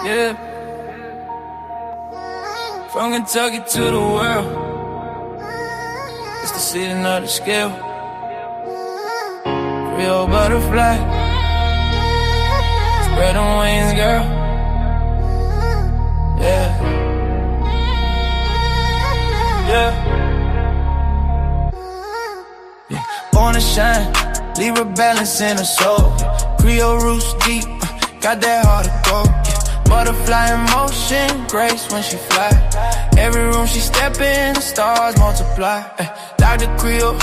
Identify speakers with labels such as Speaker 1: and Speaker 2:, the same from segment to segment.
Speaker 1: Yeah. From Kentucky to the world, it's the season of the scale. Creole butterfly, spread them wings, girl. Yeah. Yeah. Yeah. Born to shine, Libra balance in her soul. Creole roots deep, got that heart of gold. Butterfly in motion, grace when she fly. Every room she step in, the stars multiply. Dr.Creole,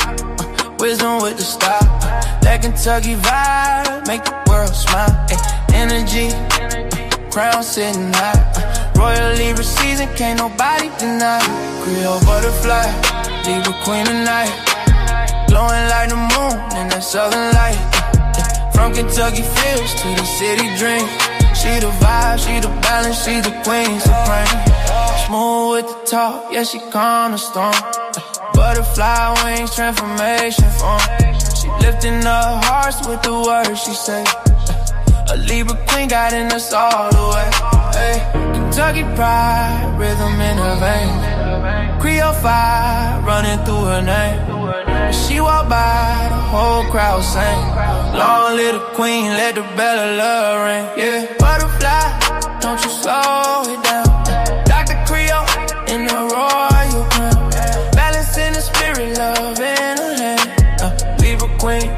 Speaker 1: wisdom with the style. That Kentucky vibe, make the world smile. Energy, crown sitting high. Royal Libra season, can't nobody deny. Creole butterfly, Libra queen of night. Glowing like the moon in that southern light. From Kentucky fields to the city dream. She the vibe, she the balance, she the queen supreme. Smooth with the talk, yeah, she calm the storm. Butterfly wings, transformation form. She lifting up hearts with the words she say. A Libra queen guiding us all the way. Hey, Kentucky pride, rhythm in her veins. Creole fire running through her name. She walk by, the whole crowd sing. Long live the queen, let the bell of love ring. Yeah, butterfly, don't you slow it down. Dr.Creole in the royal crown. Balance in the spirit, love in her hand. Libra queen,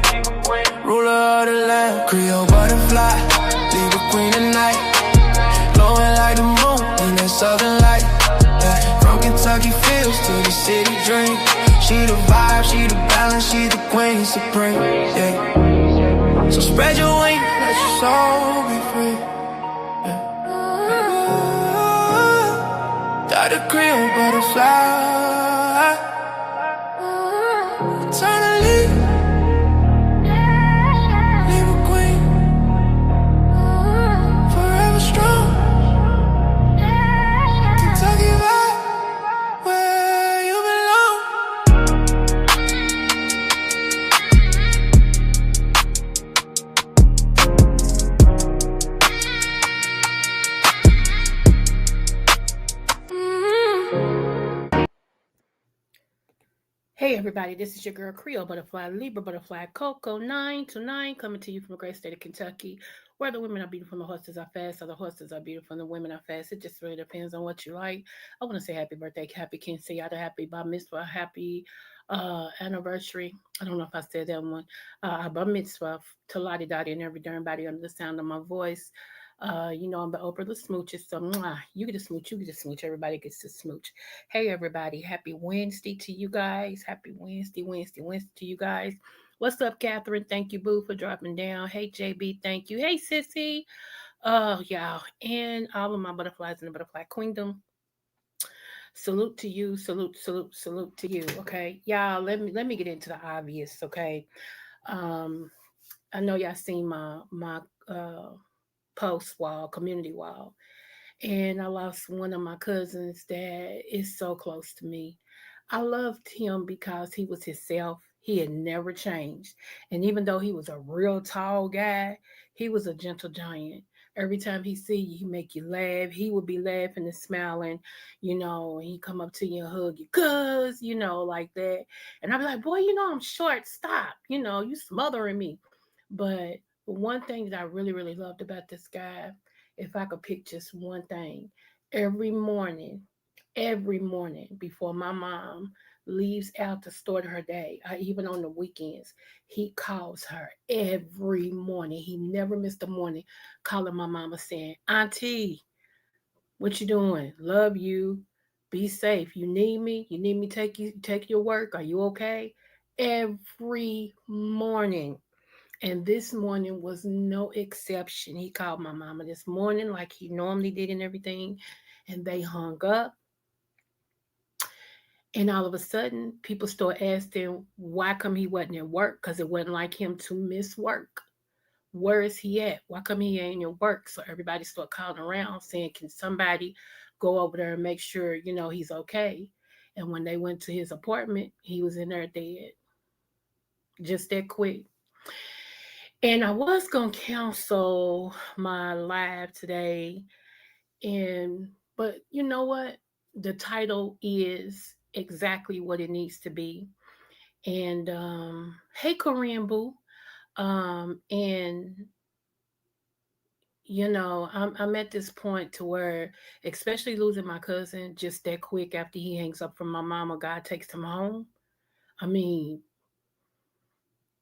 Speaker 1: ruler of the land. Creole butterfly, Libra queen tonight. Glowing like the moon in that southern light. From Kentucky fields to the city dream. She the vibe, she the balance, she the queen supreme. Yeah. So spread your wings, let your soul be free. Yeah. Dr.Creole butterfly. Eternally. Libra queen. Forever strong. Kentucky vibe. Where you belong.
Speaker 2: Hey everybody, this is your girl Creole Butterfly, Libra Butterfly, Coco 929, coming to you from the great state of Kentucky, where the women are beautiful and the horses are fast, or the horses are beautiful and the women are fast. It just really depends on what you like. I want to say happy birthday, happy quinceañera, happy bar mitzvah, happy anniversary. I don't know if I said that one. Bar mitzvah to Lottie Dottie and everybody under the sound of my voice. I'm the Oprah the smooches, so you get a smooch, you get a smooch, everybody gets a smooch. Hey everybody, happy Wednesday to you guys. Happy Wednesday to you guys. What's up, Catherine? Thank you, Boo, for dropping down. Hey JB, thank you. Hey Sissy. Y'all, and all of my butterflies in the butterfly queendom. Salute to you, salute to you. Okay. Y'all, let me get into the obvious, okay? Um, I know y'all seen my post wall, community wall. And I lost one of my cousins that is so close to me. I loved him because he was himself. He had never changed. And even though he was a real tall guy, he was a gentle giant. Every time he see you, he make you laugh. He would be laughing and smiling, and he come up to you and hug you, cuz, like that. And I'd be like, boy, I'm short. Stop. You smothering me. But one thing that I really, really loved about this guy, if I could pick just one thing, every morning, every morning before my mom leaves out to start her day, even on the weekends, he calls her every morning. He never missed a morning calling my mama saying, Auntie, what you doing? Love you. Be safe. You need me? You need me take your work? Are you okay? Every morning. And this morning was no exception. He called my mama this morning like he normally did and everything. And they hung up. And all of a sudden, people start asking why come he wasn't at work, because it wasn't like him to miss work. Where is he at? Why come he ain't at work? So everybody start calling around saying, can somebody go over there and make sure, he's okay? And when they went to his apartment, he was in there dead. Just that quick. And I was going to cancel my live today And but you know what? The title is exactly what it needs to be. And hey, Korean boo. And I'm at this point to where, especially losing my cousin just that quick after he hangs up from my mama, God takes him home. I mean,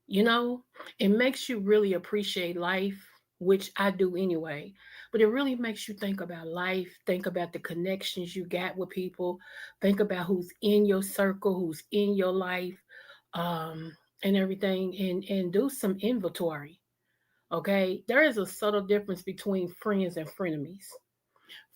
Speaker 2: you know, it makes you really appreciate life, which I do anyway. But it really makes you think about life, think about the connections you got with people, think about who's in your circle, who's in your life, um, and everything, and do some inventory. Okay, there is a subtle difference between friends and frenemies.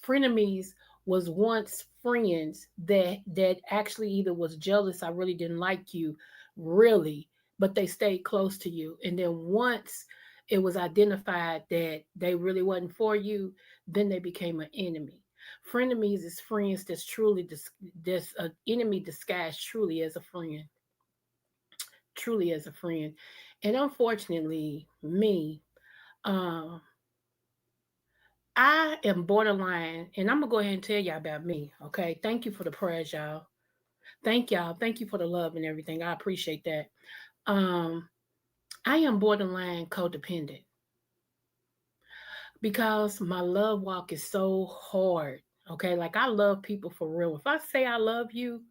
Speaker 2: Frenemies was once friends that actually either was jealous, I really didn't like you, really, but they stayed close to you. And then once it was identified that they really wasn't for you, then they became an enemy. Frenemies is friends that's truly this enemy disguised truly as a friend, truly as a friend. And unfortunately, me, um, I am borderline, and I'm gonna go ahead and tell y'all about me. Okay, thank you for the prayers, y'all. Thank y'all. Thank you for the love and everything. I appreciate that. Um, I am borderline codependent because my love walk is so hard. Okay, like I love people for real. If I say I love you,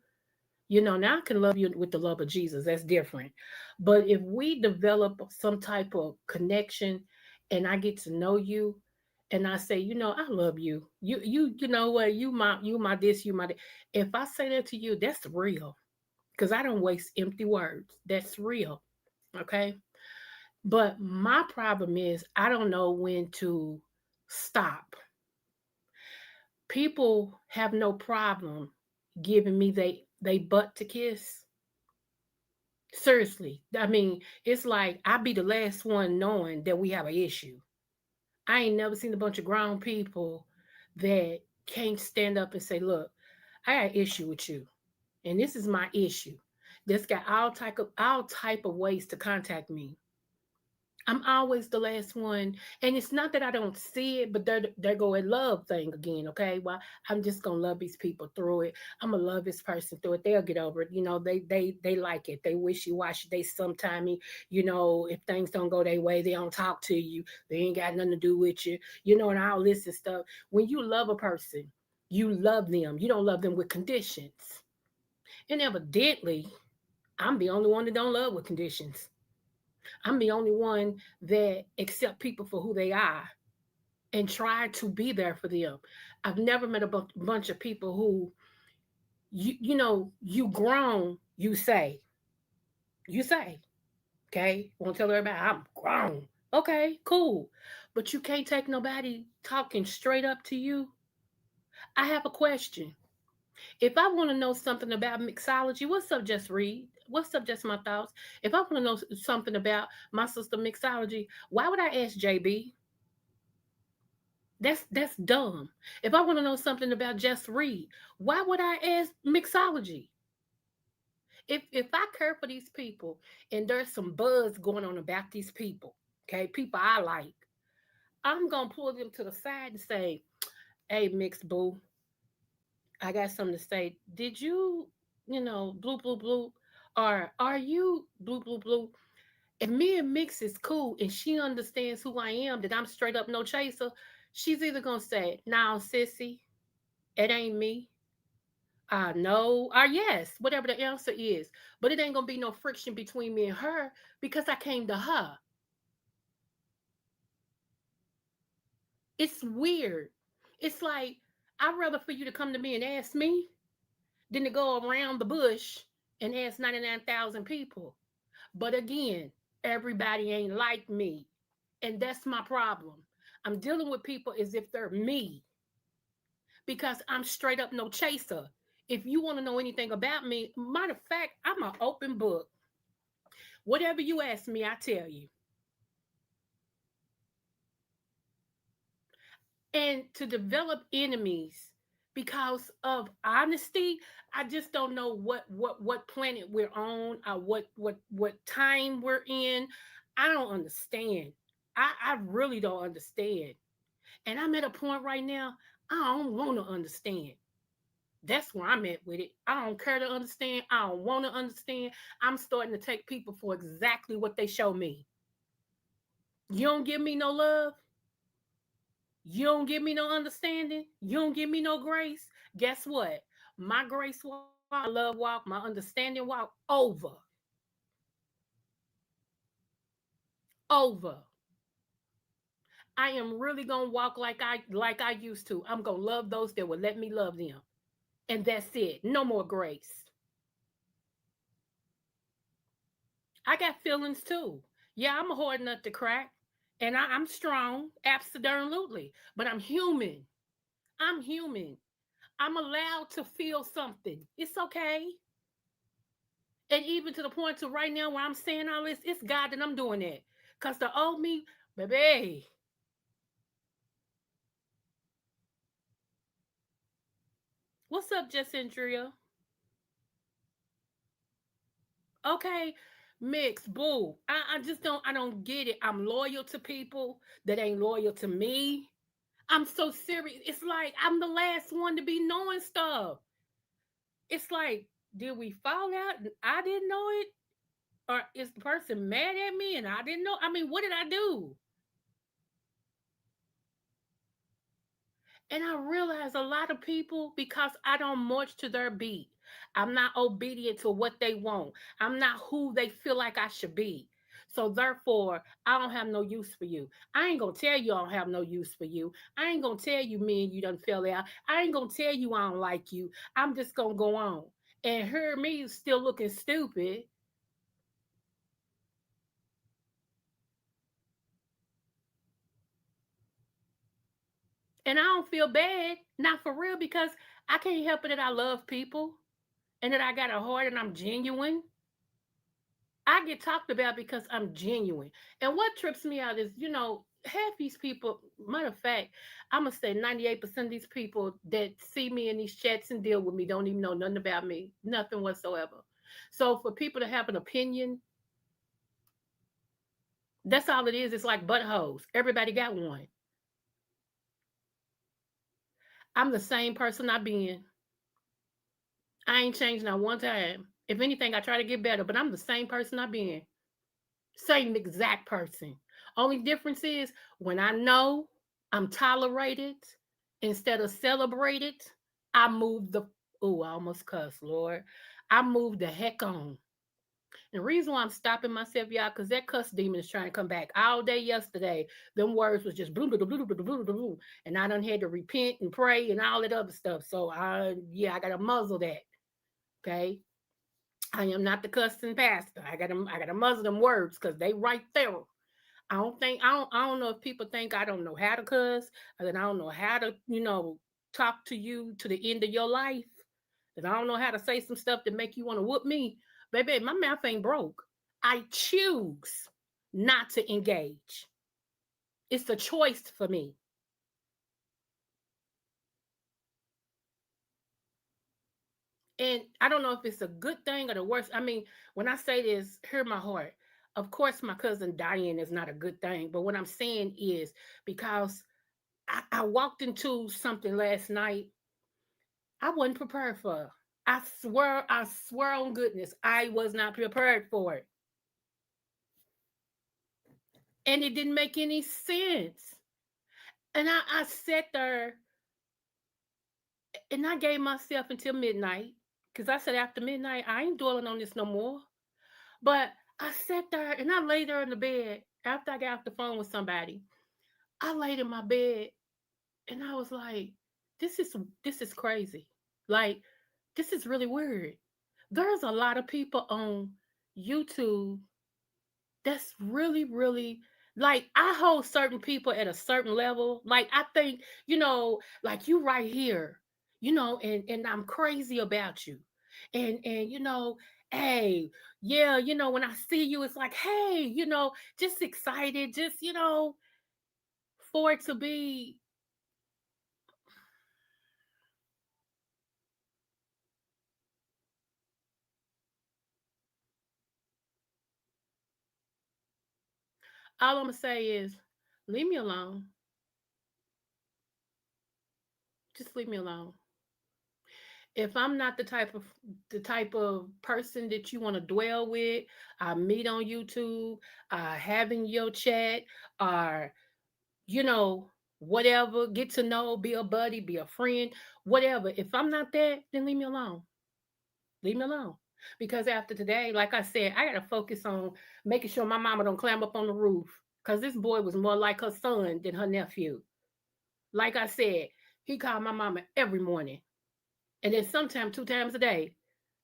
Speaker 2: now I can love you with the love of Jesus. That's different. But if we develop some type of connection and I get to know you and I say, I love you. You know what, you my this, you my that. If I say that to you, that's real. Because I don't waste empty words. That's real. Okay. But my problem is I don't know when to stop. People have no problem giving me they butt to kiss. Seriously. I mean, it's like I be the last one knowing that we have an issue. I ain't never seen a bunch of grown people that can't stand up and say, look, I got an issue with you. And this is my issue. This got all type of ways to contact me. I'm always the last one. And it's not that I don't see it, but there go a love thing again, okay? Well, I'm just gonna love these people through it. I'm gonna love this person through it. They'll get over it. They like it. They wishy washy. They sometimey, if things don't go their way, they don't talk to you. They ain't got nothing to do with you, and all this and stuff. When you love a person, you love them. You don't love them with conditions. And evidently, I'm the only one that don't love with conditions. I'm the only one that accept people for who they are and try to be there for them. I've never met a bunch of people who you grown, you say, okay, won't tell everybody I'm grown. Okay, cool. But you can't take nobody talking straight up to you. I have a question. If I want to know something about mixology, what's up, Just Read? What's up, Just My Thoughts? If I want to know something about my sister mixology, why would I ask JB? That's dumb. If I want to know something about Just Read, why would I ask mixology? If I care for these people and there's some buzz going on about these people, okay, people I like, I'm gonna pull them to the side and say, "Hey, Mix Boo, I got something to say. Did you, blue, blue, blue, or are you blue, blue, blue?" If me and Mix is cool and she understands who I am, that I'm straight up no chaser, she's either gonna say, "Now, sissy, it ain't me." No, or yes, whatever the answer is. But it ain't gonna be no friction between me and her because I came to her. It's weird. It's like I'd rather for you to come to me and ask me than to go around the bush and ask 99,000 people. But again, everybody ain't like me. And that's my problem. I'm dealing with people as if they're me because I'm straight up no chaser. If you want to know anything about me, matter of fact, I'm an open book. Whatever you ask me, I tell you. And to develop enemies because of honesty, I just don't know what planet we're on or what time we're in. I don't understand. I really don't understand. And I'm at a point right now, I don't want to understand. That's where I'm at with it. I don't care to understand. I don't want to understand. I'm starting to take people for exactly what they show me. You don't give me no love. You don't give me no understanding. You don't give me no grace. Guess what? My grace walk, my love walk, my understanding walk over. Over. I am really gonna walk like I used to. I'm gonna love those that will let me love them. And that's it. No more grace. I got feelings too. Yeah, I'm a hard nut to crack. And I'm strong, absolutely. But I'm human. I'm human. I'm allowed to feel something. It's okay. And even to the point to right now where I'm saying all this, it's God that I'm doing that. Because the old me, baby, what's up, Jessandria? Okay, mix, boo. I just don't get it. I'm loyal to people that ain't loyal to me. I'm so serious. It's like I'm the last one to be knowing stuff. It's like, did we fall out and I didn't know it? Or is the person mad at me and I didn't know? I mean, what did I do? And I realize a lot of people, because I don't march to their beat, I'm not obedient to what they want. I'm not who they feel like I should be. So therefore, I don't have no use for you. I ain't gonna tell you I don't have no use for you. I ain't gonna tell you me and you done fell out. I ain't gonna tell you I don't like you. I'm just gonna go on. And hear me still looking stupid. And I don't feel bad, not for real, because I can't help it that I love people and that I got a heart and I'm genuine. I get talked about because I'm genuine. And what trips me out is, half these people, matter of fact, I'm going to say 98% of these people that see me in these chats and deal with me don't even know nothing about me, nothing whatsoever. So for people to have an opinion, that's all it is. It's like buttholes. Everybody got one. I'm the same person I've been. I ain't changed not one time. If anything, I try to get better, but I'm the same person I've been. Same exact person. Only difference is when I know I'm tolerated instead of celebrated, I move the oh, I almost cussed, Lord. I move the heck on. The reason why I'm stopping myself, y'all, because that cuss demon is trying to come back all day yesterday. Them words was just blue, blue, blue, blue, blue, blue, blue, and I done had to repent and pray and all that other stuff. So I gotta muzzle that. Okay. I am not the cussing pastor. I gotta muzzle them words because they right there. I don't know if people think I don't know how to cuss, or that I don't know how to, talk to you to the end of your life. That I don't know how to say some stuff that make you want to whoop me. Baby, my mouth ain't broke. I choose not to engage. It's a choice for me. And I don't know if it's a good thing or the worst. I mean, when I say this, hear my heart. Of course, my cousin dying is not a good thing. But what I'm saying is because I walked into something last night I wasn't prepared for. I swear on goodness, I was not prepared for it. And it didn't make any sense. And I sat there and I gave myself until midnight. Because I said after midnight, I ain't dwelling on this no more. But I sat there and I lay there in the bed after I got off the phone with somebody. I laid in my bed and I was like, this is this is crazy. Like, this is really weird. There's a lot of people on YouTube that's really, really like I hold certain people at a certain level. Like I think, like you right here, and I'm crazy about you. And hey, yeah, when I see you, it's like, hey, just excited, just, for it to be all I'm gonna say is leave me alone. Just leave me alone. If I'm not the type of person that you want to dwell with, I meet on YouTube, having your chat, or you know, whatever, get to know, be a buddy, be a friend, whatever. If I'm not that, then leave me alone. Leave me alone. Because after today, like I said, I gotta focus on making sure my mama don't climb up on the roof. Cause this boy was more like her son than her nephew. Like I said, he called my mama every morning. And then sometimes 2 times a day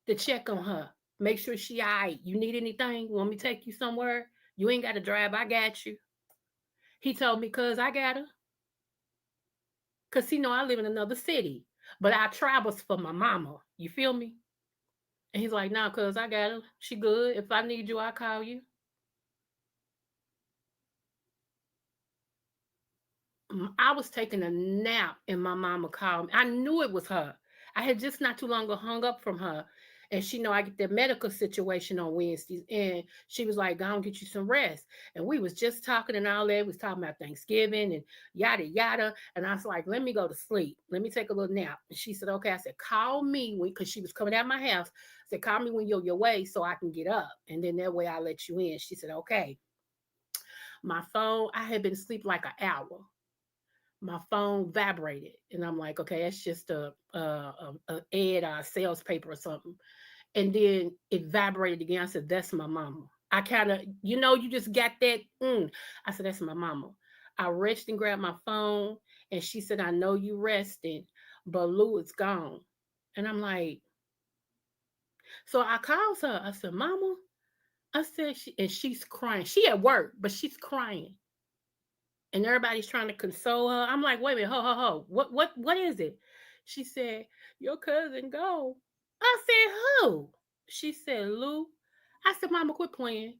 Speaker 2: to check on her. Make sure she all right. You need anything? Want me to take you somewhere? You ain't got to drive. I got you. He told me, cuz I got her. Cuz he know I live in another city. But I travels for my mama. You feel me? And he's like, nah, cuz I got her. She good. If I need you, I'll call you. I was taking a nap and my mama called me. I knew it was her. I had just not too long ago hung up from her. And she know I get that medical situation on Wednesdays. And she was like, go and get you some rest. And we was just talking and all that. We was talking about Thanksgiving and yada yada. And I was like, let me go to sleep. Let me take a little nap. And she said, okay. I said, call me when, because she was coming out of my house. I said, call me when you're your way so I can get up. And then that way I'll let you in. She said, okay. My phone, I had been asleep like an hour. My phone vibrated, and I'm like, okay, that's just a ad or a sales paper or something. And then it vibrated again. I said, that's my mama. I kind of, you just got that. I said, that's my mama. I reached and grabbed my phone, and she said, I know you resting, but Lou is gone. And I'm like, so I called her. I said, mama. I said, and she's crying. She at work, but she's crying. And everybody's trying to console her. I'm like, wait a minute, ho. What is it? She said, your cousin go. I said, who? She said, Lou. I said, mama, quit playing.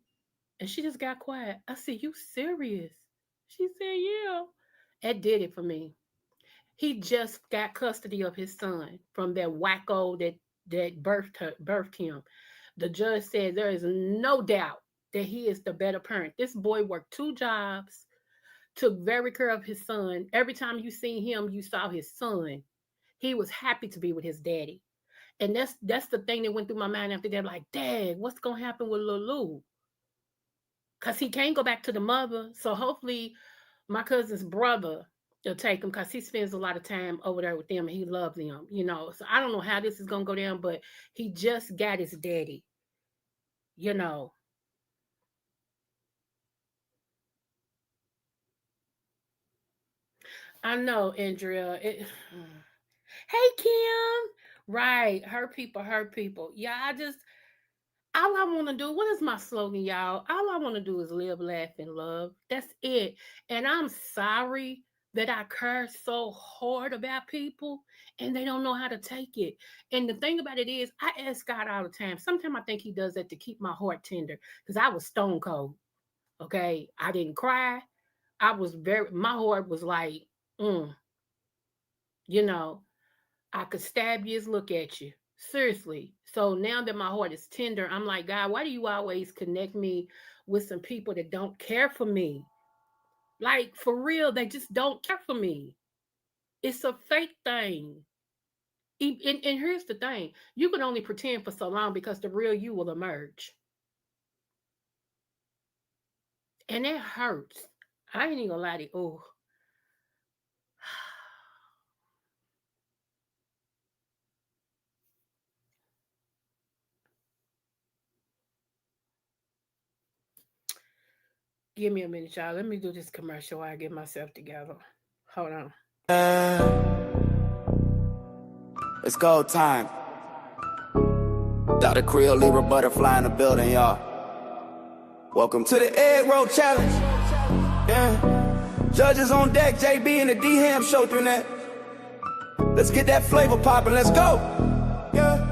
Speaker 2: And she just got quiet. I said, you serious? She said, yeah. That did it for me. He just got custody of his son from that wacko that birthed him. The judge said there is no doubt that he is the better parent. This boy worked 2 jobs, took very care of his son. Every time you seen him, you saw his son. He was happy to be with his daddy. And that's the thing that went through my mind after that. Like, Dad, what's going to happen with Lulu? Because he can't go back to the mother. So hopefully my cousin's brother will take him because he spends a lot of time over there with them and he loves them, So I don't know how this is going to go down, but he just got his daddy, I know, Andrea. Hey, Kim. Right. Her people. Yeah, all I want to do, what is my slogan, y'all? All I want to do is live, laugh, and love. That's it. And I'm sorry that I curse so hard about people and they don't know how to take it. And the thing about it is, I ask God all the time. Sometimes I think He does that to keep my heart tender because I was stone cold. Okay. I didn't cry. My heart was like, I could stab you, look at you. Seriously. So now that my heart is tender, I'm like, God, why do you always connect me with some people that don't care for me? Like, for real, they just don't care for me. It's a fake thing. And here's the thing. You can only pretend for so long because the real you will emerge. And that hurts. I ain't even gonna lie to you. Give me a minute, y'all. Let me do this commercial while I get myself together. Hold on.
Speaker 1: It's go time. Dr.Creole, Libra butterfly in the building, y'all. Welcome to the Egg Roll Challenge. Yeah. Judges on deck, JB and the D-Ham show through that. Let's get that flavor poppin', let's go. Yeah.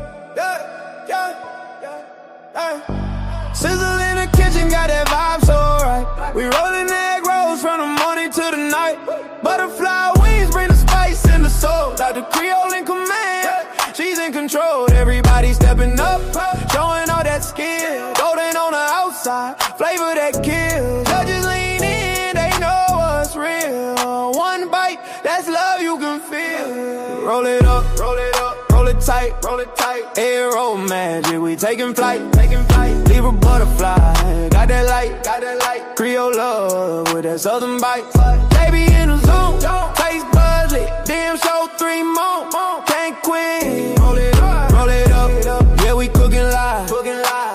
Speaker 1: Sizzle in the kitchen, got that vibe so right. We rollin' egg rolls from the morning to the night. Butterfly wings bring the spice and the soul. Dr.Creole in command, she's in control. Everybody stepping up, showing all that skill. Golden on the outside, flavor that kills. Judges lean in, they know what's real. One bite, that's love you can feel. roll it up, roll it up, roll it tight, roll it tight. Aero magic, we taking flight, taking flight. Libra butterfly, got that light, got that light. Creole love with that southern bite. Baby in the zone, taste buzzly, damn show 3 more. Can't quit, roll it up, roll it up. Yeah, we cooking live,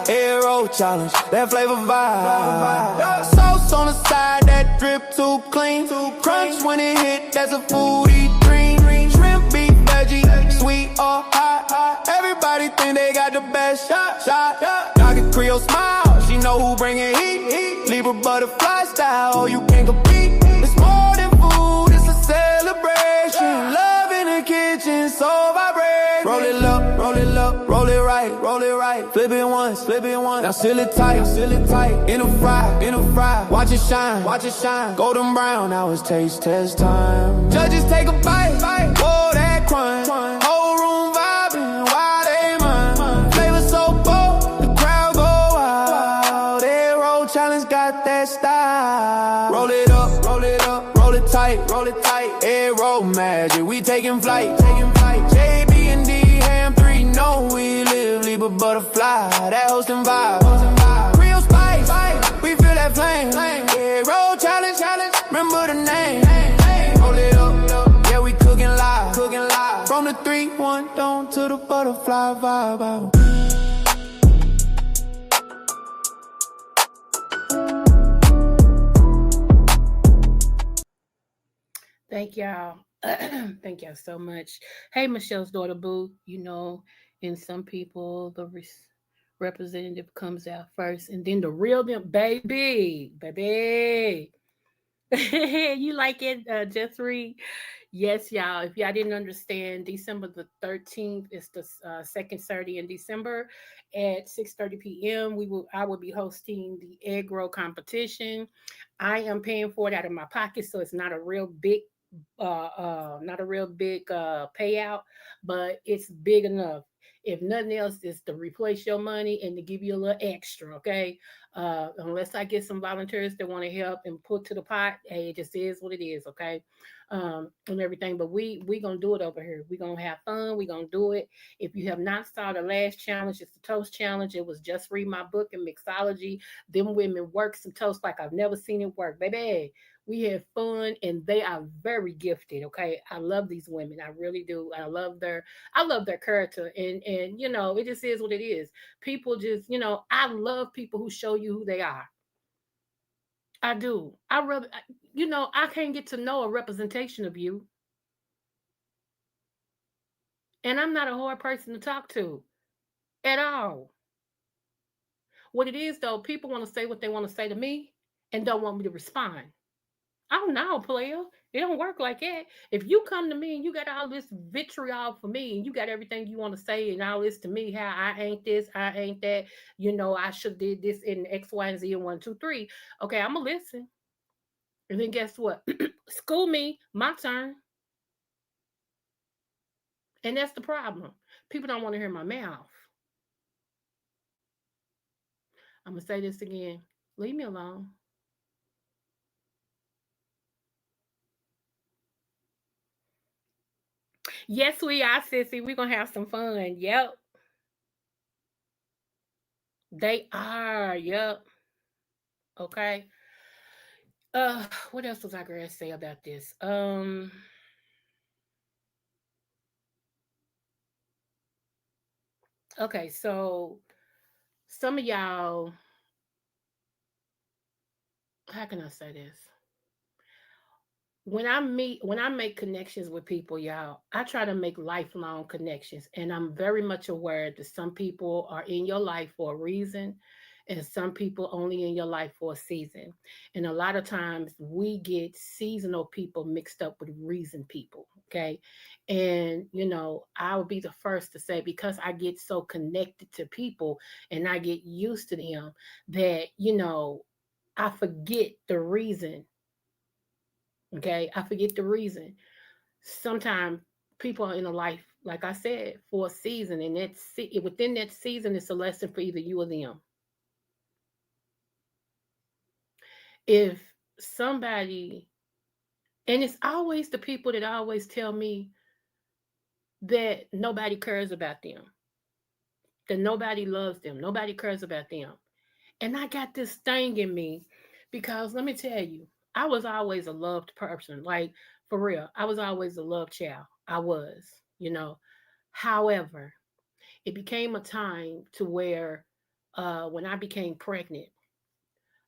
Speaker 1: Aero challenge, that flavor vibe. Sauce on the side, that drip too clean. Crunch when it hit, that's a foodie dream. Shrimp, beef, veggie, sweet or hot. Everybody think they got the best shot. Dr.Creole smile, she know who bringing heat. Libra butterfly style, oh, you can't compete. It's more than food, it's a celebration. Love in the kitchen, so vibrate. Roll it up, roll it up, roll it right, roll it right. Flip it once, flip it once. Now seal it tight, seal it tight. In a fry, watch it shine, watch it shine. Golden brown, now it's taste test time. Judges take a bite, whoa, that crunch. Whole room vibing, why they mine? Flavor so bold, the crowd go wild. Aero challenge got that style. Roll it up, roll it up, roll it tight, roll it tight. Aero magic, we taking flight, taking flight. JB and D, ham 3, know we live. Libra butterfly, that hosting vibe. Real spice, we feel that flame. Aero challenge, remember the name. Roll it up, yeah, we cooking live. From the 3-1 down to the butterfly vibe.
Speaker 2: Thank y'all. Thank y'all so much. Hey, Michelle's daughter, Boo. You know, in some people, the representative comes out first, and then the real them, baby. You like it, Jeffrey? Yes, y'all. If y'all didn't understand, December the 13th is the second Saturday in December at 6:30 p.m. I will be hosting the egg roll competition. I am paying for it out of my pocket, so it's not a real big payout, but it's big enough. If nothing else, it's to replace your money and to give you a little extra, okay? Unless I get some volunteers that want to help and put to the pot, hey, it just is what it is, okay? And everything. But we gonna do it over here. We gonna have fun. We gonna do it. If you have not saw the last challenge, it's the toast challenge. It was just read my book in mixology. Them women work some toast like I've never seen it work, baby. We have fun and they are very gifted. Okay. I love these women. I really do. I love their character. And it just is what it is. People just, I love people who show you who they are. I do. I can't get to know a representation of you. And I'm not a hard person to talk to at all. What it is though, people want to say what they want to say to me and don't want me to respond. Oh no, player. It don't work like that. If you come to me and you got all this vitriol for me and you got everything you want to say and all this to me, how I ain't this, I ain't that, I should did this in X, Y, and Z and 1, 2, 3. Okay, I'ma listen. And then guess what? School me, my turn. And that's the problem. People don't want to hear my mouth. I'm gonna say this again. Leave me alone. Yes, we are, sissy. We're gonna have some fun. Yep. They are. Yep. Okay. What else was I gonna say about this? Okay, so some of y'all, how can I say this? When I make connections with people, y'all, I try to make lifelong connections. And I'm very much aware that some people are in your life for a reason and some people only in your life for a season. And a lot of times we get seasonal people mixed up with reason people. Okay. And, I would be the first to say, because I get so connected to people and I get used to them that, I forget the reason. Okay. I forget the reason. Sometimes people are in a life, like I said, for a season, and within that season, it's a lesson for either you or them. If somebody, and it's always the people that always tell me, that nobody cares about them, that nobody loves them, nobody cares about them. And I got this thing in me because let me tell you, I was always a loved person. Like, for real, I was always a loved child. I was, you know. However, it became a time to where when I became pregnant,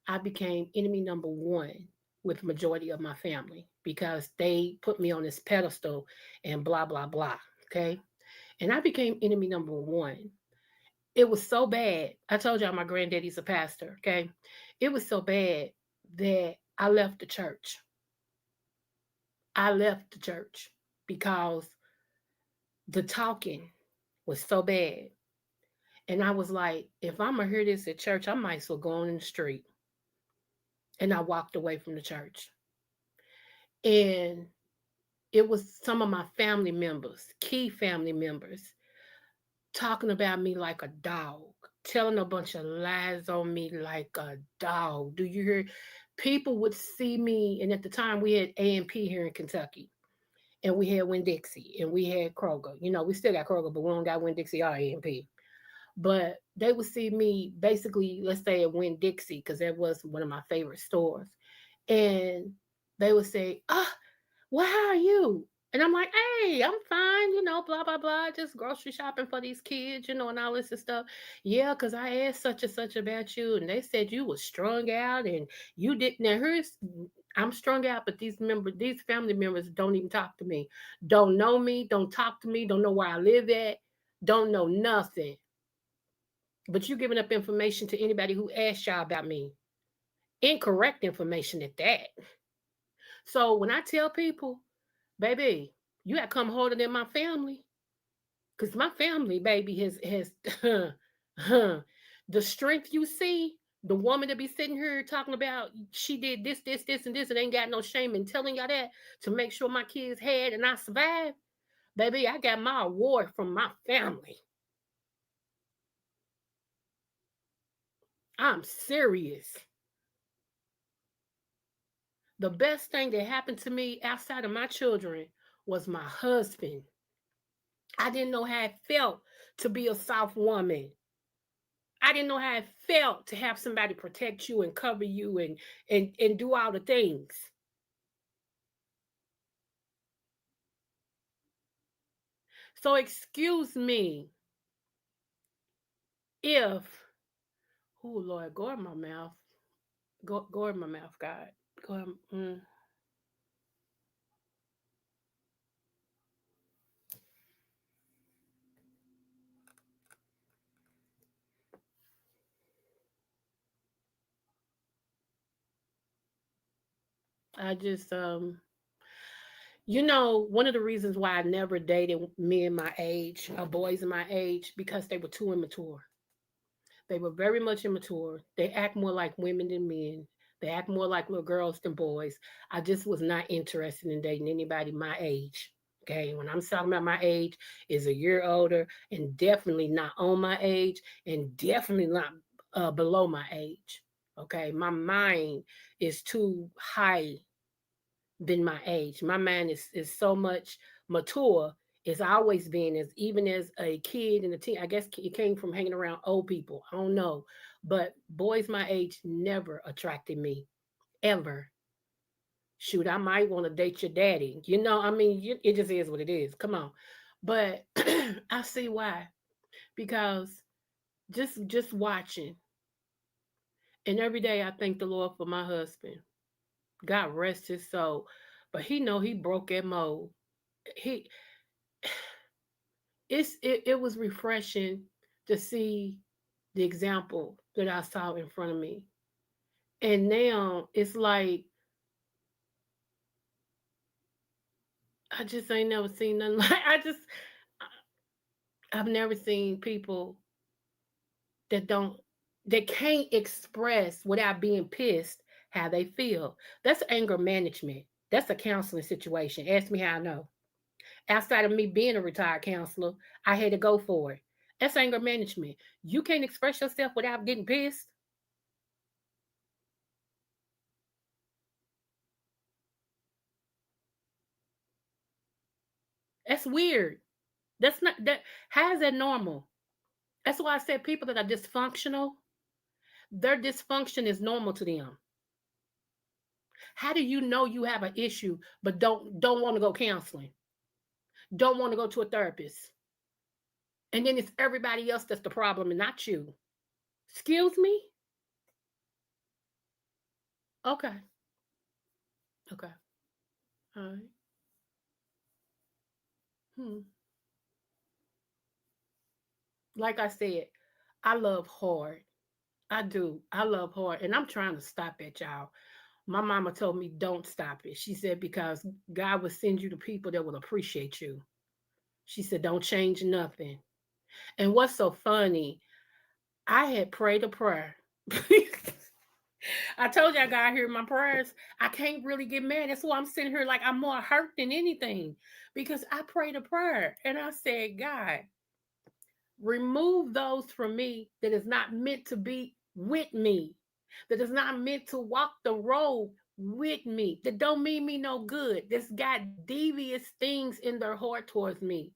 Speaker 2: I became enemy number one with majority of my family because they put me on this pedestal and blah blah blah. Okay. And I became enemy number one. It was so bad. I told y'all my granddaddy's a pastor. Okay. It was so bad that I left the church. I left the church because the talking was so bad. And I was like, if I'm gonna hear this at church, I might as well go on in the street. And I walked away from the church. And it was some of my family members, key family members, talking about me like a dog, telling a bunch of lies on me like a dog. Do you hear? People would see me, and at the time we had A&P here in Kentucky, and we had Winn Dixie, and we had Kroger. You know, we still got Kroger, but we don't got Winn Dixie or A&P. But they would see me basically, let's say at Winn Dixie, because that was one of my favorite stores, and they would say, "Ah, well, how are you?" And I'm like, hey, I'm fine, blah, blah, blah, just grocery shopping for these kids, and all this and stuff. Yeah, because I asked such and such about you, and they said you was strung out and you didn't. Now, I'm strung out, but these family members don't even talk to me, don't know me, don't talk to me, don't know where I live at, don't know nothing. But you giving up information to anybody who asks y'all about me. Incorrect information at that. So when I tell people, baby, you got to come harder than my family. Because my family, baby, has the strength you see, the woman that be sitting here talking about she did this, this, this, and this, and ain't got no shame in telling y'all that to make sure my kids had and I survived. Baby, I got my award from my family. I'm serious. The best thing that happened to me outside of my children was my husband. I didn't know how it felt to be a soft woman. I didn't know how it felt to have somebody protect you and cover you and do all the things. So excuse me if, oh Lord, go in my mouth, go in my mouth, God, go I just one of the reasons why I never dated men my age or boys in my age because they were too immature. They were very much immature. They act more like women than men. They act more like little girls than boys. I just was not interested in dating anybody my age. Okay, when I'm talking about my age, is a year older and definitely not on my age and definitely not below my age. Okay, my mind is too high than my age. My mind is so much mature. It's always been as even as a kid and a teen. I guess it came from hanging around old people. I don't know, but boys my age never attracted me ever. Shoot, I might want to date your daddy. I mean, it just is what it is. Come on, but I see why because just watching and every day I thank the Lord for my husband. God rest his soul, but he know he broke that mold. He it was refreshing to see the example that I saw in front of me. And now it's like I just ain't never seen nothing like I've never seen people that don't that can't express without being pissed how they feel. That's anger management. That's a counseling situation. Ask me how I know. Outside of me being a retired counselor, I had to go for it. That's anger management. You can't express yourself without getting pissed. That's weird. That's not that. How is that normal? That's why I said people that are dysfunctional, their dysfunction is normal to them. How do you know you have an issue but don't want to go counseling? Don't want to go to a therapist. And then it's everybody else that's the problem and not you. Excuse me? Okay. Okay. All right. Hmm. Like I said, I love hard. I do. I love hard. And I'm trying to stop it, y'all. My mama told me don't stop it. She said, because God will send you the people that will appreciate you. She said, don't change nothing. And what's so funny, I had prayed a prayer. I told you I got here my prayers. I can't really get mad. That's why I'm sitting here like I'm more hurt than anything. Because I prayed a prayer and I said, God, remove those from me that is not meant to be with me, that is not meant to walk the road with me, that don't mean me no good, that's got devious things in their heart towards me,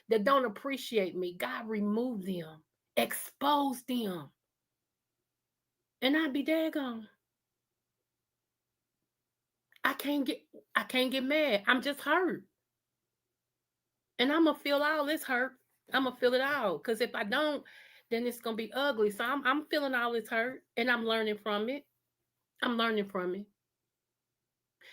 Speaker 2: that don't appreciate me. God, remove them, expose them, and I'd be daggone. I can't get I can't get mad. I'm just hurt. And I'm gonna feel all this hurt. I'm gonna feel it all. Cause if I don't, then it's gonna be ugly. So I'm feeling all this hurt and I'm learning from it. I'm learning from it.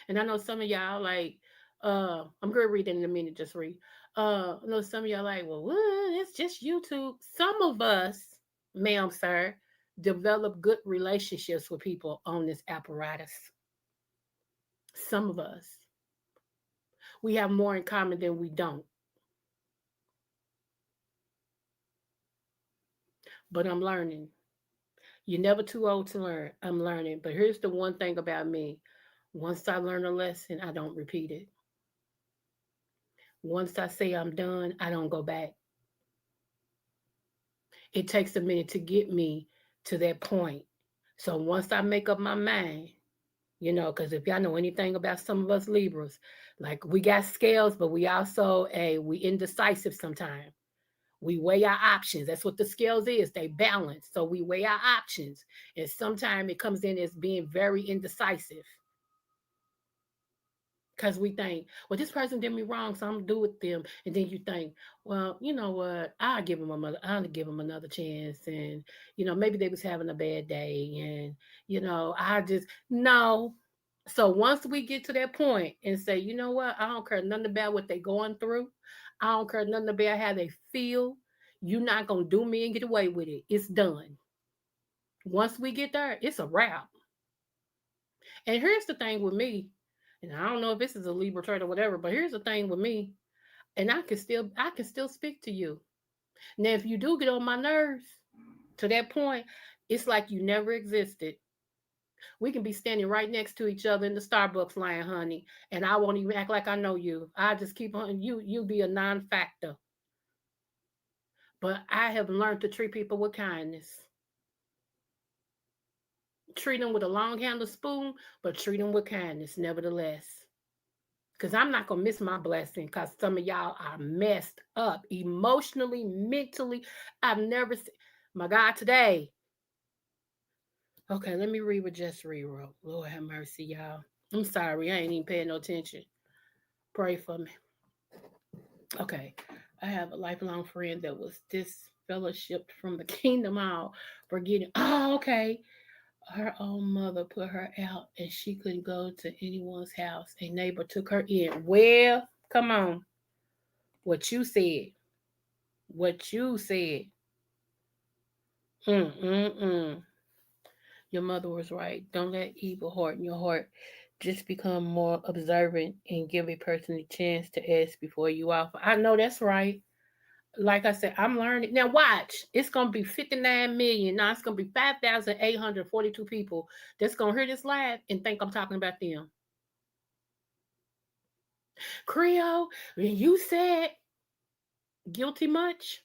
Speaker 2: And I know some of y'all like, I'm gonna read it in a minute, just read. I know some of y'all like, well, what? It's just YouTube. Some of us, ma'am, sir, develop good relationships with people on this apparatus. Some of us. We have more in common than we don't. But I'm learning. You're never too old to learn. I'm learning. But here's the one thing about me. Once I learn a lesson, I don't repeat it. Once I say I'm done, I don't go back. It takes a minute to get me to that point. So once I make up my mind, because if y'all know anything about some of us Libras, like we got scales, but we also we indecisive sometimes. We weigh our options. That's what the scales is. They balance. So we weigh our options. And sometimes it comes in as being very indecisive. Because we think, well, this person did me wrong, so I'm gonna do with them. And then you think, well, you know what? I'll give them another chance. And maybe they was having a bad day. And I just no. So once we get to that point and say, you know what? I don't care nothing about what they going through. I don't care nothing about how they feel. You're not gonna do me and get away with it. It's done. Once we get there, it's a wrap. And here's the thing with me, and I don't know if this is a Libra trait or whatever, but here's the thing with me, and I can still speak to you. Now, if you do get on my nerves to that point, it's like you never existed. We can be standing right next to each other in the Starbucks line, honey, and I won't even act like I know you. I just keep on you be a non-factor. But I have learned to treat people with kindness. Treat them with a long handled spoon, but treat them with kindness, nevertheless. Because I'm not going to miss my blessing because some of y'all are messed up emotionally, mentally. I've never seen my God today. Okay, let me read what Just rewrote. Lord have mercy, y'all. I'm sorry, I ain't even paying no attention. Pray for me. Okay, I have a lifelong friend that was disfellowshipped from the kingdom hall for getting. Oh, okay. Her own mother put her out and she couldn't go to anyone's house. A neighbor took her in. Well, come on. What you said. What you said. Mm-mm-mm. Your mother was right. Don't let evil harden your heart. Just become more observant and give a person a chance to ask before you offer. I know that's right. Like I said, I'm learning. Now watch. It's gonna be 59 million. Now it's gonna be 5,842 people that's gonna hear this live and think I'm talking about them. Creole, when you said guilty much?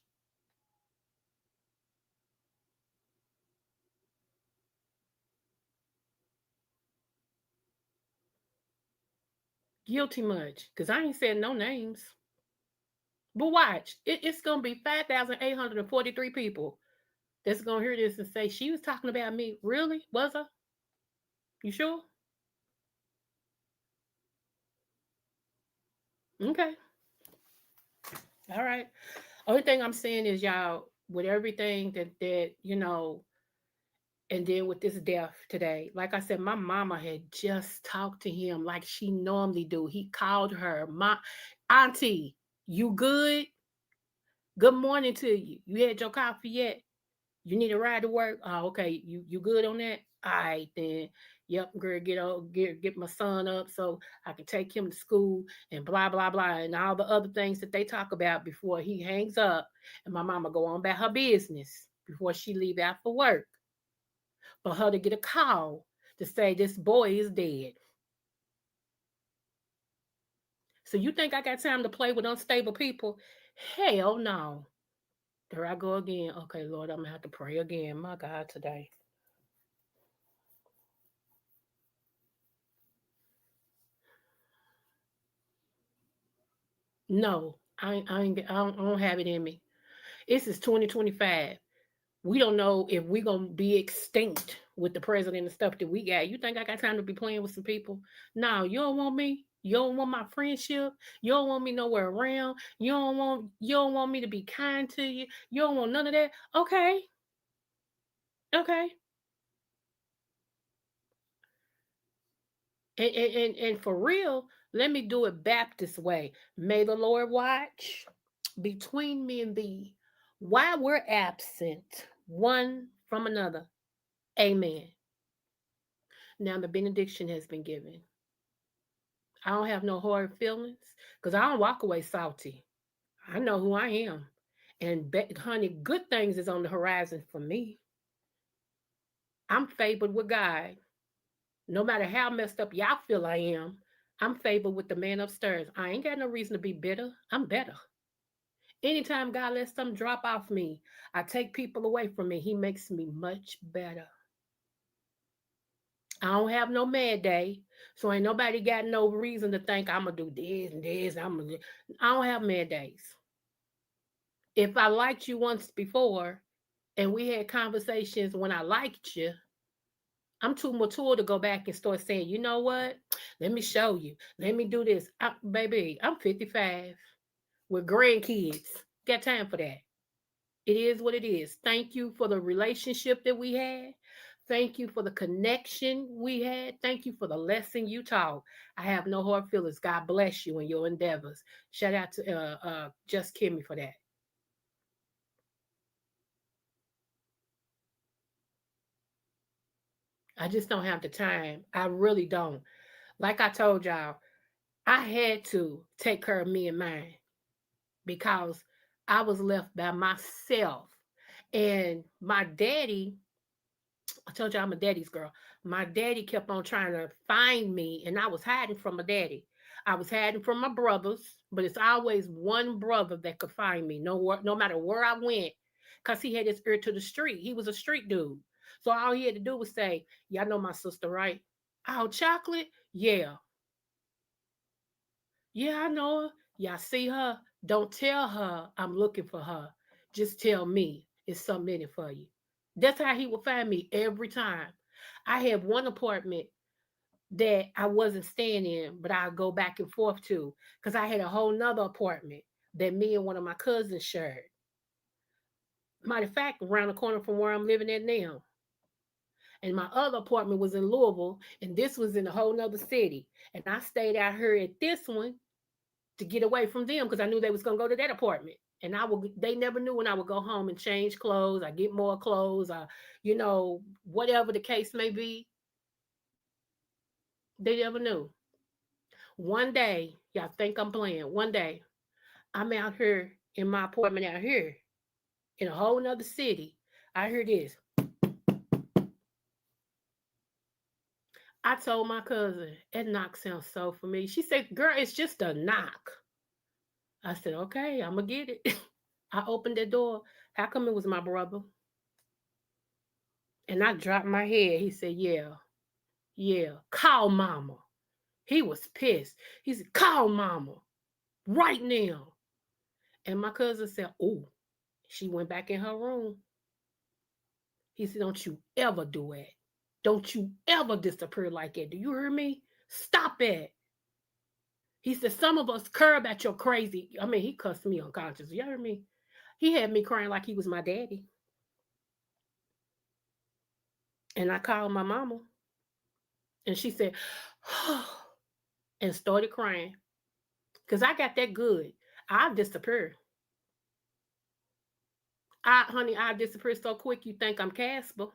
Speaker 2: Guilty much. Because I ain't said no names. But watch, it's gonna be 5,843 people that's gonna hear this and say she was talking about me. Really? Was her? You sure? Okay. All right. Only thing I'm saying is y'all, with everything that and then with this death today, like I said, my mama had just talked to him like she normally do. He called her, my auntie, you good? Good morning to you. You had your coffee yet? You need a ride to work? Oh, okay. You good on that? All right then. Yep, girl, get my son up so I can take him to school and blah blah blah and all the other things that they talk about before he hangs up and my mama go on about her business before she leave out for work. For her to get a call to say this boy is dead. So you think I got time to play with unstable people? Hell no. There I go again. Okay, Lord, I'm gonna have to pray again. My God, today. No, I don't have it in me. This is 2025. We don't know if we're gonna be extinct with the president and stuff that we got. You think I got time to be playing with some people? No, you don't want me. You don't want my friendship. You don't want me nowhere around. You don't want me to be kind to you. You don't want none of that. Okay. Okay. And for real, let me do it Baptist way. May the Lord watch between me and thee while we're absent one from another. Amen. Now the benediction has been given. I don't have no hard feelings because I don't walk away salty. I know who I am. And honey, good things is on the horizon for me. I'm favored with God. No matter how messed up y'all feel I am, I'm favored with the man upstairs. I ain't got no reason to be bitter. I'm better. Anytime God lets something drop off me, I take people away from me. He makes me much better. I don't have no mad day, so ain't nobody got no reason to think I'm gonna do this and this. I don't have mad days. If I liked you once before and we had conversations when I liked you, I'm too mature to go back and start saying, you know what? Let me show you. Let me do this. Baby, I'm 55 with grandkids. Got time for that. It is what it is. Thank you for the relationship that we had. Thank you for the connection we had. Thank you for the lesson you taught. I have no hard feelings. God bless you in your endeavors. Shout out to Just Kimmy for that. I just don't have the time. I really don't. Like I told y'all, I had to take care of me and mine because I was left by myself. And my daddy, I told you I'm a daddy's girl. My daddy kept on trying to find me, and I was hiding from my daddy. I was hiding from my brothers, but it's always one brother that could find me, no matter where I went, because he had his ear to the street. He was a street dude. So all he had to do was say, y'all know my sister, right? Oh, chocolate? Yeah. Yeah, I know her. Y'all see her? Don't tell her I'm looking for her. Just tell me it's something in it for you. That's how he would find me every time. I had one apartment that I wasn't staying in, but I'd go back and forth to because I had a whole nother apartment that me and one of my cousins shared. Matter of fact, around the corner from where I'm living at now. And my other apartment was in Louisville, and this was in a whole nother city. And I stayed out here at this one to get away from them because I knew they was gonna go to that apartment. And they never knew when I would go home and change clothes. I get more clothes, whatever the case may be. They never knew. One day, y'all think I'm playing. One day, I'm out here in my apartment out here in a whole nother city. I hear this. I told my cousin, that knock sounds so familiar. She said, girl, it's just a knock. I said, okay, I'm going to get it. I opened the door. How come it was my brother? And I dropped my head. He said, yeah, yeah, call mama. He was pissed. He said, call mama right now. And my cousin said, oh, she went back in her room. He said, don't you ever do it. Don't you ever disappear like that. Do you hear me? Stop it. He said, some of us curb at your crazy. I mean, he cussed me unconscious. You hear me? He had me crying like he was my daddy. And I called my mama. And she said, and started crying. Because I got that good. I disappear. Honey, I disappear so quick you think I'm Casper.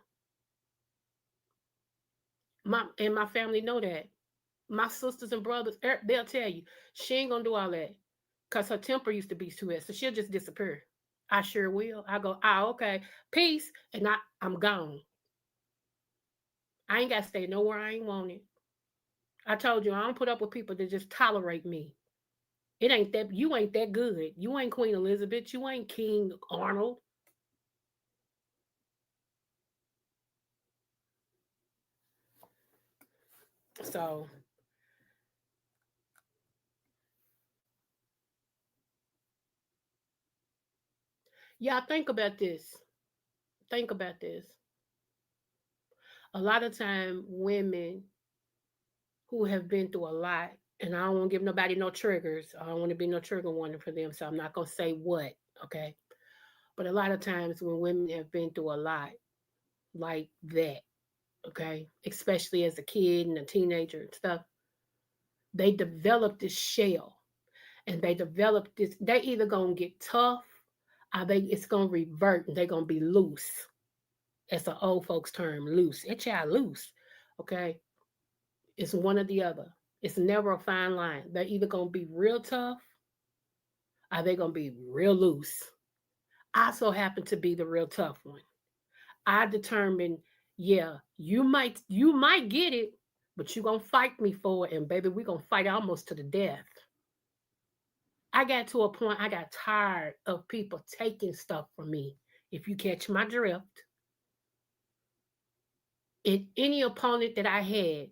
Speaker 2: My family know that. My sisters and brothers, they'll tell you, she ain't gonna do all that. Cause her temper used to be too bad. So she'll just disappear. I sure will. I go, okay, peace. And I'm gone. I ain't gotta stay nowhere I ain't wanted. I told you I don't put up with people that just tolerate me. It ain't that you ain't that good. You ain't Queen Elizabeth. You ain't King Arnold. So yeah, think about this. Think about this. A lot of time women who have been through a lot, and I don't want to give nobody no triggers. I don't want to be no trigger warning for them, so I'm not gonna say what, okay? But a lot of times when women have been through a lot like that, okay, especially as a kid and a teenager and stuff, they develop this shell and they develop this, they either gonna get tough or it's gonna revert and they're gonna be loose. That's an old folks term, loose. It's child loose, okay? It's one or the other. It's never a fine line. They're either gonna be real tough or they're gonna be real loose. I so happen to be the real tough one. I determined, yeah, you might get it, but you're gonna fight me for it, and baby, we're gonna fight almost to the death. I got to a point I got tired of people taking stuff from me. If you catch my drift, in any opponent that I had,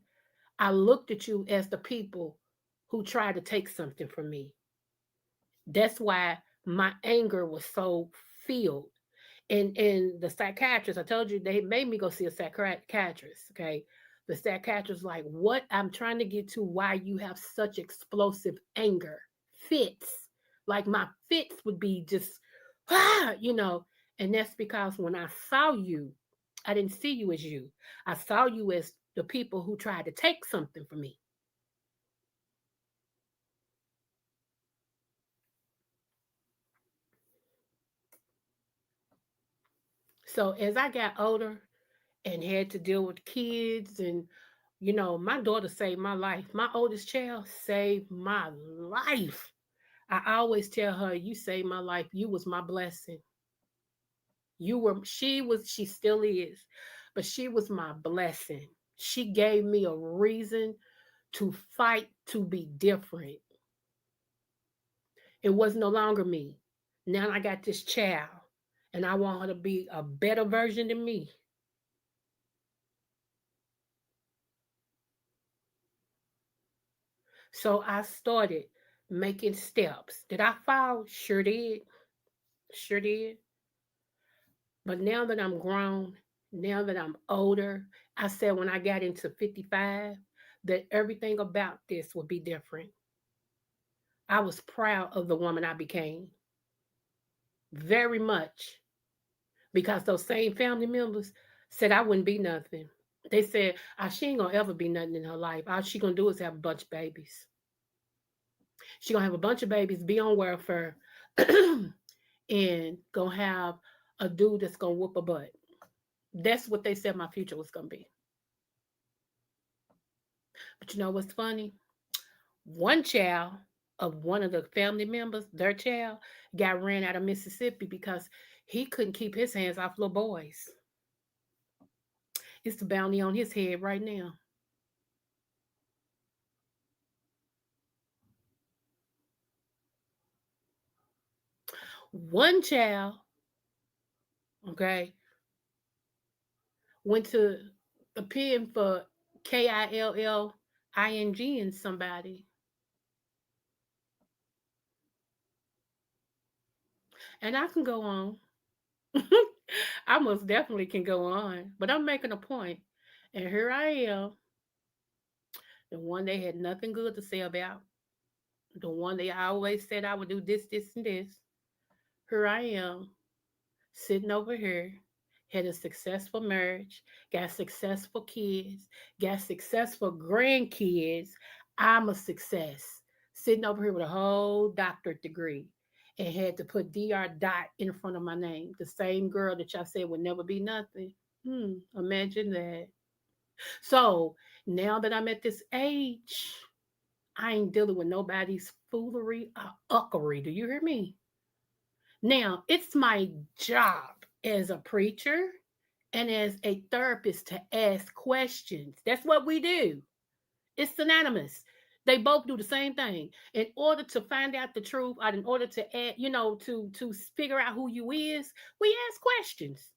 Speaker 2: I looked at you as the people who tried to take something from me. That's why my anger was so filled. And the psychiatrist, I told you they made me go see a psychiatrist. Okay. The psychiatrist like, what I'm trying to get to why you have such explosive anger. Fits. Like my fits would be just and that's because when I saw you, I didn't see you as you. I saw you as the people who tried to take something from me. So as I got older and had to deal with kids and my daughter saved my life. My oldest child saved my life. I always tell her, you saved my life. You was my blessing. She still is, but she was my blessing. She gave me a reason to fight to be different. It was no longer me. Now I got this child and I want her to be a better version than me. So I started making steps. Did I fall? Sure did. Sure did. But now that I'm grown, now that I'm older, I said when I got into 55 that everything about this would be different. I was proud of the woman I became very much because those same family members said I wouldn't be nothing. They said, she ain't gonna ever be nothing in her life. All she gonna do is have a bunch of babies. She gonna have a bunch of babies, be on welfare, and gonna have a dude that's gonna whoop a butt. That's what they said my future was gonna be. But you know what's funny? One child of one of the family members, their child, got ran out of Mississippi because he couldn't keep his hands off little boys. It's the bounty on his head right now. One child, okay, went to the pen for KILLING, and, somebody, And I can go on. I most definitely can go on, but I'm making a point. And here I am, the one they had nothing good to say about, the one they always said I would do this, this, and this. Here I am, sitting over here, had a successful marriage, got successful kids, got successful grandkids. I'm a success. Sitting over here with a whole doctorate degree and had to put Dr. Dot in front of my name. The same girl that y'all said would never be nothing. Imagine that. So now that I'm at this age, I ain't dealing with nobody's foolery or uckery. Do you hear me? Now, it's my job as a preacher and as a therapist to ask questions. That's what we do. It's synonymous. They both do the same thing. In order to find out the truth, or in order to add, to figure out who you is, we ask questions.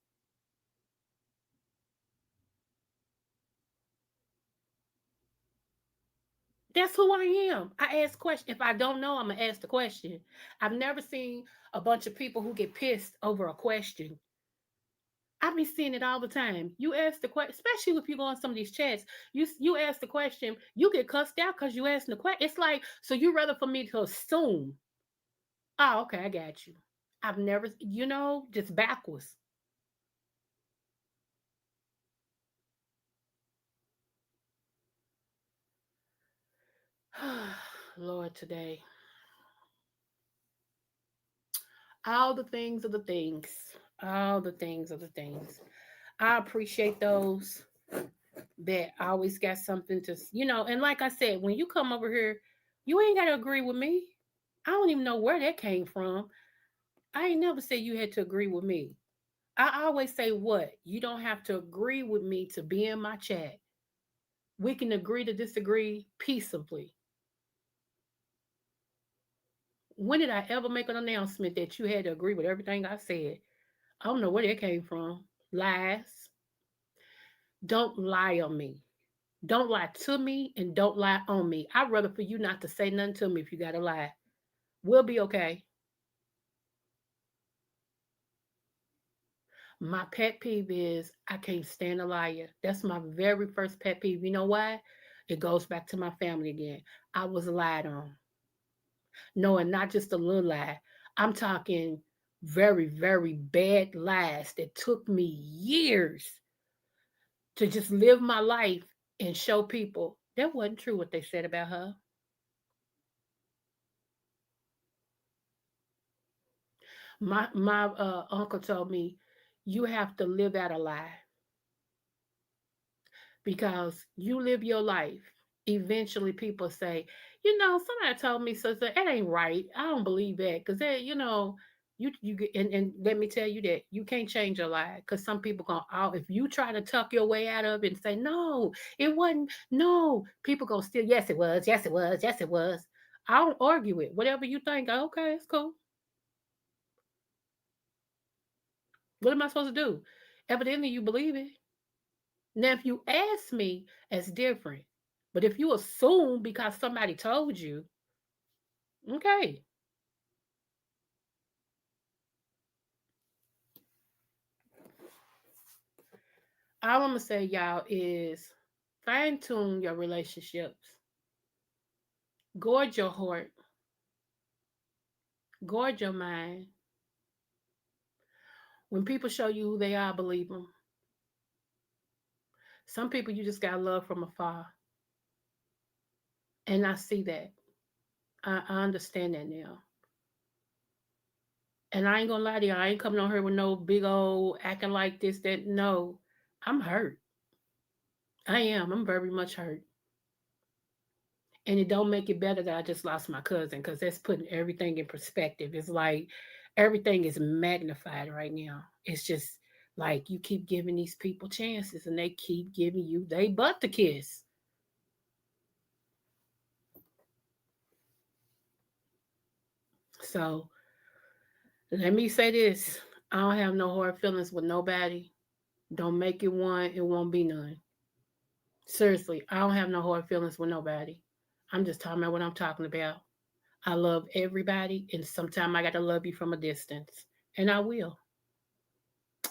Speaker 2: That's who I am. I ask questions. If I don't know, I'm gonna ask the question. I've never seen a bunch of people who get pissed over a question. I be seeing it all the time. You ask the question, especially if you go on some of these chats. You ask the question, you get cussed out because you asked the question. It's like, so you rather for me to assume? Oh, okay, I got you. I've never, just backwards. Lord, today, all the things are the things, all the things are the things. I appreciate those that always got something to, and like I said, when you come over here, you ain't got to agree with me. I don't even know where that came from. I ain't never said you had to agree with me. I always say what? You don't have to agree with me to be in my chat. We can agree to disagree peaceably. When did I ever make an announcement that you had to agree with everything I said? I don't know where that came from. Lies. Don't lie on me. Don't lie to me and don't lie on me. I'd rather for you not to say nothing to me if you got to lie. We'll be okay. My pet peeve is I can't stand a liar. That's my very first pet peeve. You know why? It goes back to my family again. I was lied on. No, and not just a little lie. I'm talking very, very bad lies that took me years to just live my life and show people that wasn't true what they said about her. My uncle told me you have to live out a lie because you live your life. Eventually, people say, somebody told me so. That ain't right. I don't believe that because you get and let me tell you that you can't change your life because some people gonna if you try to tuck your way out of it and say no, it wasn't. No, people gonna still yes it was, yes it was, yes it was. I don't argue it. Whatever you think, okay, it's cool. What am I supposed to do? Evidently, you believe it. Now, if you ask me, it's different. But if you assume because somebody told you, okay. All I'm gonna say, y'all, is fine tune your relationships, guard your heart, guard your mind. When people show you who they are, believe them. Some people you just got love from afar, and I see that. I understand that now. And I ain't gonna lie to you, I ain't coming on here with no big old acting like this. That no, I'm hurt. I am. I'm very much hurt. And it don't make it better that I just lost my cousin because that's putting everything in perspective. It's like everything is magnified right now. It's just like you keep giving these people chances and they keep giving you they butt to kiss. So let me say this. I don't have no hard feelings with nobody. Don't make it one, it won't be none. Seriously, I don't have no hard feelings with nobody. I'm just talking about what I'm talking about. I love everybody, and sometimes I got to love you from a distance. And I will.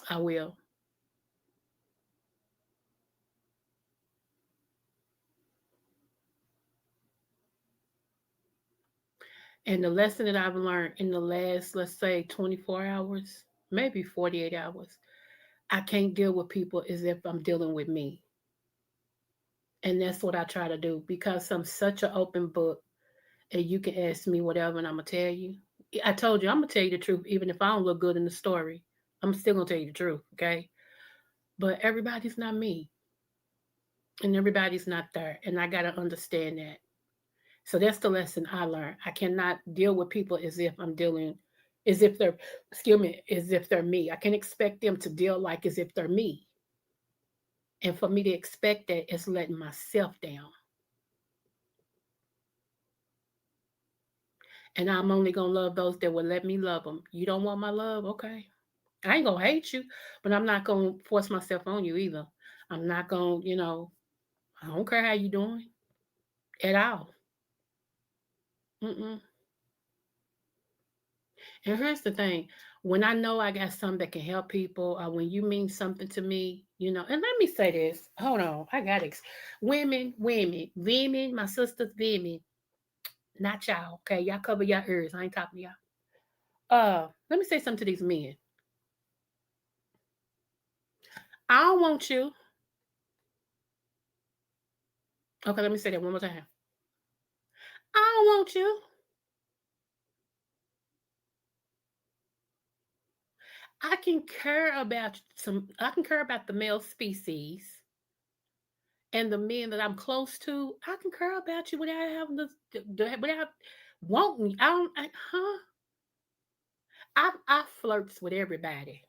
Speaker 2: I will. And the lesson that I've learned in the last, let's say, 24 hours, maybe 48 hours, I can't deal with people as if I'm dealing with me. And that's what I try to do because I'm such an open book and you can ask me whatever and I'm going to tell you. I told you, I'm going to tell you the truth, even if I don't look good in the story. I'm still going to tell you the truth, okay? But everybody's not me and everybody's not there. And I got to understand that. So that's the lesson I learned. I cannot deal with people as if I'm dealing, as if they're, excuse me, as if they're me. I can expect them to deal like as if they're me. And for me to expect that is letting myself down. And I'm only going to love those that will let me love them. You don't want my love? Okay. I ain't going to hate you, but I'm not going to force myself on you either. I'm not going to, I don't care how you doing at all. Mm-mm. And here's the thing, when I know I got something that can help people, or when you mean something to me, and let me say this. Hold on. I got women, my sisters, women, not y'all. Okay. Y'all cover your ears. I ain't talking to y'all. Let me say something to these men. I don't want you. Okay, let me say that one more time. I don't want you. I can care about the male species and the men that I'm close to. I can care about you without having without wanting. I don't huh? I flirts with everybody.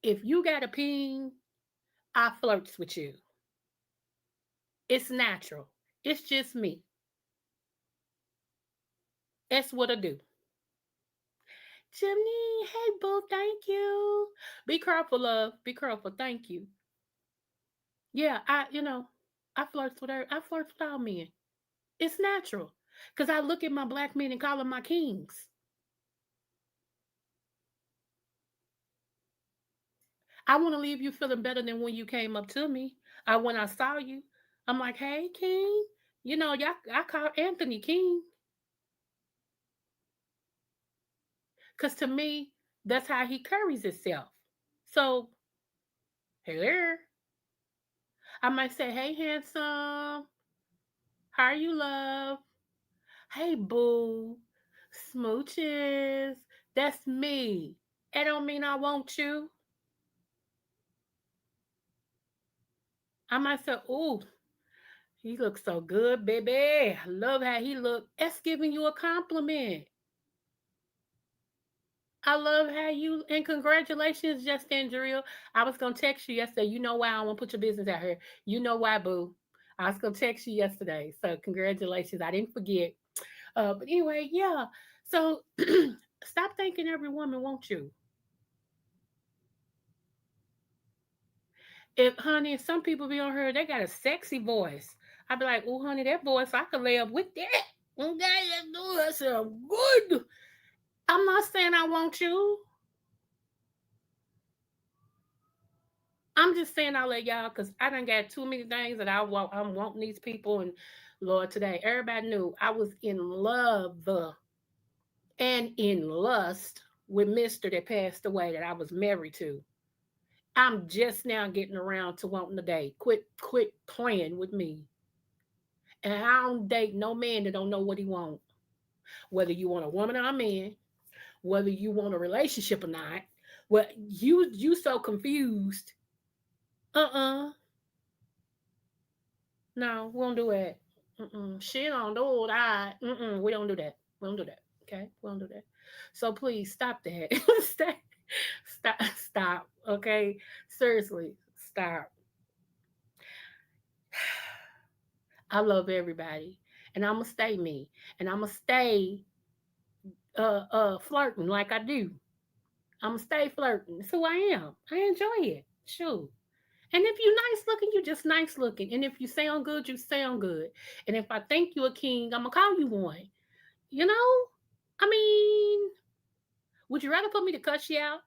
Speaker 2: If you got a peen, I flirts with you. It's natural. It's just me. That's what I do. Jimmy, hey boo, thank you. Be careful, love. Be careful. Thank you. Yeah, I I flirts with all men. It's natural. Cause I look at my black men and call them my kings. I want to leave you feeling better than when you came up to me. When I saw you, I'm like, hey, King. Y'all, I call Anthony King. Cause to me, that's how he carries himself. So, hey there. I might say, hey, handsome. How are you, love? Hey, boo. Smooches. That's me. It don't mean I want you. I might say, ooh, he looks so good, baby. I love how he look. That's giving you a compliment. I love how you, and congratulations, Justin Drill. I was gonna text you yesterday. You know why I want to put your business out here. You know why, boo. I was gonna text you yesterday. So congratulations. I didn't forget. But anyway, yeah. So stop thinking every woman wants you. If honey, some people be on her, they got a sexy voice. I'd be like, oh honey, that voice I could lay up with that. Okay, let's do it. I said, good. I'm not saying I want you. I'm just saying I'll let y'all because I done got too many things that I'm wanting these people. And Lord, today everybody knew I was in love and in lust with Mister that passed away that I was married to. I'm just now getting around to wanting to date. Quit playing with me. And I don't date no man that don't know what he want. Whether you want a woman or a man, whether you want a relationship or not. Well, you so confused. Uh-uh. No, we don't do that. Mm-mm. She don't do that. Mm-mm. We don't do that. We don't do that. Okay? We don't do that. So please stop that. stop. Stop. Okay? Seriously, stop. I love everybody. And I'ma stay me. And I'ma stay flirting like I do. I'ma stay flirting. It's who I am. I enjoy it. Sure. And if you nice looking, you just nice looking. And if you sound good, you sound good. And if I think you a king, I'm gonna call you one. You know? I mean, Would you rather for me to cuss you out?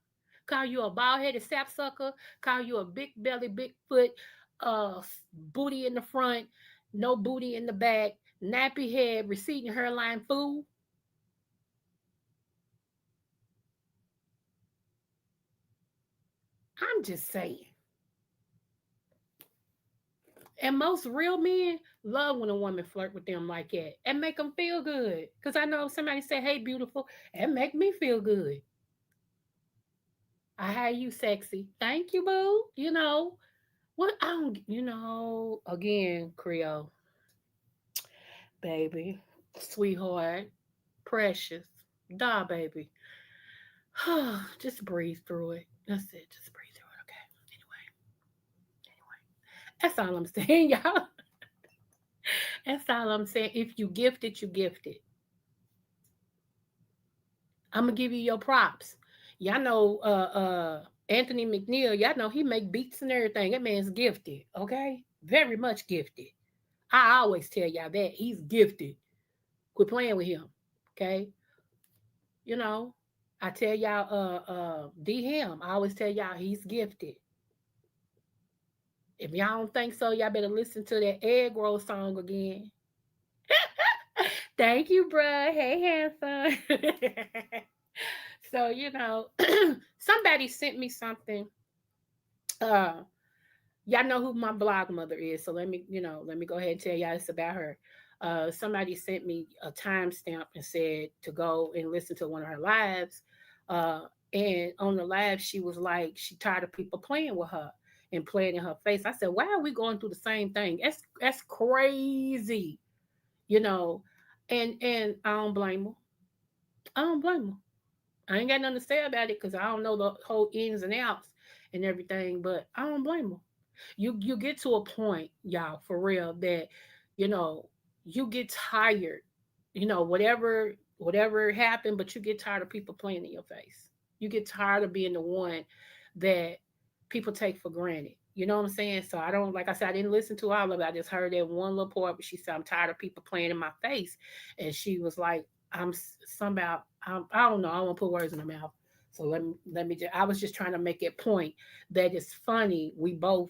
Speaker 2: Call you a bald headed sapsucker? Call you a big belly, big foot, booty in the front, no booty in the back, nappy head, receding hairline fool? I'm just saying. And most real men love when a woman flirt with them like that and make them feel good. Because I know if somebody say, hey, beautiful, it make me feel good. I hear you sexy. Thank you, boo. What I don't, again, Creole, baby, sweetheart, precious, da, baby. Just breathe through it. That's it. Just breathe through it. Okay. Anyway, that's all I'm saying, y'all. That's all I'm saying. If you gift it, you gift it. I'm gonna give you your props. Y'all know Anthony McNeil, y'all know he make beats and everything. That man's gifted, okay? Very much gifted. I always tell y'all that. He's gifted. Quit playing with him. Okay. You know, I tell y'all D him. I always tell y'all he's gifted. If y'all don't think so, y'all better listen to that egg roll song again. Thank you, bruh. Hey, handsome. So, somebody sent me something. Uh, y'all know who my blog mother is. So let me go ahead and tell y'all it's about her. Somebody sent me a timestamp and said to go and listen to one of her lives. Uh, and on the live, she was like, she tired of people playing with her and playing in her face. I said, why are we going through the same thing? That's crazy, you know. And I don't blame her. I don't blame her. I ain't got nothing to say about it because I don't know the whole ins and outs and everything, but I don't blame her. You get to a point, y'all, for real, that you know you get tired. Whatever happened, but you get tired of people playing in your face. You get tired of being the one that people take for granted. You know what I'm saying? So I don't, like I said, I didn't listen to all of it. I just heard that one little part, but she said, I'm tired of people playing in my face. And she was like, somehow, I don't know, I don't want to put words in her mouth. So let me just, I was just trying to make it point that it's funny. We both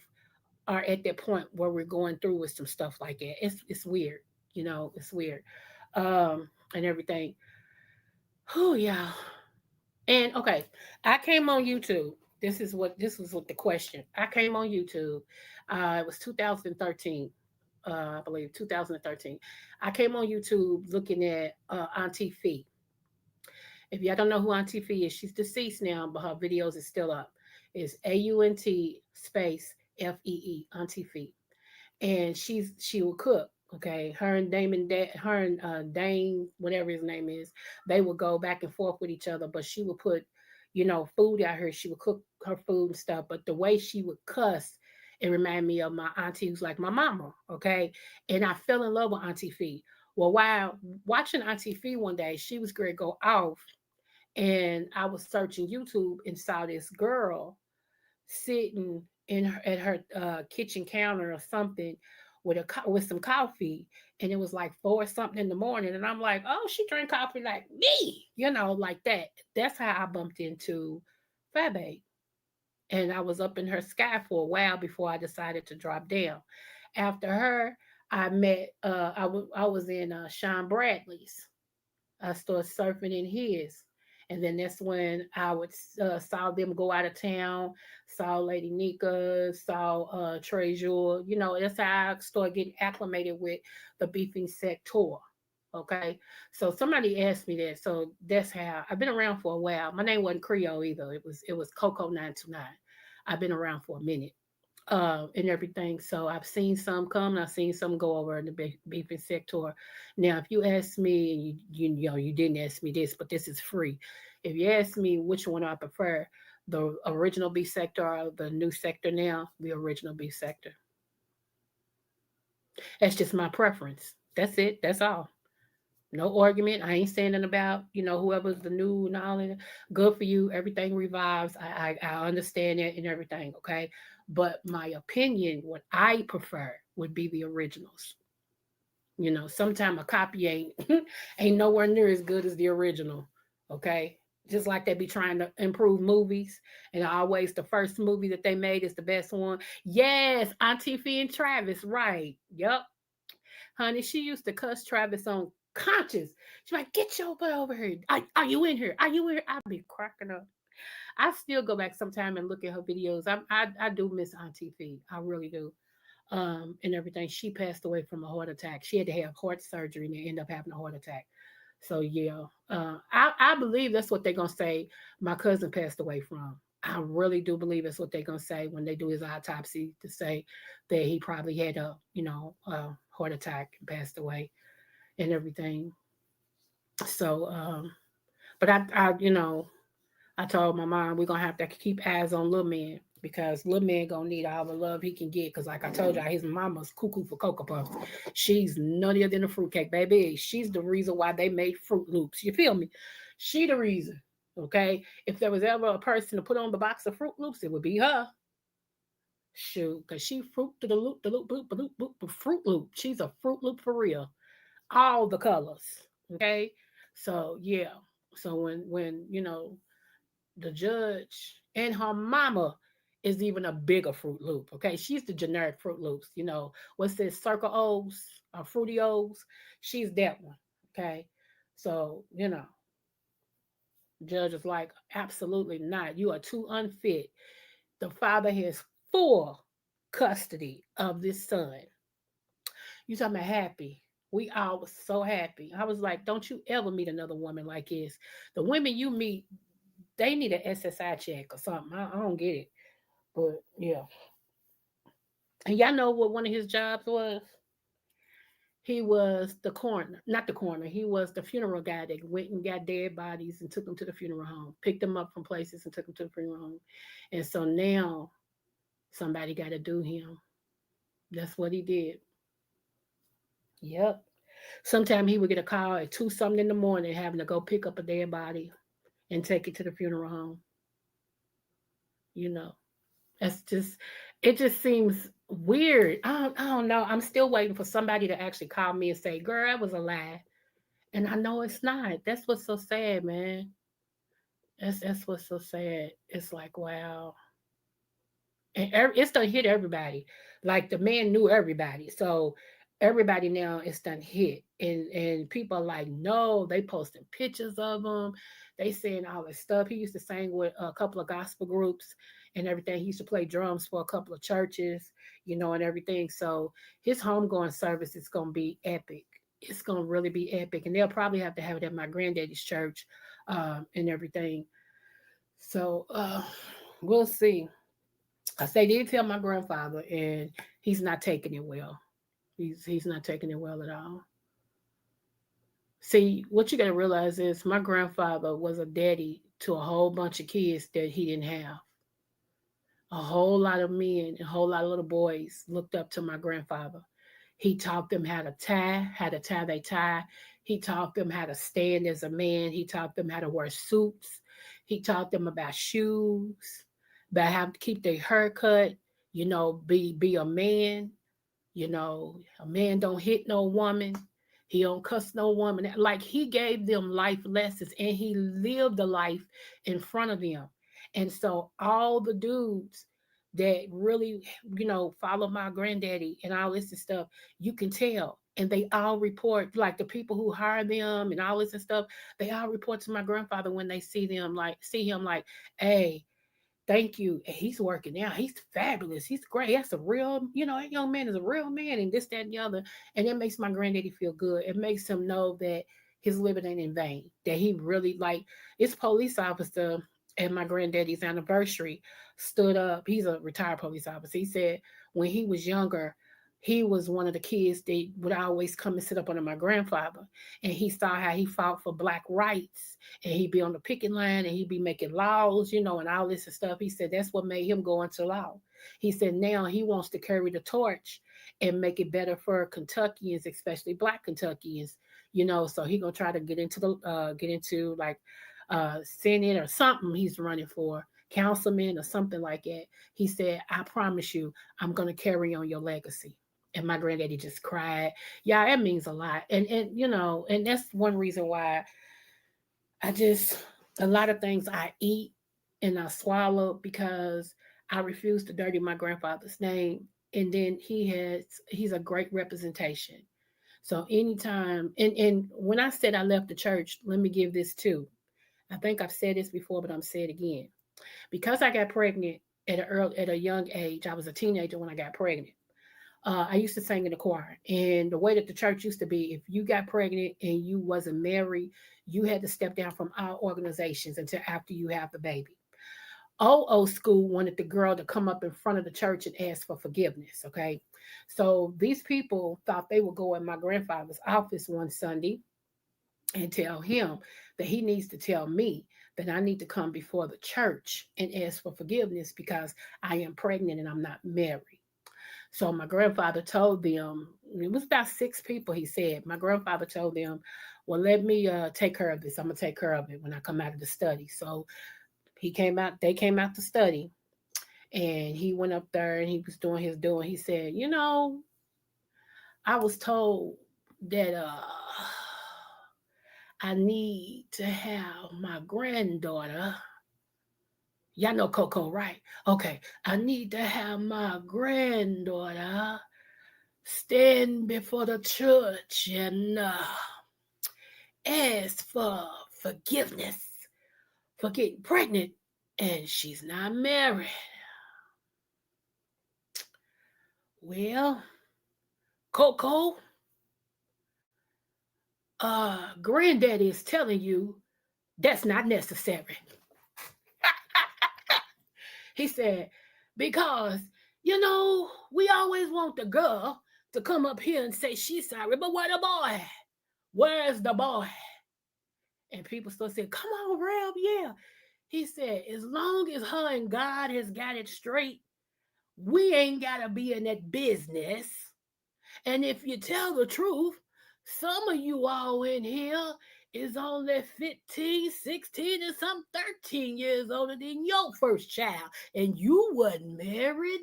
Speaker 2: are at that point where we're going through with some stuff like that. It's weird, it's weird. And everything. Oh yeah. And okay, I came on YouTube. This was what the question. I came on YouTube. It was 2013. I believe 2013. I came on YouTube looking at Auntie Fee. If y'all don't know who Auntie Fee is, she's deceased now, but her videos is still up. It's AUNT space FEE, Auntie Fee, and she will cook. Okay, her and Damon, her and Dane, whatever his name is, they would go back and forth with each other. But she would put, food out here. She would cook her food and stuff. But the way she would cuss, it reminded me of my auntie, who's like my mama. Okay, and I fell in love with Auntie Fee. Well, while watching Auntie Fee one day, she was going to go off, and I was searching YouTube and saw this girl sitting at her kitchen counter or something with with some coffee, and it was like 4 something in the morning, and I'm like, oh, she drank coffee like me, like that. That's how I bumped into Fabe, and I was up in her sky for a while before I decided to drop down. After her, I met I was in Sean Bradley's. I started surfing in his. And then that's when I would saw them go out of town, saw Lady Nika, saw Treasure. That's how I started getting acclimated with the beefing sector. Okay. So somebody asked me that. So that's how I've been around for a while. My name wasn't Creole either. It was Coco 929. I've been around for a minute and everything. So I've seen some come, and I've seen some go over in the beefing sector. Now, if you ask me, and you didn't ask me this, but this is free. If you ask me which one I prefer, the original beef sector or the new sector now, the original beef sector. That's just my preference. That's it. That's all. No argument. I ain't saying nothing about, whoever's the new and all that. Good for you. Everything revives. I understand that and everything. Okay. But my opinion, what I prefer would be the originals. Sometimes a copy ain't ain't nowhere near as good as the original. Okay. Just like they be trying to improve movies, and always the first movie that they made is the best one. Yes, Auntie Fee and Travis, right? Yep, honey, she used to cuss Travis on conscious. She's like, "Get your butt over here! Are you in here? Are you in here?" I'd be cracking up. I still go back sometime and look at her videos. I do miss Auntie Fee. I really do. And everything. She passed away from a heart attack. She had to have heart surgery and end up having a heart attack. So yeah, I believe that's what they're gonna say. My cousin passed away from. I really do believe that's what they're gonna say when they do his autopsy to say that he probably had a heart attack and passed away and everything. So, but I told my mom we're gonna have to keep eyes on little man because little man gonna need all the love he can get. Cause like I told y'all, his mama's cuckoo for Cocoa Puffs. She's nuttier than a fruitcake, baby. She's the reason why they made Fruit Loops. You feel me? She the reason. Okay. If there was ever a person to put on the box of Fruit Loops, it would be her. Shoot, cause she fruit to the loop, boop, boop, boop, boop, Fruit Loop. She's a Fruit Loop for real. All the colors. Okay. So yeah. So when the judge and her mama is even a bigger Fruit Loop. Okay, she's the generic Fruit Loops. What's this Circle O's or Fruity O's? She's that one. Okay, so judge is like, absolutely not. You are too unfit. The father has full custody of this son. You talking about happy? We all was so happy. I was like, don't you ever meet another woman like this. The women you meet, they need an SSI check or something. I don't get it. But yeah. And y'all know what one of his jobs was? He was the coroner, not the coroner. He was the funeral guy that went and got dead bodies and took them to the funeral home, picked them up from places and took them to the funeral home. And so now somebody got to do him. That's what he did. Yep. Sometimes he would get a call at 2 something in the morning having to go pick up a dead body and take it to the funeral home. You know, That's just it just seems weird. I don't know. I'm still waiting for somebody to actually call me and say, "Girl, that was a lie." And I know it's not. That's what's so sad, man. That's what's so sad. It's like, wow. And it's done hit everybody. Like the man knew everybody, so everybody now it's done hit, and people are like, no, they posting pictures of him, they saying all this stuff. He used to sing with a couple of gospel groups and everything. He used to play drums for a couple of churches, and everything. So his homegoing service is gonna be epic. It's gonna really be epic, and they'll probably have to have it at my granddaddy's church, and everything. So we'll see. They did tell my grandfather, and he's not taking it well. He's not taking it well at all. See, what you got to realize is my grandfather was a daddy to a whole bunch of kids that he didn't have. A whole lot of men, a whole lot of little boys looked up to my grandfather. He taught them how to tie their tie. He taught them how to stand as a man. He taught them how to wear suits. He taught them about shoes, about how to keep their hair cut, be a man. A man don't hit no woman. He don't cuss no woman. Like he gave them life lessons and he lived the life in front of them. And so all the dudes that really, follow my granddaddy and all this and stuff, you can tell. And they all report, like the people who hire them and all this and stuff, they all report to my grandfather when they see him like, hey, thank you. And he's working out. He's fabulous. He's great. That's a real, that young man is a real man and this, that, and the other. And it makes my granddaddy feel good. It makes him know that his living ain't in vain. That he really it's police officer at my granddaddy's anniversary stood up. He's a retired police officer. He said when he was younger, he was one of the kids that would always come and sit up under my grandfather. And he saw how he fought for black rights, and he'd be on the picket line and he'd be making laws, and all this and stuff. He said that's what made him go into law. He said now he wants to carry the torch and make it better for Kentuckians, especially black Kentuckians, so he gonna try to get into Senate or something he's running for, councilman or something like that. He said, I promise you, I'm gonna carry on your legacy. And my granddaddy just cried. Yeah, that means a lot. And that's one reason why I just A lot of things I eat and I swallow because I refuse to dirty my grandfather's name. And then he's a great representation. So anytime and when I said I left the church, let me give this too. I think I've said this before, but I'm saying it again. Because I got pregnant at a young age, I was a teenager when I got pregnant. I used to sing in the choir, and the way that the church used to be, if you got pregnant and you wasn't married, you had to step down from our organizations until after you have the baby. Old school wanted the girl to come up in front of the church and ask for forgiveness. Okay, so these people thought they would go in my grandfather's office one Sunday and tell him that he needs to tell me that I need to come before the church and ask for forgiveness because I am pregnant and I'm not married. So my grandfather told them, it was about six people, he said. My grandfather told them, well, let me take care of this. I'm going to take care of it when I come out of the study. So they came out to study, and he went up there and he was doing his doing. He said, I was told that I need to have my granddaughter. Y'all know Coco, right? Okay. I need to have my granddaughter stand before the church and ask for forgiveness for getting pregnant and she's not married. Well, Coco, granddaddy is telling you that's not necessary. He said, because, we always want the girl to come up here and say she's sorry, but where the boy? Where's the boy? And people still say, come on, Reb, yeah. He said, as long as her and God has got it straight, we ain't got to be in that business. And if you tell the truth, some of you all in here is only 15, 16, and some 13 years older than your first child, and you wasn't married.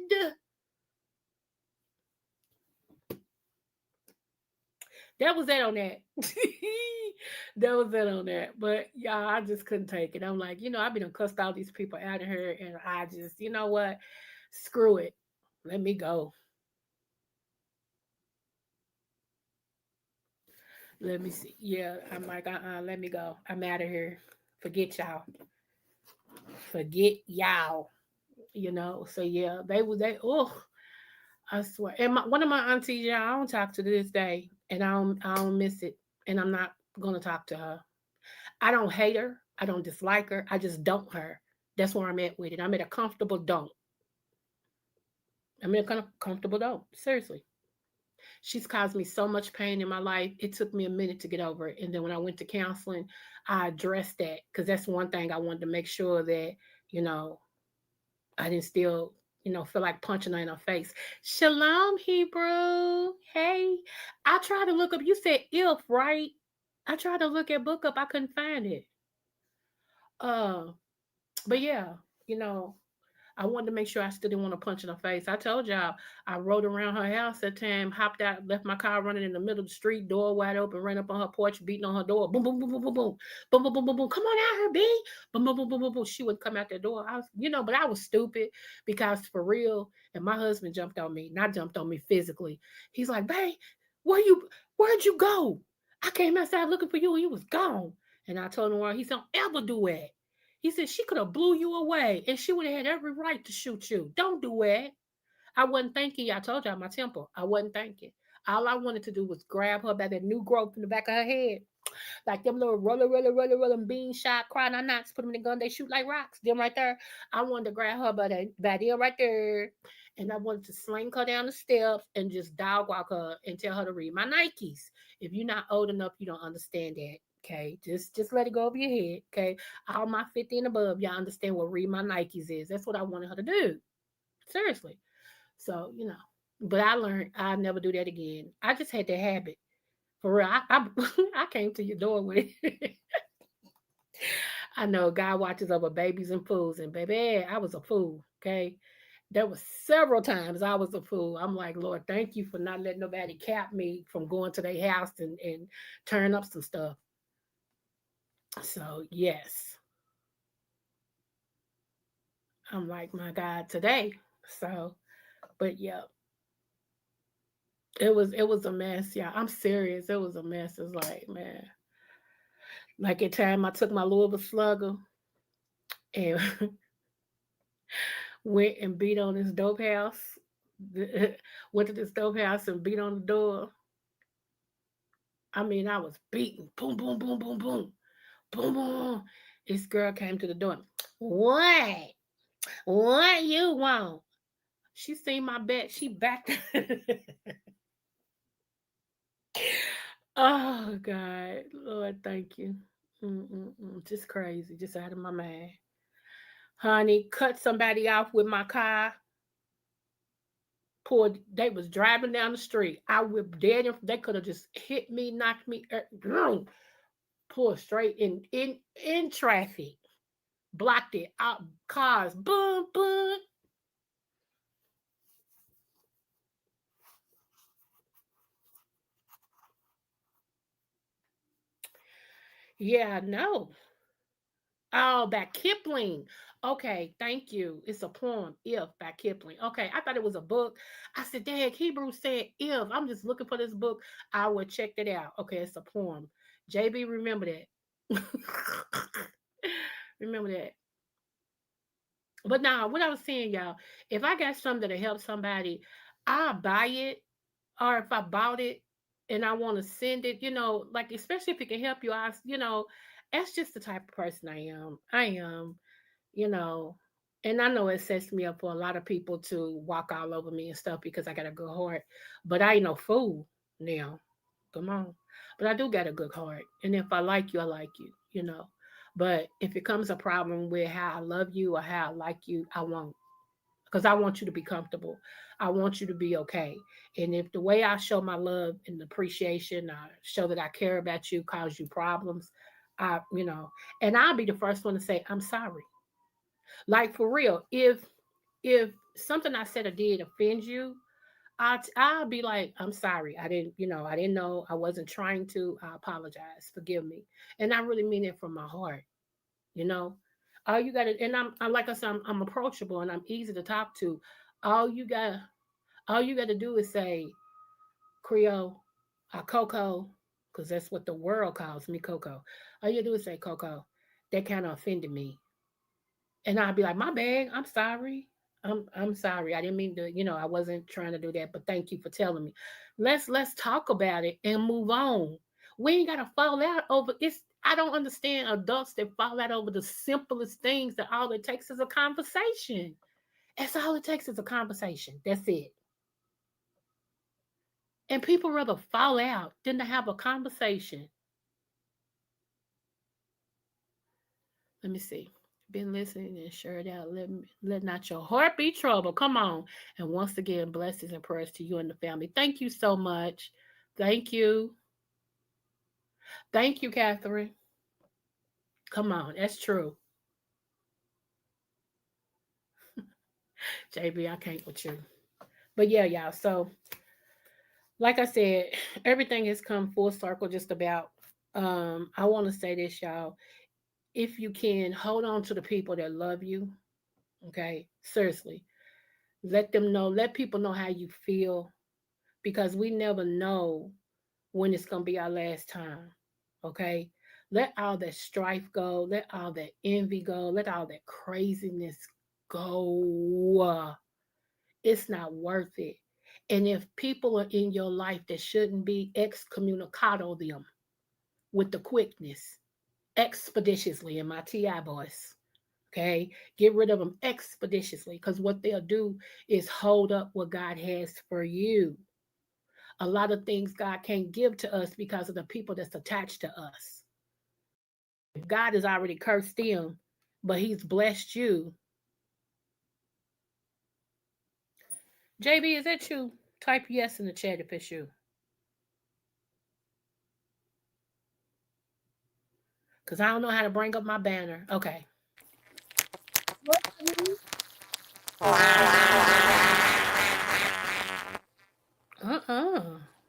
Speaker 2: That was that on that. That was that on that. But y'all, I just couldn't take it. I'm like, I've been cussed all these people out of here, and I just, you know what? Screw it. Let me go. Let me see. Yeah, I'm like, let me go. I'm out of here. Forget y'all. Forget y'all. So yeah, oh, I swear. And one of my aunties, yeah, I don't talk to this day, and I don't miss it, and I'm not gonna talk to her. I don't hate her. I don't dislike her. I just don't her. That's where I'm at with it. I'm at a comfortable don't. I'm at a kind of comfortable don't. Seriously. She's caused me so much pain in my life. It took me a minute to get over it. And then when I went to counseling, I addressed that because that's one thing I wanted to make sure that, you know, I didn't still, feel like punching her in her face. Shalom, Hebrew. Hey, I tried to look up, you said if, right? I tried to look at book up, I couldn't find it. Uh, but yeah, you know, I wanted to make sure I still didn't want to punch in her face. I told y'all I rode around her house that time, hopped out, left my car running in the middle of the street, door wide open, ran up on her porch, beating on her door. Boom, boom, boom, boom, boom, boom. Boom, boom, boom, boom, boom. Come on out here, B. Boom, boom, boom, boom, boom, boom. She wouldn't come out that door. But I was stupid because for real, and my husband jumped on me, not jumped on me physically. He's like, babe, where'd you go? I came outside looking for you and you was gone. And I told him, well, he said, don't ever do that. He said she could have blew you away and she would have had every right to shoot you. Don't do it. I wasn't thinking. I told y'all my temper. I wasn't thinking. All I wanted to do was grab her by that new growth in the back of her head. Like them little roller, bean shot, crying on knots, put them in the gun, they shoot like rocks. Them right there. I wanted to grab her by them right there. And I wanted to sling her down the steps and just dog walk her and tell her to read my Nikes. If you're not old enough, you don't understand that. Okay, just let it go over your head. Okay, all my 50 and above, y'all understand what read my Nikes is. That's what I wanted her to do. Seriously. So but I learned I'll never do that again. I just had that habit. For real, I I came to your door with it. I know God watches over babies and fools, and baby, I was a fool. Okay, there was several times I was a fool. I'm like, Lord, thank you for not letting nobody cap me from going to their house and turn up some stuff. So yes. I'm like, my God, today. So, but yeah, it was a mess. Yeah, I'm serious. It was a mess. It's like, man, like at time I took my Louisville Slugger and went and beat on this dope house. Went to this dope house and beat on the door. I mean, I was beating, boom, boom, boom, boom, boom, boom, boom. This girl came to the door. What? What you want? She seen my bet. She backed. Oh God, Lord, thank you. Mm-mm-mm. Just crazy, just out of my mind. Honey, cut somebody off with my car. Poor, they was driving down the street. I whipped dead. They could have just hit me, knocked me, pulled straight in traffic, blocked it out. Cars, boom, boom. Yeah, no. Oh, by Kipling. Okay, thank you. It's a poem, If by Kipling. Okay, I thought it was a book. I said, Dad, Hebrew said if. I'm just looking for this book. I will check it out. Okay, it's a poem. JB, remember that. Remember that. But now, what I was saying, y'all, if I got something to help somebody, I'll buy it. Or if I bought it and I want to send it, like especially if it can help you, that's just the type of person I am. I am you know. And I know it sets me up for a lot of people to walk all over me and stuff because I got a good heart. But I ain't no fool now. Come on. But I do got a good heart. And if I like you, I like you. But if it comes a problem with how I love you or how I like you, I won't. Because I want you to be comfortable. I want you to be okay. And if the way I show my love and appreciation, I show that I care about you, cause you problems, and I'll be the first one to say, I'm sorry. Like for real, if something I said or did offends you, I'll be like, I'm sorry. I didn't know. I wasn't trying to. I apologize. Forgive me. And I really mean it from my heart. You know, all you got to, and I'm like I said, I'm approachable and I'm easy to talk to. All you got, all you got to do is say Creole, Coco, because that's what the world calls me, Coco. All you do is say Coco. That kind of offended me. And I'd be like, my bad, I'm sorry. I'm sorry. I didn't mean to, I wasn't trying to do that, but thank you for telling me. Let's talk about it and move on. We ain't gotta fall out over it's I don't understand adults that fall out over the simplest things that all it takes is a conversation. That's all it takes is a conversation. That's it. And people rather fall out than to have a conversation. Let me see. Been listening and shared out. Let not your heart be troubled. Come on. And once again, blessings and prayers to you and the family. Thank you so much. Thank you. Thank you, Catherine. Come on. That's true. JB, I can't with you. But yeah, y'all. So, like I said, everything has come full circle just about. I want to say this, y'all. If you can hold on to the people that love you, okay? Seriously. Let people know how you feel because we never know when it's going to be our last time. Okay? Let all that strife go. Let all that envy go. Let all that craziness go. It's not worth it. And if people are in your life that shouldn't be, excommunicado them with the quickness, expeditiously in my TI voice. Okay? Get rid of them expeditiously because what they'll do is hold up what God has for you. A lot of things God can't give to us because of the people that's attached to us. If God has already cursed them, but He's blessed you. JB, is that you? Type yes in the chat if it's you. Because I don't know how to bring up my banner. Okay.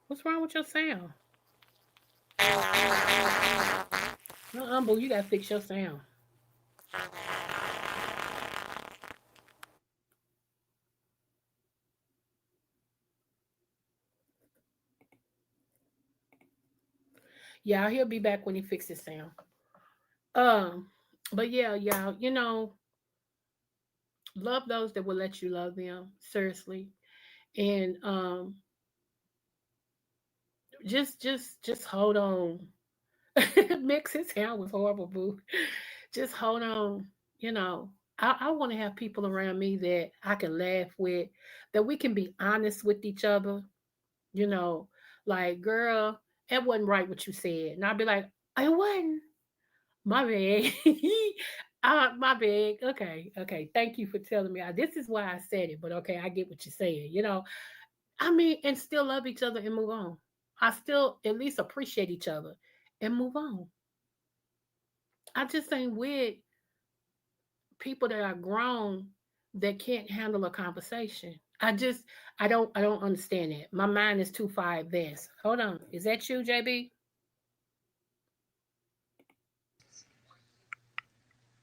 Speaker 2: What's wrong with your sound? Boo, you got to fix your sound. Yeah, he'll be back when he fixes sound. Um, but yeah, y'all, love those that will let you love them. Seriously. And just hold on. Mix his sound was horrible, boo. Just hold on. You know, I want to have people around me that I can laugh with, that we can be honest with each other. You know, like, girl, that wasn't right what you said. And I'll be like, it wasn't. My bad. My bad. Okay, okay. Thank you for telling me. This is why I said it, but okay, I get what you're saying. I mean, and still love each other and move on. I still at least appreciate each other and move on. I just ain't with people that are grown that can't handle a conversation. I don't understand that. My mind is too far advanced. Hold on. Is that you, JB?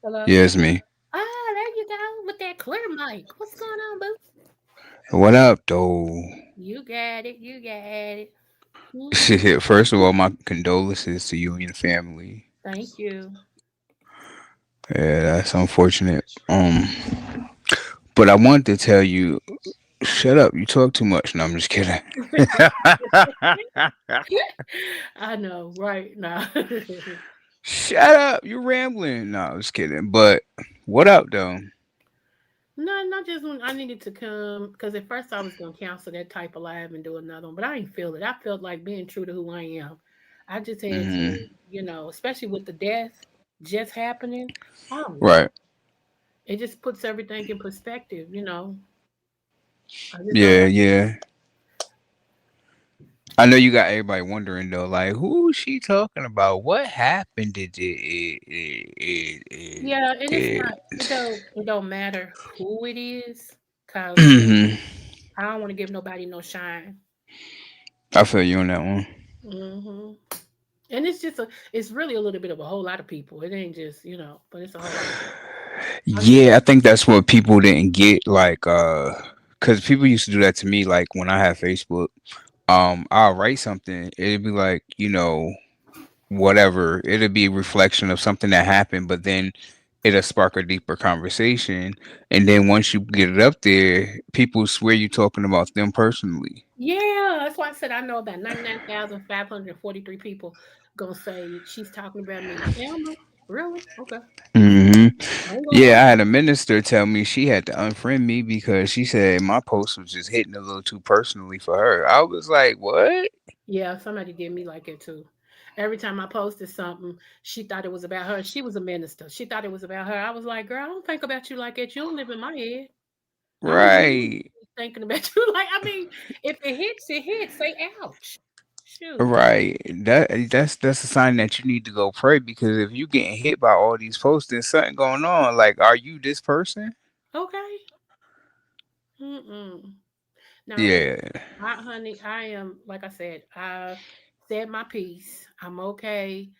Speaker 2: Hello?
Speaker 3: Yeah, it's me.
Speaker 2: Ah, there you go with that clear mic. What's going on, boo?
Speaker 3: What up, though?
Speaker 2: You got it. You got it. Mhm.
Speaker 3: First of all, my condolences to you and your family.
Speaker 2: Thank you.
Speaker 3: Yeah, that's unfortunate. But I wanted to tell you, shut up. You talk too much. No, I'm just kidding.
Speaker 2: I know, right now.
Speaker 3: Shut up. You're rambling. No, I'm just kidding. But what up, though?
Speaker 2: No, not just when I needed to come, because at first I was gonna cancel that type of live and do another one, but I didn't feel it. I felt like being true to who I am. I just had to,
Speaker 3: Hmm.
Speaker 2: especially with the death just happening. I don't know.
Speaker 3: Right.
Speaker 2: It just puts everything in perspective. I just don't
Speaker 3: Yeah,
Speaker 2: like.
Speaker 3: yeah. I know you got everybody wondering though, like who is she talking about? What happened?
Speaker 2: Yeah, and it's
Speaker 3: it,
Speaker 2: not. It don't matter who it is, cause
Speaker 3: Mhm.
Speaker 2: I don't want to give nobody no shine.
Speaker 3: I feel you on that one.
Speaker 2: hmm And it's really a little bit of a whole lot of people. It ain't just, but it's a whole lot of people. I mean,
Speaker 3: Yeah, I think that's what people didn't get, like, because people used to do that to me, like when I had Facebook. I'll write something, it'd be like, whatever, it'll be a reflection of something that happened, but then it'll spark a deeper conversation, and then once you get it up there, people swear you talking about them personally.
Speaker 2: yeah, that's why I said I know about 99,543 people gonna say she's talking about me. Elmer, really? Okay.
Speaker 3: Hmm.
Speaker 2: I ain't gonna
Speaker 3: Yeah,
Speaker 2: lie.
Speaker 3: I had a minister tell me she had to unfriend me because she said my post was just hitting a little too personally for her. I was like, what?
Speaker 2: Yeah, somebody did me like it too. Every time I posted something, she thought it was about her. She was a minister. She thought it was about her. I was like, girl, I don't think about you like that. You don't live in my head. I don't need
Speaker 3: Right.
Speaker 2: you thinking about you. Like, I mean, if it hits, it hits. Say ouch. Shoot.
Speaker 3: Right. That's a sign that you need to go pray because if you getting hit by all these posts, there's something going on. Like, are you this person?
Speaker 2: Okay. Mm-mm. Now,
Speaker 3: Yeah.
Speaker 2: honey, I am, like I said, I said my piece. I'm okay.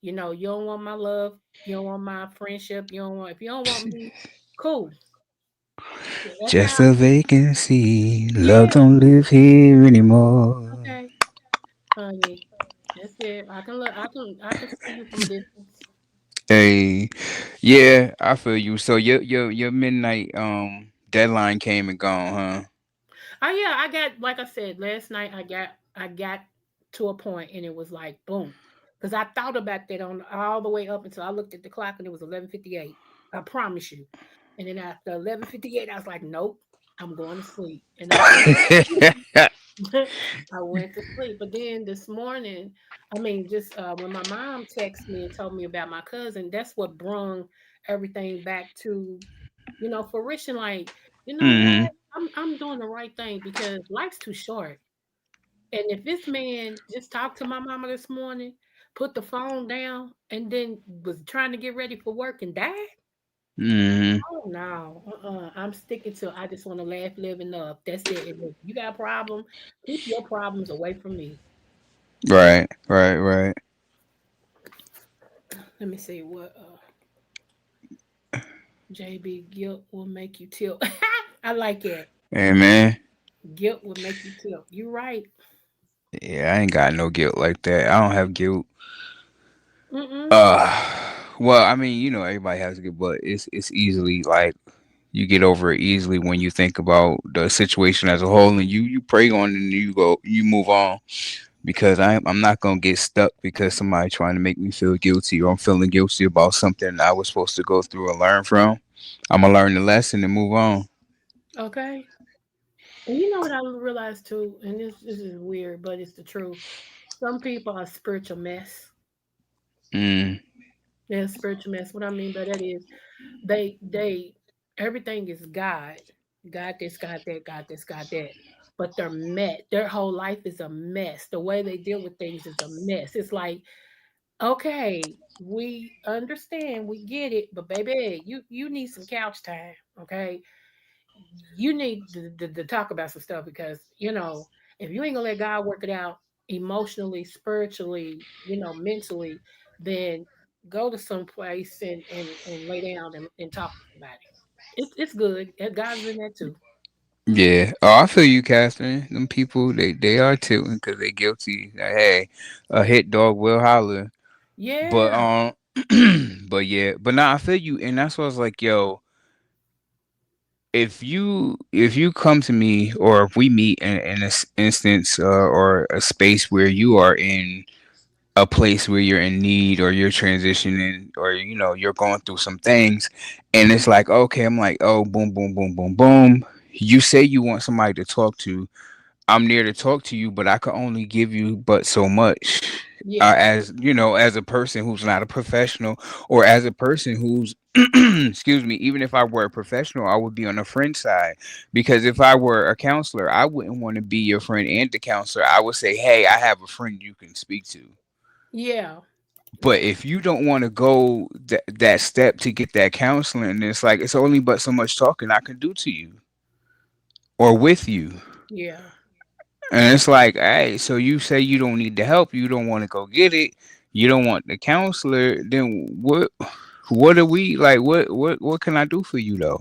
Speaker 2: You don't want my love. You don't want my friendship. If you don't want me, cool. That's
Speaker 3: Just
Speaker 2: how,
Speaker 3: a vacancy. Love
Speaker 2: yeah.
Speaker 3: don't live here anymore.
Speaker 2: Okay, honey. That's it. I can see you from a distance.
Speaker 3: Hey, yeah, I feel you. So your midnight deadline came and gone, huh?
Speaker 2: Oh yeah, like I said last night. I got to a point, and it was like boom, because I thought about that on all the way up until I looked at the clock, and it was 11:58. I promise you. And then after 11:58, I was like, nope, I'm going to sleep, and I went to sleep. I went to sleep. But then this morning, I mean, just when my mom texted me and told me about my cousin, that's what brung everything back to, fruition. Like, you know
Speaker 3: Hmm.
Speaker 2: what? I'm doing the right thing because life's too short. And if this man just talked to my mama this morning, put the phone down, and then was trying to get ready for work and died,
Speaker 3: Hmm.
Speaker 2: oh no, I'm sticking to. I just want to laugh, live, and love. That's it. And if you got a problem, keep your problems away from me.
Speaker 3: Right, right, right.
Speaker 2: Let me see what JB guilt will make you tilt. I like it.
Speaker 3: Hey man.
Speaker 2: Guilt will make you tilt. You're right.
Speaker 3: Yeah, I ain't got no guilt like that. I don't have guilt.
Speaker 2: Mm-mm.
Speaker 3: Uh, well, I mean, everybody has guilt, but it's easily like you get over it easily when you think about the situation as a whole, and you pray on it and you move on. Because I'm not gonna get stuck because somebody trying to make me feel guilty or I'm feeling guilty about something I was supposed to go through and learn from. I'm gonna learn the lesson and move on.
Speaker 2: Okay. And you know what I realized too, and this is weird, but it's the truth. Some people are spiritual mess.
Speaker 3: Mm,
Speaker 2: They're a spiritual mess. What I mean by that is they everything is God. God this, God that, God this, God that. But they're met. Their whole life is a mess. The way they deal with things is a mess. It's like, okay, we understand, we get it, but baby, you need some couch time, okay? You need to talk about some stuff because if you ain't gonna let God work it out emotionally, spiritually, mentally, then go to some place and lay down and talk to somebody. It's good. And God's in that too.
Speaker 3: yeah. Oh, I feel you, Catherine. Them people, they are tilting because they guilty. Like, hey, a hit dog will holler. But
Speaker 2: Yeah.
Speaker 3: but yeah. But nah, I feel you, and that's why I was like, yo, if you come to me or if we meet in this instance or a space where you are in a place where you're in need or you're transitioning or you're going through some things and it's like okay, I'm like, oh, boom boom boom boom boom, you say you want somebody to talk to. I'm there to talk to you, but I could only give you but so much.
Speaker 2: Yeah.
Speaker 3: As as a person who's not a professional, or as a person who's, excuse me, even if I were a professional, I would be on the friend side. Because if I were a counselor, I wouldn't want to be your friend and the counselor. I would say, hey, I have a friend you can speak to.
Speaker 2: Yeah.
Speaker 3: But
Speaker 2: Yeah.
Speaker 3: if you don't want to go that step to get that counseling, it's like it's only but so much talking I can do to you or with you.
Speaker 2: Yeah.
Speaker 3: And it's like, hey, so you say you don't need the help, you don't want to go get it, you don't want the counselor, then what are we like what can I do for you though?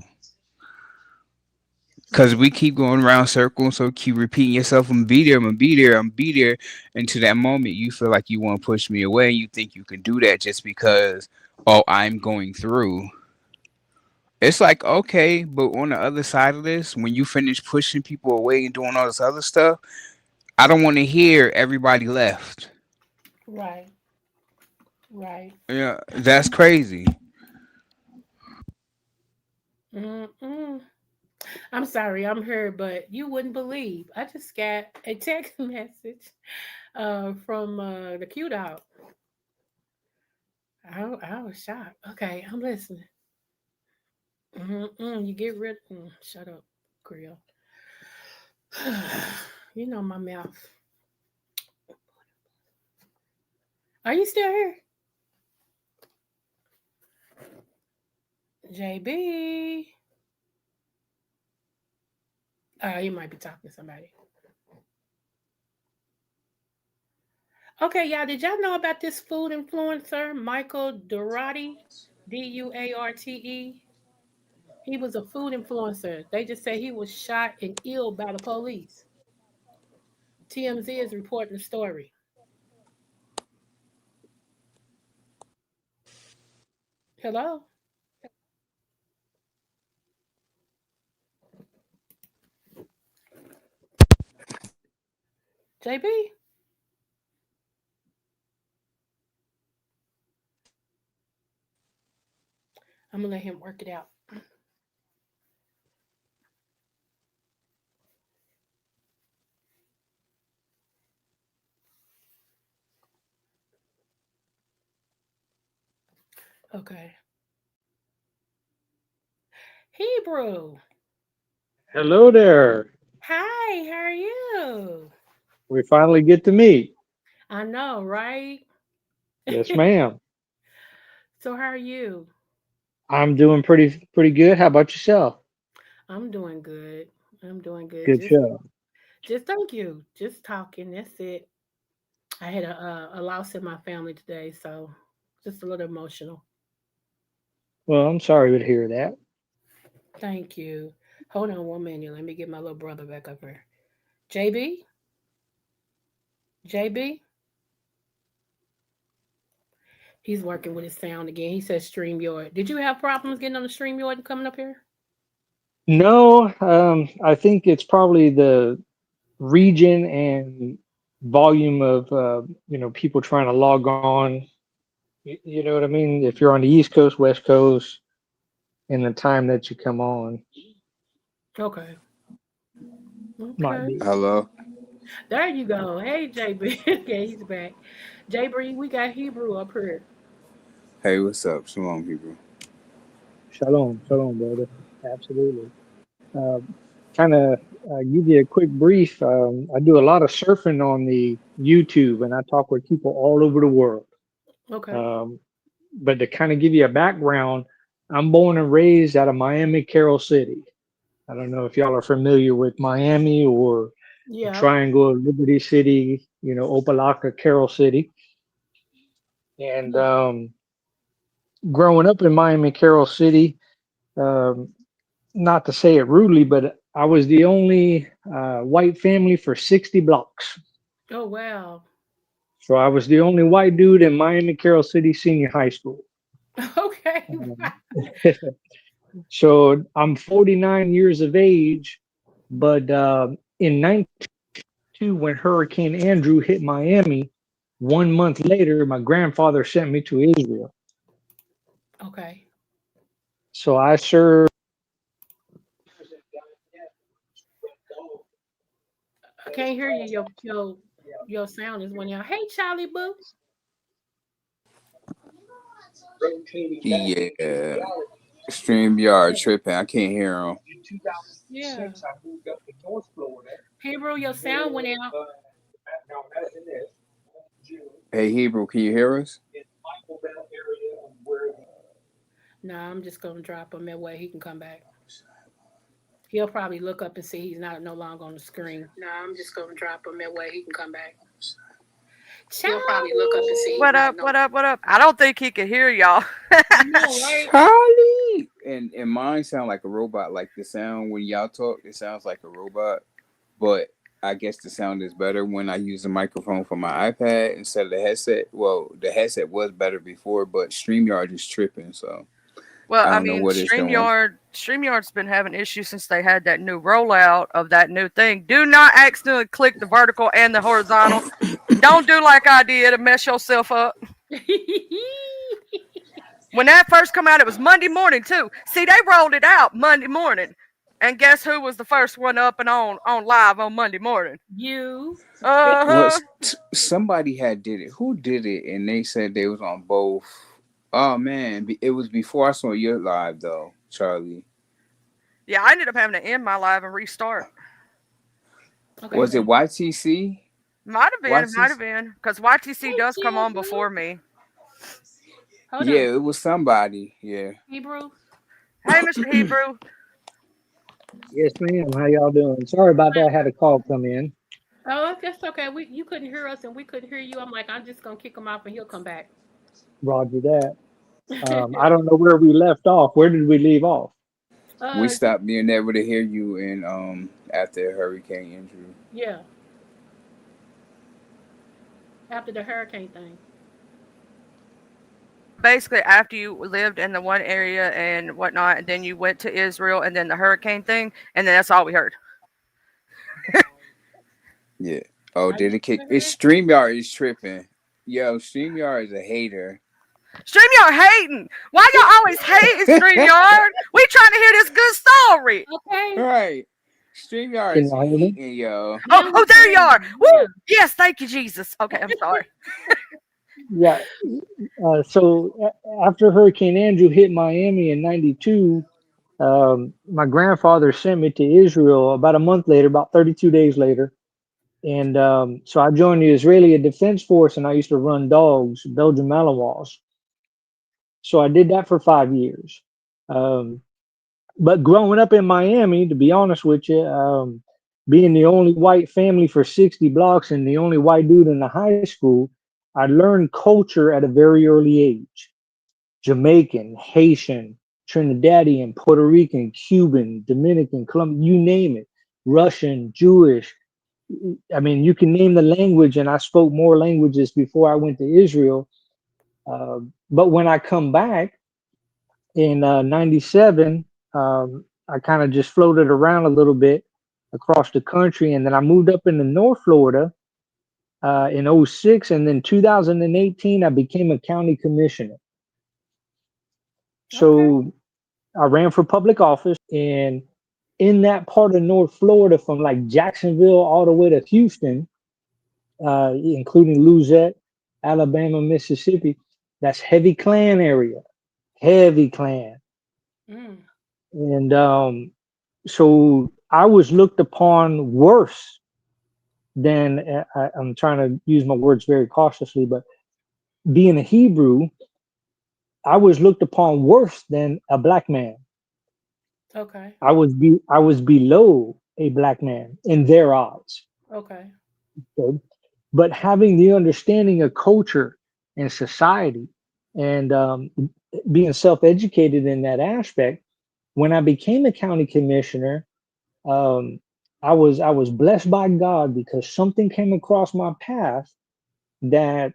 Speaker 3: Cause we keep going around circles, so keep repeating yourself. I'm be there, I'm gonna be there, I'm be there. And to that moment, you feel like you want to push me away. And you think you can do that just because, oh, I'm going through. It's like okay, but on the other side of this, when you finish pushing people away and doing all this other stuff, I don't want to hear everybody left.
Speaker 2: Right. Right.
Speaker 3: Yeah, that's crazy.
Speaker 2: Mm-mm. I'm sorry, I'm here, but you wouldn't believe. I just got a text message from the Q dog. I was shocked. Okay, I'm listening. You get rid. Shut up, Creole. You know my mouth. Are you still here, JB? You might be talking to somebody. Okay, y'all. Did y'all know about this food influencer, Michael Durati? Duarte. He was a food influencer. They just say he was shot and ill by the police. TMZ is reporting the story. Hello, JB. I'm gonna let him work it out. Okay. Hebrew.
Speaker 4: Hello there.
Speaker 2: Hi, how are you?
Speaker 4: We finally get to meet.
Speaker 2: I know, right?
Speaker 4: Yes, ma'am.
Speaker 2: So how are you?
Speaker 4: I'm doing pretty good. How about yourself?
Speaker 2: I'm doing good. I'm doing good.
Speaker 4: Good show.
Speaker 2: Just thank you. Just talking. That's it. I had a loss in my family today, so just a little emotional.
Speaker 4: Well, I'm sorry to hear that.
Speaker 2: Thank you. Hold on one minute. Let me get my little brother back up here. JB? JB, he's working with his sound again. He says StreamYard. Did you have problems getting on the StreamYard and coming up here?
Speaker 4: No, I think it's probably the region and volume of people trying to log on. You know what I mean? If you're on the East Coast, West Coast, and the time that you come on
Speaker 2: Okay.
Speaker 4: might
Speaker 2: Okay.
Speaker 4: be.
Speaker 3: Hello.
Speaker 2: There you go. Hey, JB. Yeah, he's back. JB, we got Hebrew up here.
Speaker 3: Hey, what's up? Shalom, people.
Speaker 4: Shalom, shalom, brother. Absolutely. Uh, kind of give you a quick brief. I do a lot of surfing on the YouTube, and I talk with people all over the world.
Speaker 2: Okay.
Speaker 4: Um, but to kind of give you a background, I'm born and raised out of Miami, Carroll City. I don't know if y'all are familiar with Miami or the
Speaker 2: Yeah.
Speaker 4: Triangle of Liberty City, Opelika, Carroll City. And
Speaker 2: Yeah.
Speaker 4: growing up in Miami, Carroll City, um, not to say it rudely, but I was the only white family for 60 blocks.
Speaker 2: Oh, wow.
Speaker 4: So I was the only white dude in Miami, Carroll City Senior High School.
Speaker 2: Okay.
Speaker 4: Um, so I'm 49 years of age, but in 1992, when Hurricane Andrew hit Miami, 1 month later, my grandfather sent me to Israel.
Speaker 2: Okay.
Speaker 4: So I served.
Speaker 2: I can't hear you. Your sound is one out. Hey, Charlie Boo.
Speaker 3: Yeah. StreamYard tripping. I can't hear him.
Speaker 2: Yeah. Hebrew, your sound went out.
Speaker 3: Hey, Hebrew, can you hear us?
Speaker 2: No, I'm just gonna drop him that way he can come back. He'll probably look up and see he's not no longer on the screen. No, I'm just gonna drop him that way he can come back. He'll probably look up and see he's
Speaker 5: What
Speaker 2: not
Speaker 5: up?
Speaker 2: no.
Speaker 5: What up? What up? I don't think he could hear y'all.
Speaker 2: I know, right?
Speaker 3: Charlie. And mine sound like a robot. Like the sound when y'all talk, it sounds like a robot. But I guess the sound is better when I use a microphone for my iPad instead of the headset. Well, the headset was better before, but StreamYard is tripping, so
Speaker 5: Well,
Speaker 3: I
Speaker 5: I
Speaker 3: don't know
Speaker 5: mean,
Speaker 3: what it's doing.
Speaker 5: StreamYard's been having issues since they had that new rollout of that new thing. Do not accidentally click the vertical and the horizontal. Don't do like I did and mess yourself up. When that first come out, it was Monday morning too. See, they rolled it out Monday morning, and guess who was the first one up and on live on Monday morning?
Speaker 2: You.
Speaker 5: Uh
Speaker 3: Well,
Speaker 5: huh.
Speaker 3: somebody had did it. Who did it? And they said they was on both. Oh man, it was before I saw your live though, Charlie.
Speaker 5: Yeah, I ended up having to end my live and restart.
Speaker 2: Okay,
Speaker 3: Was
Speaker 2: so
Speaker 3: it YTC?
Speaker 5: Might have
Speaker 3: YTC?
Speaker 5: been, because YTC
Speaker 2: hey,
Speaker 5: does come
Speaker 2: Jill
Speaker 5: on
Speaker 2: Boo.
Speaker 5: before me.
Speaker 2: Hold on.
Speaker 3: Yeah, it was somebody. Yeah.
Speaker 2: Hebrew.
Speaker 5: Hey, Mr. Hebrew.
Speaker 4: Yes, ma'am. How y'all doing? Sorry about that. I had a call come in.
Speaker 2: Oh, that's okay. We you couldn't hear us and we couldn't hear you. I'm like, I'm just gonna kick him off and he'll come back.
Speaker 4: Roger that. I don't know where we left off. Where did we leave off?
Speaker 3: We
Speaker 2: You,
Speaker 3: stopped being able to hear you in after Hurricane Andrew.
Speaker 2: yeah, after the hurricane thing.
Speaker 5: Basically, after you lived in the one area and whatnot, and then you went to Israel, and then the hurricane thing, and then that's all we heard.
Speaker 3: Yeah. Oh,
Speaker 2: Are you
Speaker 3: did it kick?
Speaker 2: still
Speaker 3: It's
Speaker 2: here?
Speaker 3: StreamYard is tripping. Yo, StreamYard is a hater.
Speaker 5: StreamYard hating. Why y'all always hating StreamYard? We trying to hear this good story.
Speaker 2: Okay.
Speaker 3: Right. StreamYard
Speaker 4: Can
Speaker 3: is
Speaker 4: y'all hear me?
Speaker 3: hating, yo.
Speaker 2: Now we
Speaker 5: There you
Speaker 2: can.
Speaker 5: are.
Speaker 2: Yeah.
Speaker 5: Woo! Yes, thank you, Jesus. Okay, I'm sorry.
Speaker 4: Yeah. So after Hurricane Andrew hit Miami in '92, my grandfather sent me to Israel about a month later, about 32 days later. And so I joined the Israeli Defense Force, and I used to run dogs, Belgian Malinois. So I did that for 5 years. Um, but growing up in Miami, to be honest with you, being the only white family for 60 blocks and the only white dude in the high school, I learned culture at a very early age. Jamaican, Haitian, Trinidadian, Puerto Rican, Cuban, Dominican, Colombian, you name it, Russian, Jewish. I mean, you can name the language, and I spoke more languages before I went to Israel. But when I come back in '97, I kind of just floated around a little bit across the country, and then I moved up into North Florida in '06, and then 2018 I became a county commissioner.
Speaker 2: Okay.
Speaker 4: So I ran for public office, and in that part of North Florida, from like Jacksonville all the way to Houston, including Luzette, Alabama, Mississippi, that's heavy Klan area, heavy Klan.
Speaker 2: Mm.
Speaker 4: And so I was looked upon worse than, I'm trying to use my words very cautiously, but being a Hebrew, I was looked upon worse than a black man.
Speaker 2: Okay.
Speaker 4: I was below a black man in their eyes.
Speaker 2: Okay.
Speaker 4: Okay? But having the understanding of culture and society, and being self-educated in that aspect, when I became a county commissioner, um, I was blessed by God because something came across my path that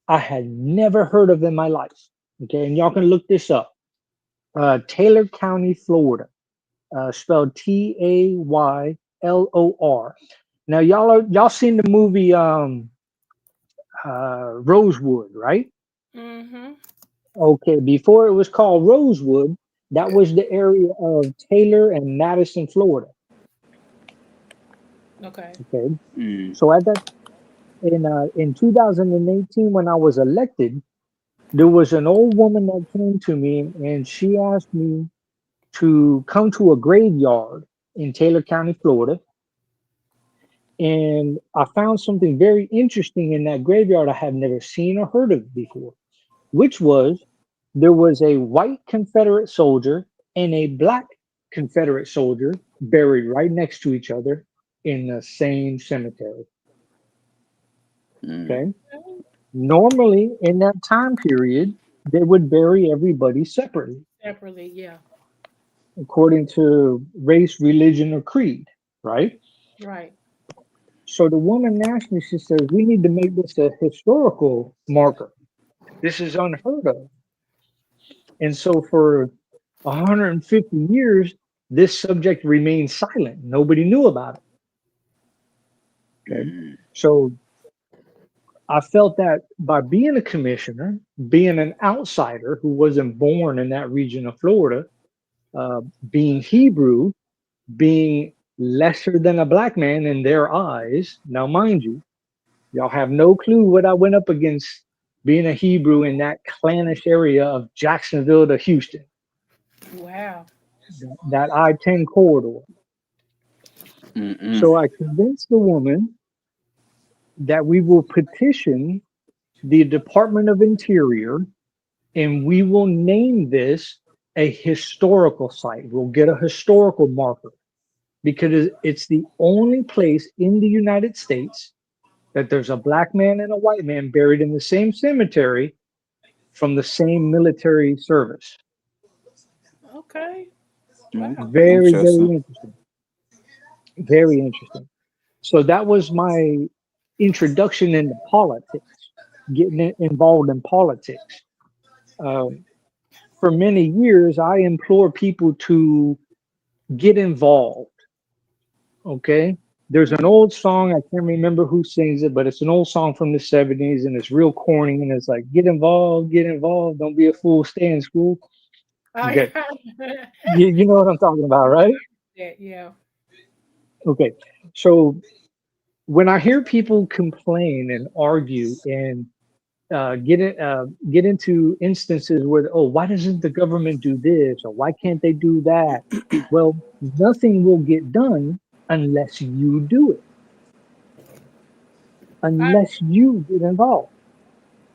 Speaker 4: I had never heard of in my life. Okay, and y'all can look this up. Taylor County, Florida, spelled Taylor. Now y'all seen the movie Rosewood, right?
Speaker 2: Mm-hmm.
Speaker 4: Okay, before it was called Rosewood, that was the area of Taylor and Madison, Florida.
Speaker 2: Okay.
Speaker 4: Okay,
Speaker 3: Mm.
Speaker 4: so at that in 2018 when I was elected, there was an old woman that came to me and she asked me to come to a graveyard in Taylor County, Florida, and I found something very interesting in that graveyard I had never seen or heard of before, which was there was a white Confederate soldier and a black Confederate soldier buried right next to each other in the same cemetery.
Speaker 3: Mm.
Speaker 4: Okay. Normally, in that time period, they would bury everybody separately
Speaker 2: Separately, yeah.
Speaker 4: according to race, religion, or creed, right?
Speaker 2: Right.
Speaker 4: So the woman asked me, she says, we need to make this a historical marker. This is unheard of. And so for 150 years, this subject remained silent. Nobody knew about it. Okay.
Speaker 3: Mm.
Speaker 4: So I felt that by being a commissioner, being an outsider who wasn't born in that region of Florida, being Hebrew, being lesser than a black man in their eyes. Now, mind you, y'all have no clue what I went up against being a Hebrew in that clannish area of Jacksonville to Houston,
Speaker 2: Wow.
Speaker 4: that I-10 corridor.
Speaker 3: Mm-mm.
Speaker 4: So I convinced the woman that we will petition the Department of Interior and we will name this a historical site. We'll get a historical marker because it's the only place in the United States that there's a black man and a white man buried in the same cemetery from the same military service.
Speaker 2: Okay.
Speaker 3: Mm.
Speaker 2: Wow.
Speaker 4: Very, very
Speaker 3: Interesting.
Speaker 4: interesting. Very interesting. So that was my introduction into politics, getting involved in politics. Um, for many years, I implore people to get involved. Okay. There's an
Speaker 2: Mm.
Speaker 4: old song, I can't remember who sings it, but it's an old song from the 70s and it's real corny and it's like, get involved, don't be a fool, stay in school.
Speaker 2: Oh,
Speaker 4: Okay.
Speaker 2: yeah.
Speaker 4: You know what I'm talking about, right?
Speaker 2: Yeah.
Speaker 4: Okay. So when I hear people complain and argue and get into instances where, oh, why doesn't the government do this or why can't they do that? Well, nothing will get done unless you do it,
Speaker 2: I,
Speaker 4: unless you get involved.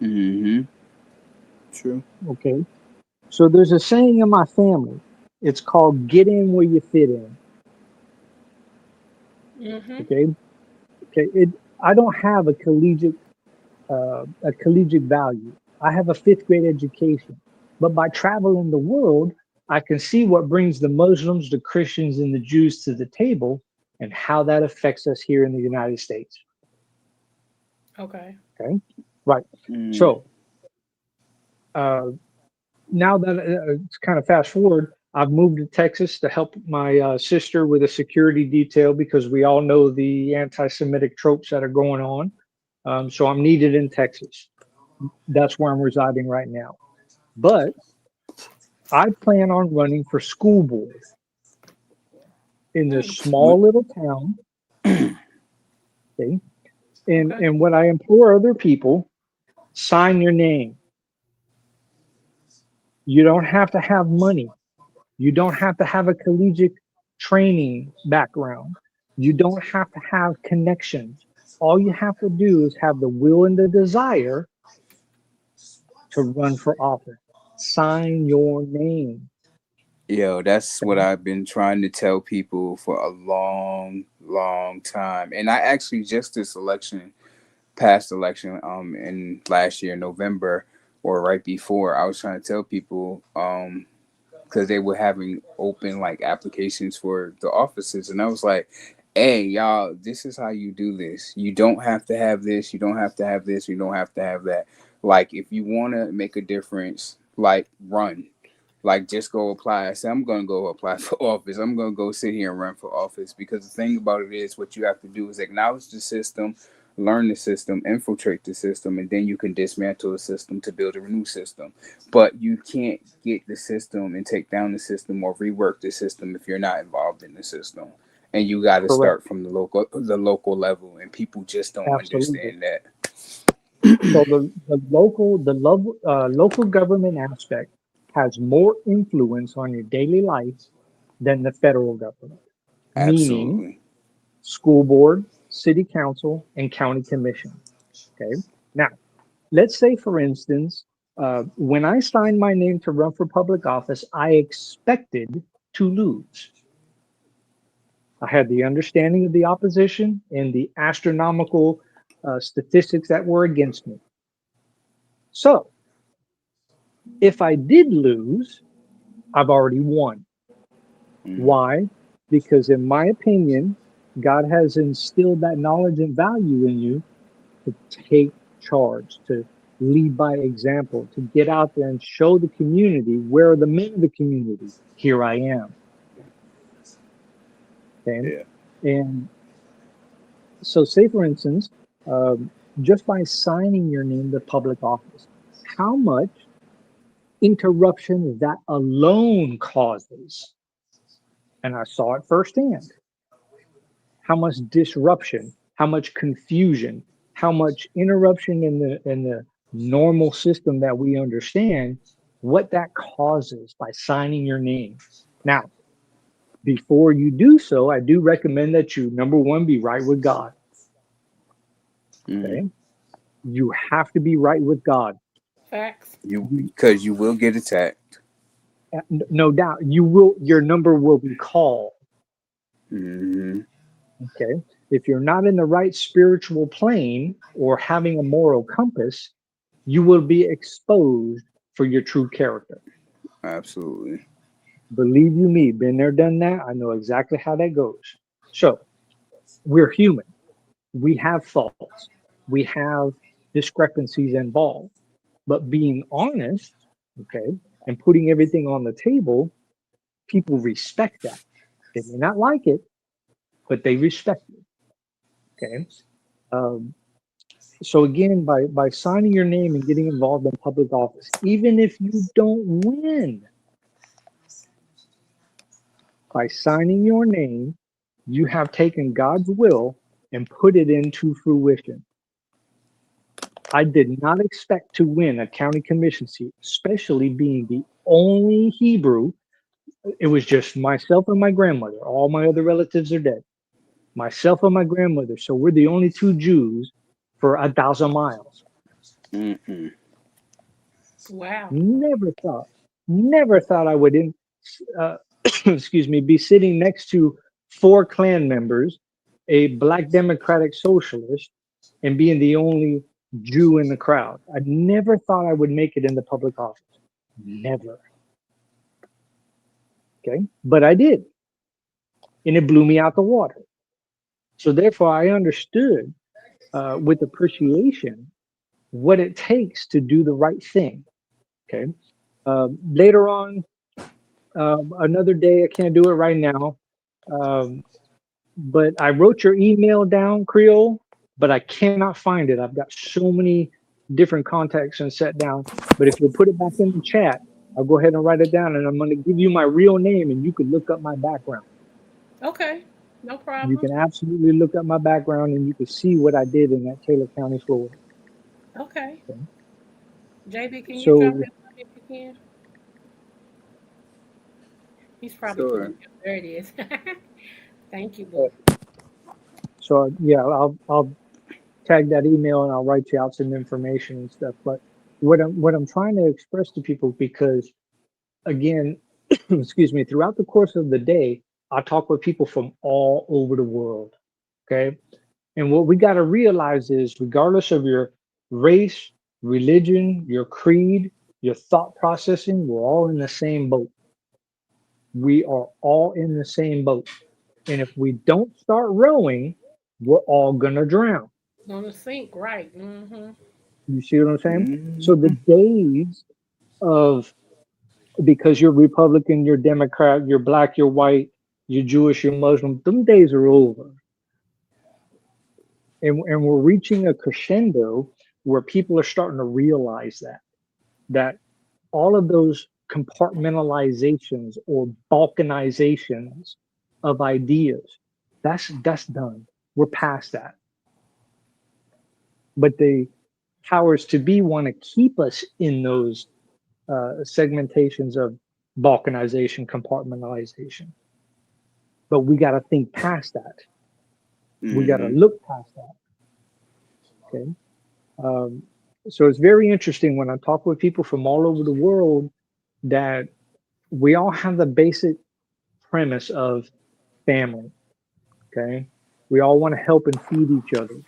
Speaker 3: Mm-hmm. True.
Speaker 4: Okay. So there's a saying in my family. It's called get in where you fit in.
Speaker 2: mm-hmm.
Speaker 4: Okay. Okay. I don't have a collegiate value. I have a fifth grade education, but by traveling the world, I can see what brings the Muslims, the Christians, and the Jews to the table, and how that affects us here in the United States.
Speaker 2: Okay.
Speaker 4: Okay, right.
Speaker 3: Mm.
Speaker 4: So uh, now that it's kind of fast forward, I've moved to Texas to help my sister with a security detail because we all know the anti-Semitic tropes that are going on. So I'm needed in Texas. That's where I'm residing right now. But I plan on running for school board in this
Speaker 2: Nice.
Speaker 4: small little town. Okay? And
Speaker 2: Okay.
Speaker 4: and what I implore other people, sign your name. You don't have to have money. You don't have to have a collegiate training background. You don't have to have connections. All you have to do is have the will and the desire to run for office. Sign your name.
Speaker 3: Yo, that's what
Speaker 4: Okay?
Speaker 3: I've been trying to tell people for a long, long time. And I actually just this election, past election, in last year, November or right before, I was trying to tell people, because they were having open like applications for the offices, and I was like, "Hey, y'all, this is how you do this. You don't have to have this. You don't have to have this. You don't have to have that. Like, if you want to make a difference, like run." Like, just go apply. I said, I'm going to go apply for office. I'm going to go sit here and run for office because the thing about it is what you have to do is acknowledge the system, learn the system, infiltrate the system, and then you can dismantle the system to build a new system. But you can't get the system and take down the system or rework the system if you're not involved in the system. And you got to
Speaker 4: Correct.
Speaker 3: start from the local level, and people just don't
Speaker 4: Absolutely.
Speaker 3: understand that.
Speaker 4: So the local government aspect has more influence on your daily life than the federal government, meaning
Speaker 3: Absolutely.
Speaker 4: school board, city council, and county commission. Okay. Now, let's say, for instance, when I signed my name to run for public office, I expected to lose. I had the understanding of the opposition and the astronomical statistics that were against me. So, if I did lose, I've already won.
Speaker 3: Mm.
Speaker 4: Why? Because, in my opinion, God has instilled that knowledge and value in you to take charge, to lead by example, to get out there and show the community where are the men of the community. Here I am. Okay.
Speaker 3: Yeah.
Speaker 4: And so, say for instance, um, just by signing your name to public office, how much interruption that alone causes. And I saw it firsthand. How much disruption, how much confusion, how much interruption in the normal system that we understand, what that causes by signing your name. Now, before you do so, I do recommend that you, number one, be right with God.
Speaker 3: Mm.
Speaker 4: Okay. You have to be right with God.
Speaker 2: Facts.
Speaker 3: You
Speaker 4: You,
Speaker 3: because you will get attacked.
Speaker 4: no doubt you will, your number will be called.
Speaker 3: Hmm.
Speaker 4: Okay. If you're not in the right spiritual plane or having a moral compass, you will be exposed for your true character.
Speaker 3: Absolutely.
Speaker 4: Believe you me, been there, done that. I know exactly how that goes. So we're human. We have faults. We have discrepancies involved. But being honest, okay, and putting everything on the table, people respect that. They may not like it, but they respect it. Okay. Um, so again, by signing your name and getting involved in public office, even if you don't win, by signing your name, you have taken God's will and put it into fruition. I did not expect to win a county commission seat, especially being the only Hebrew. It was just myself and my grandmother. All my other relatives are dead. Myself and my grandmother. So we're the only two Jews for 1,000 miles.
Speaker 3: Mm-mm.
Speaker 2: Wow.
Speaker 4: Never thought I would uh, excuse me, be sitting next to four Klan members, a black Democratic socialist, and being the only Jew in the crowd. I never thought I would make it into public office. Never. Okay. But I did. And it blew me out the water. So therefore, I understood with appreciation what it takes to do the right thing. Okay. Later on, another day, I can't do it right now. Um, but I wrote your email down, Creole, but I cannot find it. I've got so many different contacts and set down. But if you'll put it back in the chat, I'll go ahead and write it down, and I'm going to give you my real name, and you can look up my background.
Speaker 2: Okay, no
Speaker 4: You
Speaker 2: problem.
Speaker 4: can absolutely look up my background, and you can see what I did in that Taylor County, Florida.
Speaker 2: Okay.
Speaker 4: Okay.
Speaker 2: JB, can you drop
Speaker 4: So,
Speaker 2: that for me if you can? He's probably pulling
Speaker 3: Sure.
Speaker 2: it up. There it is. Thank you,
Speaker 4: uh,
Speaker 2: boo.
Speaker 4: so yeah, I'll tag that email and I'll write you out some information and stuff. But what I'm trying to express to people, because again, excuse me, throughout the course of the day, I talk with people from all over the world. Okay. And what we got to realize is, regardless of your race, religion, your creed, your thought processing, we're all in the same boat. We are all in the same boat. And if we don't start rowing, we're all going to drown.
Speaker 2: On the sink, right? Mm-hmm.
Speaker 4: You see what I'm saying? So the
Speaker 3: Hmm.
Speaker 4: days of, because you're Republican, you're Democrat, you're black, you're white, you're Jewish, you're Muslim, them days are over. And we're reaching a crescendo where people are starting to realize that all of those compartmentalizations or balkanizations of ideas, that's done. We're past that. But the powers to be want to keep us in those segmentations of balkanization, compartmentalization. But we got to think past that. We got to
Speaker 3: Hmm.
Speaker 4: look past that. Okay. Um, so it's very interesting when I talk with people from all over the world that we all have the basic premise of family. Okay. We all want to help and feed each other.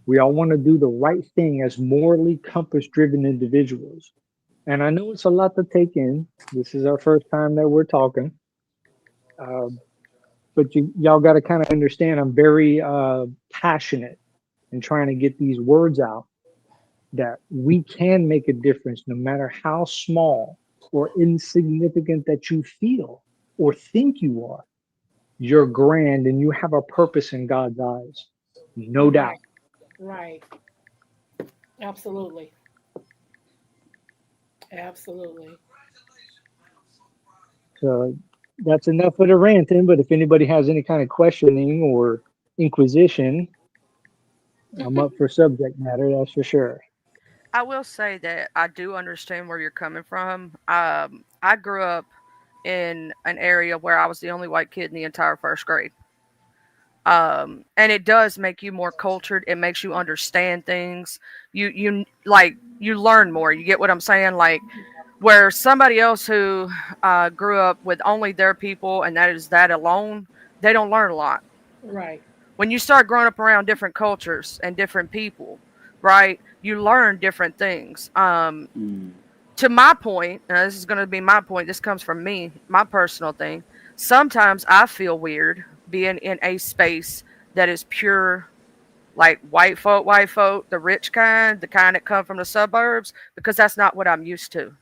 Speaker 4: We all want to do the right thing as morally compass driven individuals. And I know it's a lot to take in. This is our first time that we're talking. Um, but y'all got to kind of understand, I'm very passionate in trying to get these words out, that we can make a difference no matter how small or insignificant that you feel or think you are. You're grand and you have a purpose in God's eyes, no doubt.
Speaker 2: Right, right. Absolutely. Absolutely.
Speaker 4: So that's enough of the ranting. But if anybody has any kind of questioning or inquisition, I'm up for subject matter, that's for sure.
Speaker 5: I will say that I do understand where you're coming from. I grew up in an area where I was the only white kid in the entire first grade. And it does make you more cultured. It makes you understand things. You like you learn more. You get what I'm saying? Like where somebody else who grew up with only their people and that is that alone, they don't learn a lot.
Speaker 2: Right.
Speaker 5: When you start growing up around different cultures and different people, right? You learn different things.
Speaker 3: Mm.
Speaker 5: To my point, and this is going to be my point. This comes from me, my personal thing. Sometimes I feel weird being in a space that is pure like white folk, the rich kind, the kind that come from the suburbs, because that's not what I'm used to.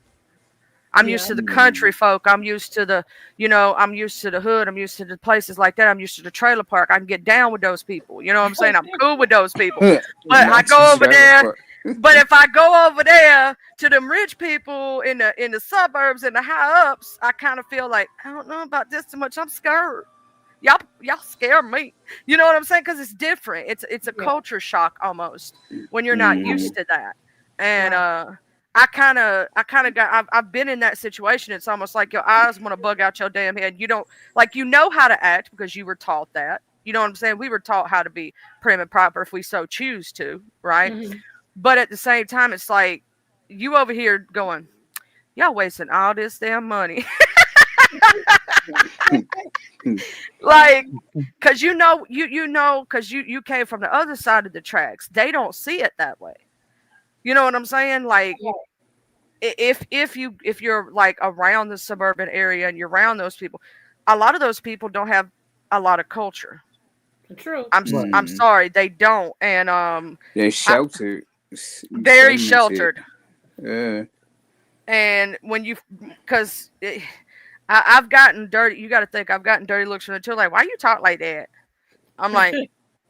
Speaker 5: I'm
Speaker 2: Yeah.
Speaker 5: used to the country
Speaker 3: Mm.
Speaker 5: folk. I'm used to the, I'm used to the hood. I'm used to the places like that. I'm used to the trailer park. I can get down with those people. You know what I'm saying? I'm cool with those people. But I
Speaker 3: Not to
Speaker 5: go over
Speaker 3: trailer
Speaker 5: there.
Speaker 3: park.
Speaker 5: But if I go over there to them rich people in the suburbs and the high ups, I kind of feel like I don't know about this too much. I'm scared. Y'all scare me. You know what I'm saying? Because it's different. It's a
Speaker 2: Yeah.
Speaker 5: culture shock almost when you're not
Speaker 3: Mm.
Speaker 5: used to that. And
Speaker 2: Right.
Speaker 5: I kind of got I've been in that situation. It's almost like your eyes want to bug out your damn head. You don't like you know how to act because you were taught that. You know what I'm saying? We were taught how to be prim and proper if we so choose to, right?
Speaker 2: Mm-hmm.
Speaker 5: But at the same time, it's like you over here going, y'all wasting all this damn money. Like because because you came from the other side of the tracks. They don't see it that way. You know what I'm saying? Like if you're like around the suburban area and you're around those people, a lot of those people don't have a lot of culture.
Speaker 2: True.
Speaker 4: Right.
Speaker 5: I'm
Speaker 3: Mm.
Speaker 5: sorry, they don't, and
Speaker 3: They're
Speaker 5: I
Speaker 3: sheltered,
Speaker 5: very
Speaker 3: segmented.
Speaker 5: sheltered.
Speaker 3: Yeah.
Speaker 5: And when you, because I've gotten dirty. You got to think I've gotten dirty looks from the children. Like, why you talk like that? I'm like,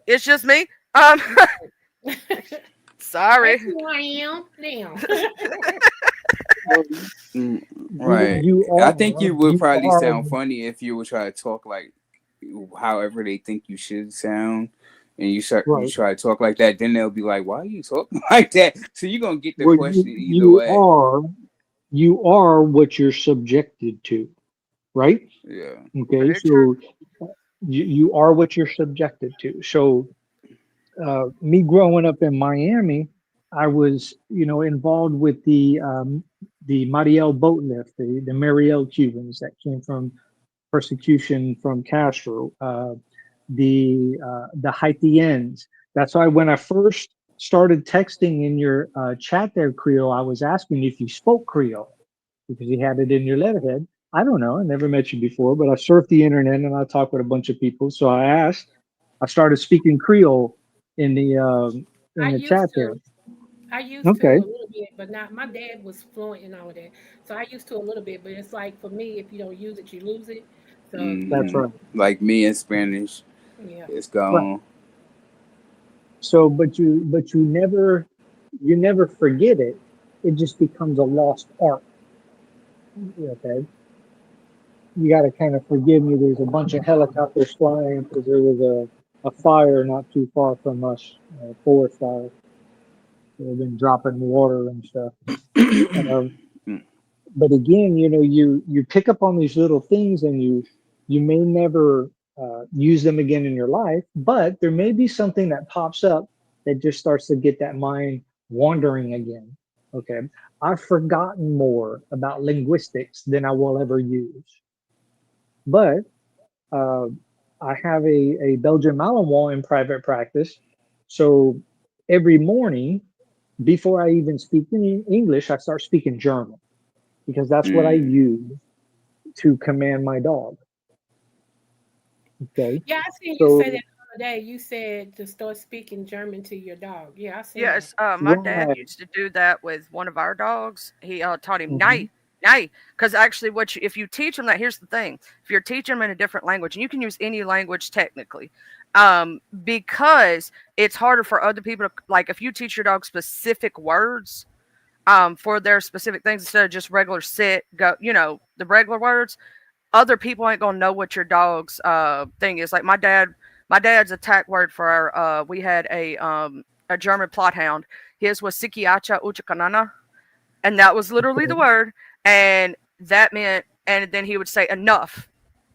Speaker 5: it's just me. Um,
Speaker 2: That's
Speaker 5: sorry.
Speaker 2: who I am now.
Speaker 4: Well,
Speaker 3: Mm,
Speaker 4: you
Speaker 3: right.
Speaker 4: you
Speaker 3: I think you would
Speaker 4: you
Speaker 3: probably
Speaker 4: are
Speaker 3: sound funny if you would try to talk like however they think you should sound, and you
Speaker 4: right.
Speaker 3: try to talk like that. Then they'll be like, "Why are you talking like that?" So you're gonna get the
Speaker 4: Well,
Speaker 3: question either
Speaker 4: you
Speaker 3: way.
Speaker 4: are what you're subjected to, right?
Speaker 3: Yeah.
Speaker 4: Okay,
Speaker 5: Very true.
Speaker 4: so you are what you're subjected to. So me growing up in Miami, I was, involved with the Mariel boat lift, the Mariel Cubans that came from persecution from Castro, the Haitians. That's why when I first started texting in your chat there, Creole, I was asking if you spoke Creole because you had it in your letterhead. I don't know. I never met you before, but I surfed the internet and I talked with a bunch of people. So I asked. I started speaking Creole in
Speaker 2: I
Speaker 4: the
Speaker 2: used
Speaker 4: chat there.
Speaker 2: to. I used to
Speaker 4: Okay,
Speaker 2: a little bit, but not. My dad was fluent in all of that, so I used to a little bit. But it's like for me, if you don't use it, you lose it. So
Speaker 4: that's
Speaker 3: Hmm.
Speaker 4: right.
Speaker 3: Like me in Spanish,
Speaker 2: yeah.
Speaker 3: it's
Speaker 4: Right.
Speaker 3: gone.
Speaker 4: So, but you never forget it. It just becomes a lost art. Okay, you got to kind of forgive me. There's a bunch of helicopters flying because there was a fire not too far from us, a forest fire. They've been dropping water and stuff. Um, but again, you pick up on these little things, and you may never use them again in your life, but there may be something that pops up that just starts to get that mind wandering again. Okay, I've forgotten more about linguistics than I will ever use, but uh, I have a Belgian Malinois in private practice, so every morning before I even speak in English, I start speaking German because that's what I
Speaker 3: Mm.
Speaker 4: use to command my dog. Okay.
Speaker 2: Yeah, I seen you say that
Speaker 4: So,
Speaker 2: the other day. You said to start speaking German to your dog. Yeah, I seen that.
Speaker 5: Yes, my dad
Speaker 4: right.
Speaker 5: used to do that with one of our dogs. He taught him
Speaker 4: Hmm.
Speaker 5: nay, nay, because actually, if you teach him that, here's the thing: if you're teaching him in a different language, and you can use any language technically, because it's harder for other people to like. If you teach your dog specific words, for their specific things instead of just regular sit, go, the regular words, other people ain't gonna know what your dog's thing is. Like my dad's attack word for our we had a German plot hound. His was Sikiacha Uchakanana, and that was literally the
Speaker 4: Okay.
Speaker 5: word, and that meant, and then he would say enough.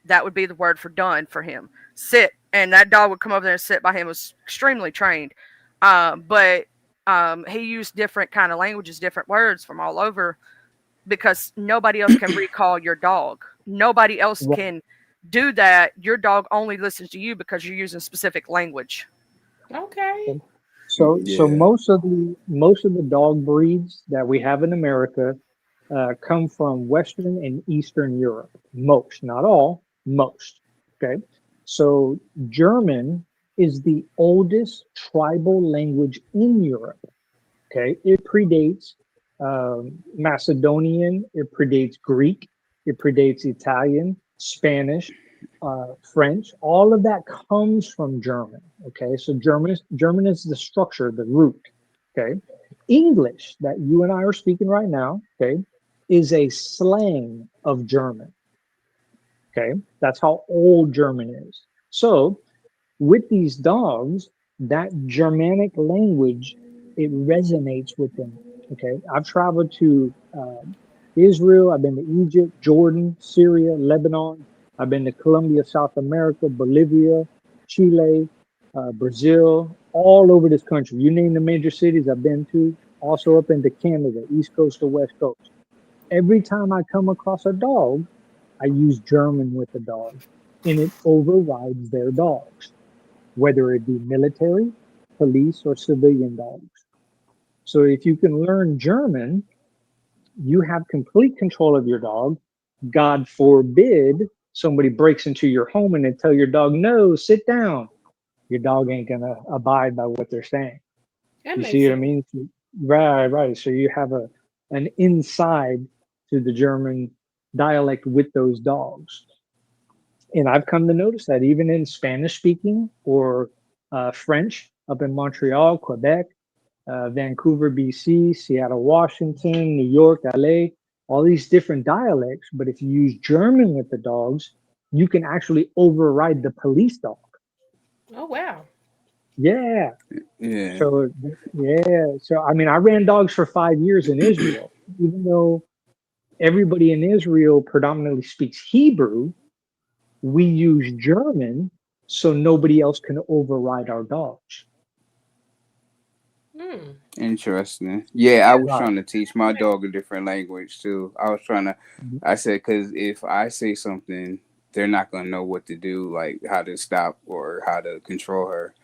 Speaker 5: That would be the word for done for him. Sit, and that dog would come over there and sit by him. Was extremely trained, but he used different kind of languages, different words from all over because nobody else can recall your dog. Nobody else
Speaker 4: Right.
Speaker 5: can do that. Your dog only listens to you because you're using specific language.
Speaker 2: Okay.
Speaker 4: Okay. So
Speaker 3: Yeah.
Speaker 4: most of the dog breeds that we have in America come from Western and Eastern Europe. Most, not all, most. Okay. So German is the oldest tribal language in Europe. Okay, it predates Macedonian, it predates Greek, it predates Italian, Spanish, French. All of that comes from German. Okay, so German is the structure, the root. Okay, English that you and I are speaking right now. Okay, is a slang of German. Okay, that's how old German is. So with these dogs, that Germanic language, it resonates with them. Okay. I've traveled to Israel, I've been to Egypt, Jordan, Syria, Lebanon. I've been to Colombia, South America, Bolivia, Chile, Brazil, all over this country. You name the major cities I've been to, also up into Canada, East Coast to West Coast. Every time I come across a dog, I use German with the dog, and it overrides their dogs, whether it be military, police, or civilian dogs. So if you can learn German, you have complete control of your dog. God forbid somebody breaks into your home and they tell your dog, no, sit down. your dog ain't gonna abide by what they're saying.
Speaker 2: That
Speaker 4: You
Speaker 2: makes
Speaker 4: see what I
Speaker 2: sense.
Speaker 4: mean? So, right, right. So you have an inside to the German dialect with those dogs. And I've come to notice that even in Spanish speaking or French up in Montreal, Quebec, Vancouver, BC, Seattle, Washington, New York, LA, all these different dialects. But if you use German with the dogs, you can actually override the police dog.
Speaker 2: Oh wow.
Speaker 4: Yeah.
Speaker 3: Yeah.
Speaker 4: So, yeah. So, I mean, I ran dogs for 5 years in Israel, even though everybody in Israel predominantly speaks Hebrew, we use German so nobody else can override our dogs.
Speaker 2: Hmm.
Speaker 3: Interesting. Yeah, I
Speaker 2: Yeah.
Speaker 3: was
Speaker 4: Right.
Speaker 3: trying to teach my dog a different language too. I was trying to, I said, because if I say something, they're not gonna know what to do, like how to stop or how to control her.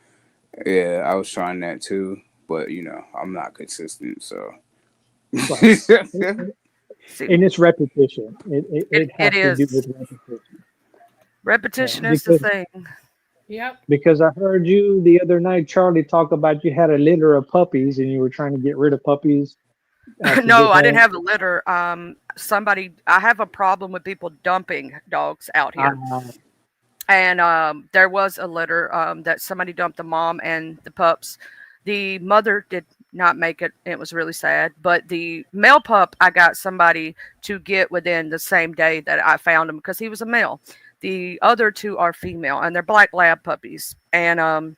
Speaker 3: Yeah, I was trying that too, but I'm not consistent, so.
Speaker 4: Right.
Speaker 5: See,
Speaker 4: And it's repetition.
Speaker 5: it,
Speaker 4: It
Speaker 5: it
Speaker 4: has to do
Speaker 5: is.
Speaker 4: with repetition. Yeah.
Speaker 5: Repetition is the
Speaker 4: Because
Speaker 5: thing.
Speaker 2: Yep.
Speaker 4: I heard you the other night, Charlie, talk about you had a litter of puppies and you were trying to get rid of puppies to
Speaker 5: No,
Speaker 4: give
Speaker 5: I didn't
Speaker 4: home.
Speaker 5: have the litter. I have a problem with people dumping dogs out here.
Speaker 4: Uh,
Speaker 5: And there was a litter that somebody dumped the mom and the pups. The mother did not make it. It was really sad. But the male pup, I got somebody to get within the same day that I found him because he was a male. The other two are female, and they're black lab puppies. And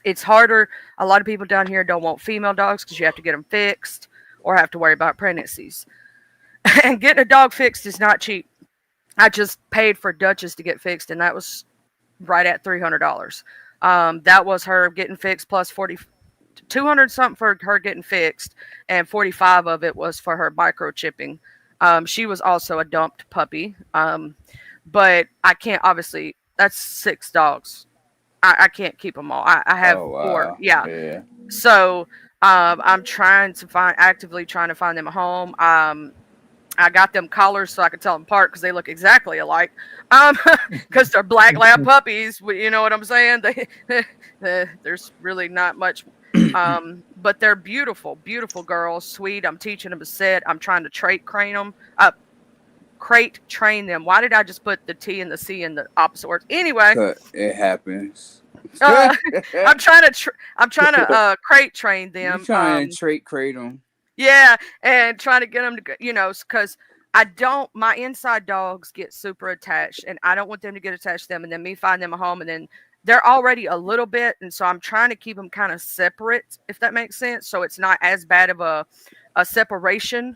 Speaker 5: it's harder. A lot of people down here don't want female dogs because you have to get them fixed or have to worry about pregnancies. And getting a dog fixed is not cheap. I just paid for Duchess to get fixed, and that was right at $300. That was her getting fixed plus 200 something for her getting fixed, and 45 of it was for her microchipping. She was also a dumped puppy, but I can't obviously. That's 6 dogs. I can't keep them all. I have
Speaker 3: Oh
Speaker 5: four.
Speaker 3: wow.
Speaker 5: Yeah,
Speaker 3: Yeah.
Speaker 5: so I'm actively trying to find them a home. I got them collars so I could tell them apart because they look exactly alike. Um, because they're black lab puppies. You know what I'm saying? There's really not much. But they're beautiful, beautiful girls, sweet. I'm teaching them to sit. I'm trying to crate train them. Why did I just put the T and the C in the opposite words? Anyway,
Speaker 3: Cut. It happens.
Speaker 5: uh, I'm trying to crate train
Speaker 3: You
Speaker 5: them.
Speaker 3: trying to trait kratom?
Speaker 5: Yeah, and trying to get them to, because I don't, my inside dogs get super attached, and I don't want them to get attached to them, and then me find them a home, and then they're already a little bit, and so I'm trying to keep them kind of separate, if that makes sense, so it's not as bad of a separation,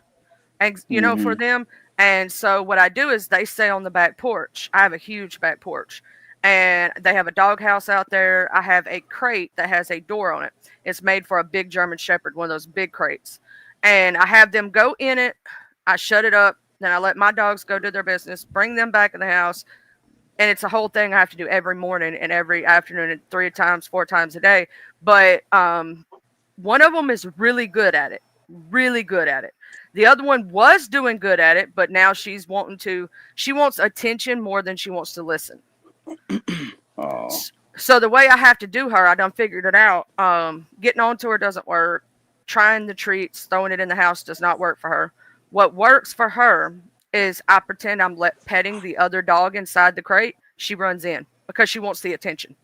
Speaker 5: and for
Speaker 3: Mm-hmm.
Speaker 5: them. And so what I do is they stay on the back porch. I have a huge back porch, and they have a doghouse out there. I have a crate that has a door on it. It's made for a big German Shepherd, one of those big crates, and I have them go in it. I shut it up. Then I let my dogs go do their business, bring them back in the house, and it's a whole thing I have to do every morning and every afternoon and 3 times, 4 times a day. But one of them is really good at it, really good at it. The other one was doing good at it, but now she wants attention more than she wants to listen.
Speaker 3: Oh.
Speaker 5: So the way I have to do her, I done figured it out. Getting onto her doesn't work. Trying the treats, throwing it in the house does not work for her. What works for her is I pretend I'm petting the other dog inside the crate. She runs in because she wants the attention.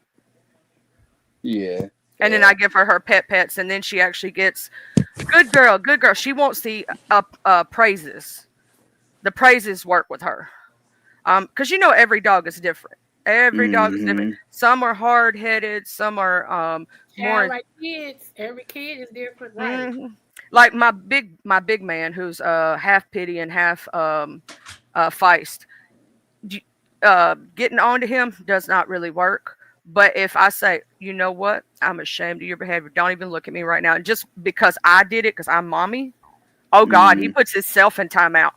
Speaker 3: Yeah.
Speaker 5: And then
Speaker 3: Yeah.
Speaker 5: I give her her pets, and then she actually gets good girl, good girl. She wants the praises. The praises work with her. Because every dog is different. Every dog is different.
Speaker 3: Mm-hmm.
Speaker 5: Some are hard headed. Some are
Speaker 2: Child
Speaker 5: more.
Speaker 2: like kids. Every kid is different, right?
Speaker 5: Mhm. Like my big man, who's half pity and half feist. Getting onto him does not really work. But if I say, you know what, I'm ashamed of your behavior. Don't even look at me right now. And just because I did it, because I'm mommy. Oh God, he
Speaker 3: Mm-hmm.
Speaker 5: puts himself in timeout.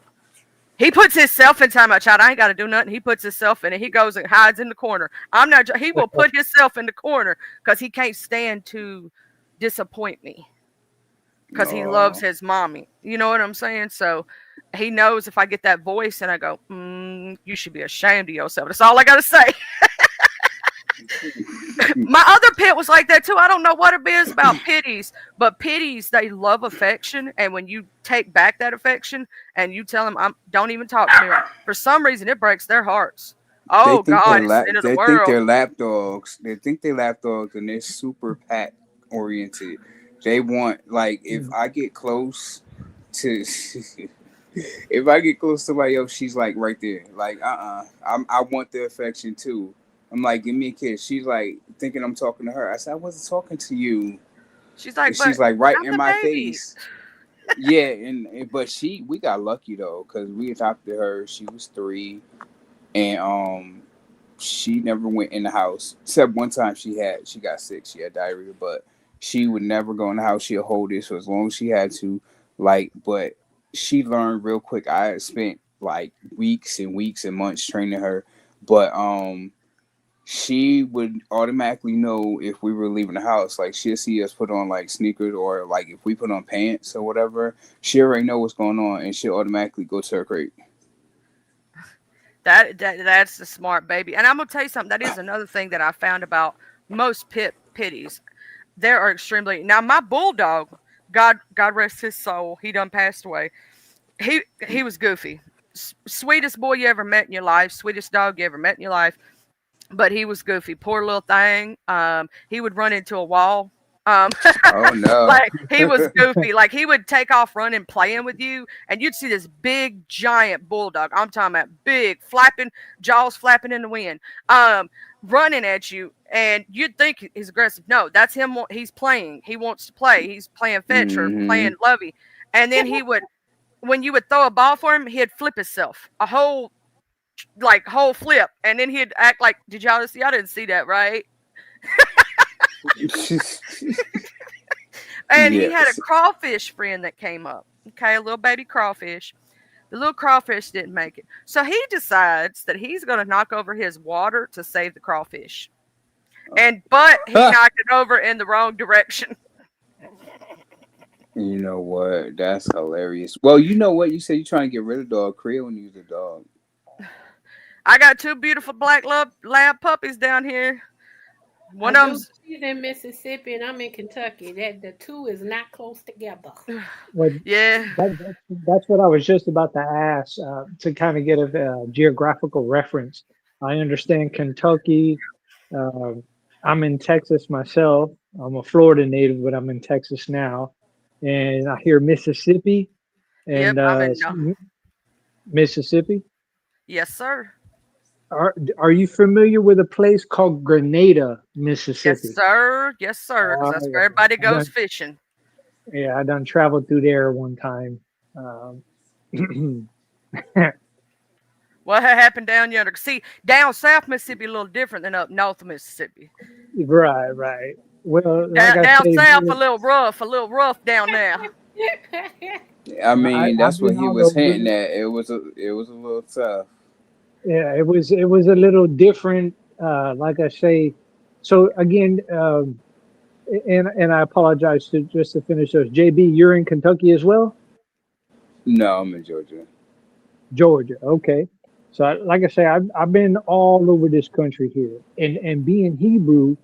Speaker 5: He puts himself in timeout, child. I ain't got to do nothing. He puts himself in it. He goes and hides in the corner. I'm not. He will put himself in the corner because he can't stand to disappoint me because he loves
Speaker 3: Oh.
Speaker 5: his mommy. You know what I'm saying? So he knows if I get that voice and I go, you should be ashamed of yourself. That's all I got to say. My other pet was like that too. I don't know what it is about pitties, but pitties, they love affection, and when you take back that affection and you tell them, "Don't even talk to me," for some reason it breaks their hearts.
Speaker 3: They
Speaker 5: Oh
Speaker 3: think
Speaker 5: God,
Speaker 3: they're
Speaker 5: it's the end of the
Speaker 3: they think
Speaker 5: world.
Speaker 3: they're lap dogs. They think they're lap dogs, and they're super pack oriented. They want, like, if
Speaker 4: Mm.
Speaker 3: I get close to if I get close to somebody else, she's like right there. Like, I want the affection too. I'm like, give me a kiss. She's like thinking I'm talking to her. I said, I wasn't talking to you.
Speaker 5: She's
Speaker 3: And
Speaker 5: like,
Speaker 3: she's
Speaker 5: "But
Speaker 3: like right
Speaker 5: I'm
Speaker 3: in
Speaker 5: the
Speaker 3: my
Speaker 5: baby."
Speaker 3: face. Yeah, and but we got lucky though, because we adopted her. She was 3, and she never went in the house except one time she got sick. She had diarrhea, but she would never go in the house. She'll hold it for as long as she had to. Like, but she learned real quick. I had spent like weeks and weeks and months training her, but she would automatically know if we were leaving the house. Like, she'll see us put on like sneakers, or like if we put on pants or whatever, she already know what's going on, and she'll automatically go to her crate.
Speaker 5: That's the smart baby. And I'm gonna tell you something. That is another thing that I found about most pitties. They are extremely now. My bulldog, God rest his soul, he done passed away. He was goofy, sweetest boy you ever met in your life, sweetest dog you ever met in your life. But he was goofy, poor little thing. He would run into a wall. Um,
Speaker 3: Oh no.
Speaker 5: like he was goofy. Like he would take off running, playing with you, and you'd see this big, giant bulldog. I'm talking about big, flapping jaws, flapping in the wind, running at you, and you'd think he's aggressive. No, that's him. He's playing. He wants to play. He's playing fetch or
Speaker 3: Hmm.
Speaker 5: playing lovey, and then he would. When you would throw a ball for him, he'd flip himself a whole whole flip, and then he'd act like, "Did y'all see? I didn't see that, right?" And he had a
Speaker 3: Yes.
Speaker 5: crawfish friend that came up. Okay, a little baby crawfish. The little crawfish didn't make it. So he decides that he's going to knock over his water to save the crawfish. But he knocked it over in the wrong direction.
Speaker 3: You know what? That's hilarious. Well, you know what? You said you're trying to get rid of dog. Creole and use a dog.
Speaker 5: I got two beautiful black lab puppies down here.
Speaker 2: I
Speaker 5: One of
Speaker 2: do.
Speaker 5: them's
Speaker 2: She's in Mississippi and I'm in Kentucky. That the two is not close together.
Speaker 4: What
Speaker 5: yeah.
Speaker 4: that's what I was just about to ask, to kind of get a geographical reference. I understand Kentucky. Um I'm in Texas myself. I'm a Florida native, but I'm in Texas now, and I hear Mississippi
Speaker 5: Yep.
Speaker 4: and
Speaker 5: I'm in. No.
Speaker 4: Mississippi.
Speaker 5: Yes, sir.
Speaker 4: Are you familiar with a place called Grenada,
Speaker 5: Yes,
Speaker 4: Mississippi?
Speaker 5: sir. Yes, sir. Because
Speaker 4: Oh,
Speaker 5: that's where
Speaker 4: yeah.
Speaker 5: everybody
Speaker 4: I
Speaker 5: goes
Speaker 4: done,
Speaker 5: fishing.
Speaker 4: yeah, I done traveled through there one time. Um,
Speaker 5: What had happened down yonder? See, down south Mississippi a little different than up north Mississippi.
Speaker 4: right, right. Well, like
Speaker 5: Down,
Speaker 4: I
Speaker 5: down
Speaker 4: say,
Speaker 5: south a little rough down there.
Speaker 3: I mean,
Speaker 4: I've
Speaker 3: that's what
Speaker 4: been
Speaker 3: he
Speaker 4: all
Speaker 3: was
Speaker 4: over.
Speaker 3: hinting at. It was a little tough.
Speaker 4: Yeah, it was a little different. Like I say, so again, and I apologize to just to finish those. JB, you're in Kentucky as well,
Speaker 3: No, I'm in Georgia.
Speaker 4: Georgia. Okay, so like I say, I've been all over this country here, and being Hebrew,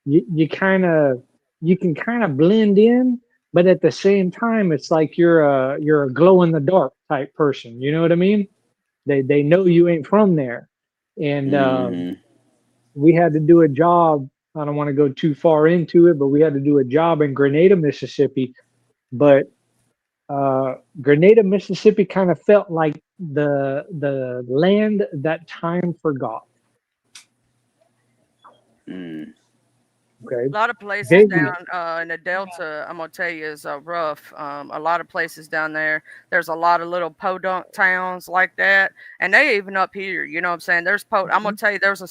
Speaker 4: you kind of you can kind of blend in, but at the same time, it's like you're a glow in the dark type person. You know what I mean? They know you ain't from there, and
Speaker 3: Hmm.
Speaker 4: we had to do a job. I don't want to go too far into it, but we had to do a job in Grenada, Mississippi. But Grenada, Mississippi, kind of felt like the land that time forgot.
Speaker 3: Mm.
Speaker 4: Okay,
Speaker 5: A lot of places
Speaker 4: JB,
Speaker 5: down in the Delta, I'm gonna tell you, is rough. A lot of places down there. There's a lot of little podunk towns like that, and they even up here. You know what I'm saying? I'm gonna tell you, there's a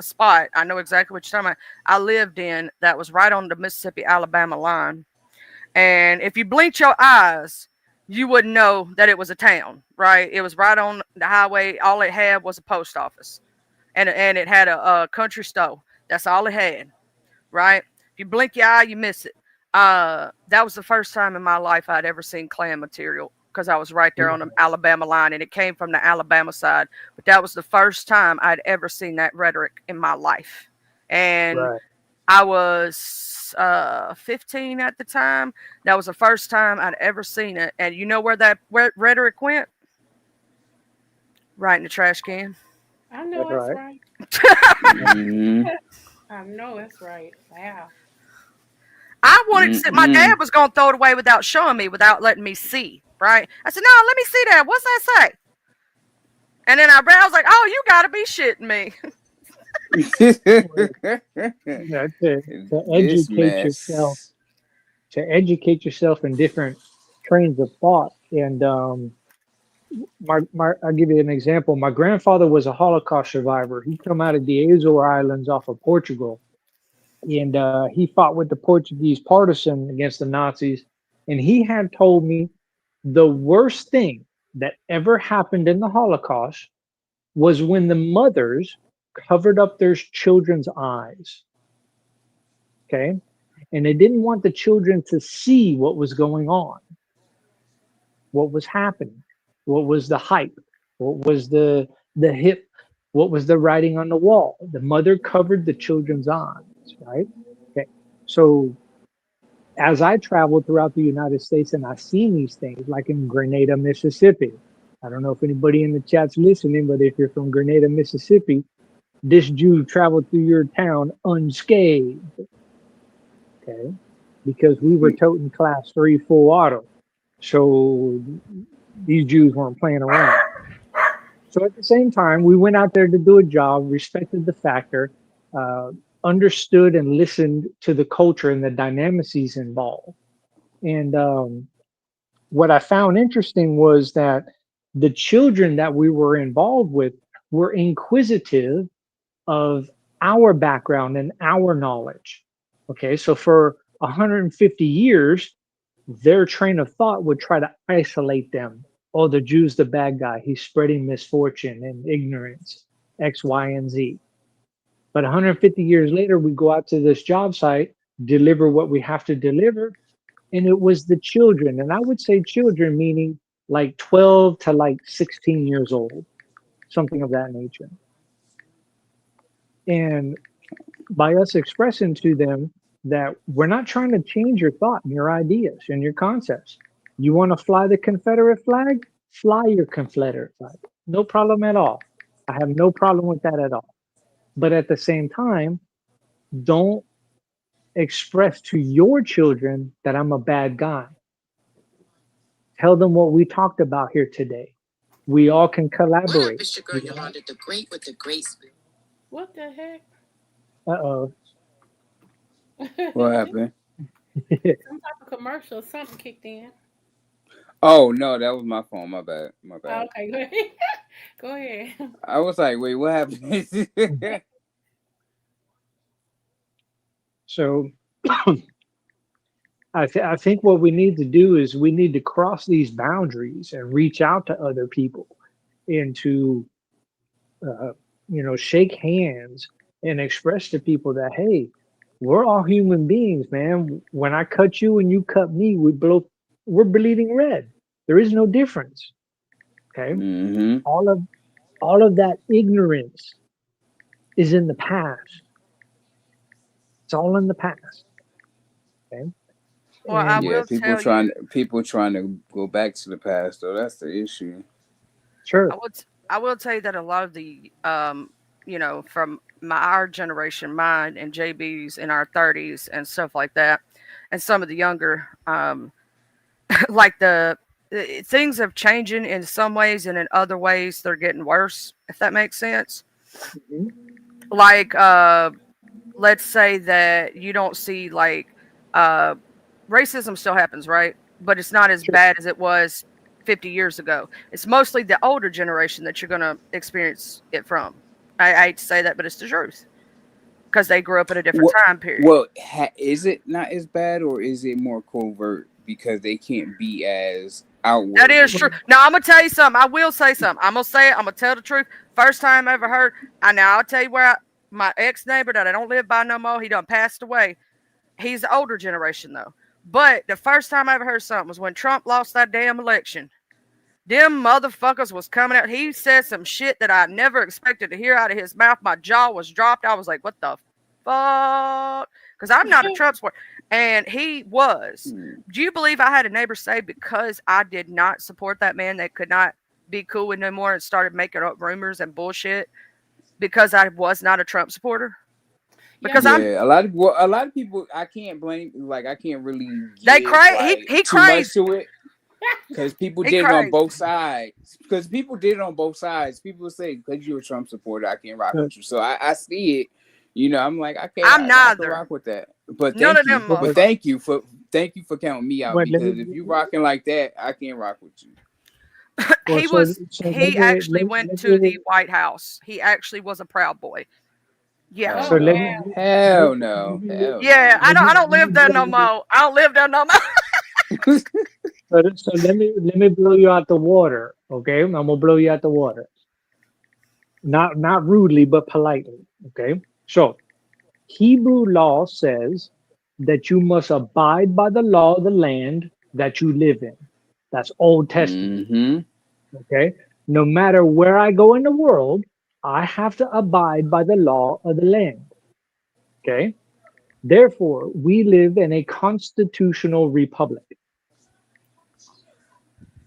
Speaker 5: spot. I know exactly what you're talking about. I lived in that was right on the Mississippi Alabama line, and if you blinked your eyes, you wouldn't know that it was a town. Right? It was right on the highway. All it had was a post office, and it had a country store. That's all it had, right? If you blink your eye, you miss it. That was the first time in my life I'd ever seen Klan material because I was right there on the Alabama line and it came from the Alabama side. But that was the first time I'd ever seen that rhetoric in my life. and
Speaker 4: Right.
Speaker 5: I was 15 at the time. That was the first time I'd ever seen it. And you know where that rhetoric went? Right in the trash can.
Speaker 2: I know
Speaker 4: That's
Speaker 2: that's
Speaker 4: right.
Speaker 2: right.
Speaker 3: Mm-hmm.
Speaker 2: I know that's right. Wow.
Speaker 5: I wanted to see. My dad
Speaker 3: Mm-mm.
Speaker 5: was going to throw it away without showing me, without letting me see. Right? I said, no, let me see that. What's that say? And then I read, I was like, oh, you got to be shitting me.
Speaker 4: Well, yeah, to
Speaker 3: This
Speaker 4: educate yourself,
Speaker 3: mess.
Speaker 4: in different trains of thought. And I'll give you an example. My grandfather was a Holocaust survivor. He come out of the Azore Islands off of Portugal, and he fought with the Portuguese partisan against the Nazis. And he had told me the worst thing that ever happened in the Holocaust was when the mothers covered up their children's eyes. Okay. And they didn't want the children to see what was going on, what was happening, what was the hype, what was the hip, what was the writing on the wall. The mother covered the children's eyes, right? Okay. So as I traveled throughout the United States and I seen these things, like in Grenada, Mississippi. I don't know if anybody in the chat's listening, but if you're from Grenada, Mississippi, this Jew traveled through your town unscathed, okay? Because we were toting class 3 full auto. So these Jews weren't playing around. So at the same time, we went out there to do a job, respected the factor, uh, understood and listened to the culture and the dynamics involved. And what I found interesting was that the children that we were involved with were inquisitive of our background and our knowledge. Okay, so for 150 years, their train of thought would try to isolate them. Oh, the Jew's the bad guy. He's spreading misfortune and ignorance, X, Y, and Z. But 150 years later, we go out to this job site, deliver what we have to deliver, and it was the children. And I would say children, meaning like 12 to like 16 years old, something of that nature. And by us expressing to them that we're not trying to change your thought and your ideas and your concepts. You want to fly the Confederate flag? Fly your Confederate flag. No problem at all. I have no problem with that at all. But at the same time, don't express to your children that I'm a bad guy. Tell them what we talked about here today. We all can
Speaker 1: What up,
Speaker 4: collaborate.
Speaker 1: it's your girl
Speaker 4: We all,
Speaker 1: Yolanda the Great with the Great Spirit.
Speaker 2: What the heck?
Speaker 4: uh-oh.
Speaker 3: What
Speaker 2: Some
Speaker 3: happened?
Speaker 2: type of commercial, something kicked in.
Speaker 3: Oh no, that was my phone. My bad. My
Speaker 2: Oh,
Speaker 3: bad.
Speaker 2: okay, go ahead. Go ahead.
Speaker 3: I was like, wait, what happened?
Speaker 4: So I think what we need to do is we need to cross these boundaries and reach out to other people and to uh, shake hands and express to people that, hey, we're all human beings, man. When I cut you and you cut me, we're bleeding red. There is no difference. Okay.
Speaker 3: Mm-hmm.
Speaker 4: All of all of that ignorance is in the past. It's all in the past. Okay.
Speaker 5: Well, I
Speaker 4: And
Speaker 3: Yeah,
Speaker 5: will tell you,
Speaker 3: people trying to go back to the past though. That's the issue.
Speaker 4: sure.
Speaker 5: I will tell you that a lot of the, from our generation, mine and JB's in our 30s and stuff like that, and some of the younger, like things have changing in some ways, and in other ways they're getting worse. If that makes sense.
Speaker 4: Mhm.
Speaker 5: Like, let's say that you don't see like, uh, racism still happens, right? But it's not as
Speaker 4: Sure.
Speaker 5: bad as it was 50 years ago. It's mostly the older generation that you're going to experience it from. I hate to say that, but it's the truth because they grew up in a different
Speaker 3: What?
Speaker 5: time period.
Speaker 3: Well, is it not as bad, or is it more covert because they can't be as
Speaker 5: That
Speaker 3: outward
Speaker 5: is
Speaker 3: with
Speaker 5: true.
Speaker 3: it?
Speaker 5: Now I'm gonna tell you something. I will say something. I'm gonna say it. I'm gonna tell the truth. First time I ever heard. I now I'll tell you where my ex neighbor that I don't live by no more. He done passed away. He's the older generation though. But the first time I ever heard something was when Trump lost that damn election. Them motherfuckers was coming out. He said some shit that I never expected to hear out of his mouth. My jaw was dropped. I was like, what the? fuck? Because I'm not a Trump supporter. And he was.
Speaker 3: Mm.
Speaker 5: Do you believe I had a neighbor say because I did not support that man, they could not be cool with no more and started making up rumors and bullshit because I was not a Trump supporter?
Speaker 2: Yeah,
Speaker 5: Because
Speaker 2: but
Speaker 5: I'm
Speaker 3: Yeah, a lot of people. I can't blame. Like, I can't really
Speaker 5: they
Speaker 3: give like
Speaker 5: he
Speaker 3: too much
Speaker 5: crazy.
Speaker 3: to it because people
Speaker 5: He
Speaker 3: did it on
Speaker 5: crazy.
Speaker 3: both sides. Because people did it on both sides. People say because you're a Trump supporter, I can't rock with you. So I see it. You know, I'm like, okay,
Speaker 5: I'm
Speaker 3: I can
Speaker 5: neither.
Speaker 3: rock with that. But
Speaker 5: None of them
Speaker 3: but
Speaker 5: motherfuckers.
Speaker 3: thank you for counting me out
Speaker 4: Wait, let me.
Speaker 3: because if you rocking like that, I can't rock with you.
Speaker 4: Well, so
Speaker 5: He actually went to
Speaker 4: let
Speaker 5: the
Speaker 4: me
Speaker 5: White House. He actually was a Proud Boy. Yeah.
Speaker 2: oh
Speaker 4: so
Speaker 3: Oh
Speaker 4: let
Speaker 2: wow.
Speaker 4: me
Speaker 3: no,
Speaker 4: let,
Speaker 3: hell
Speaker 4: let
Speaker 3: no,
Speaker 4: me
Speaker 3: hell
Speaker 5: Yeah,
Speaker 3: no.
Speaker 5: I don't
Speaker 4: let me
Speaker 5: live there no
Speaker 4: blow you.
Speaker 5: more. I don't live there no more.
Speaker 4: So let me blow you out the water. Okay, I'm gonna blow you out the water. Not rudely, but politely. Okay. So Hebrew law says that you must abide by the law of the land that you live in. That's Old Testament.
Speaker 3: Mm-hmm.
Speaker 4: Okay. No matter where I go in the world, I have to abide by the law of the land. Okay. Therefore, we live in a constitutional republic.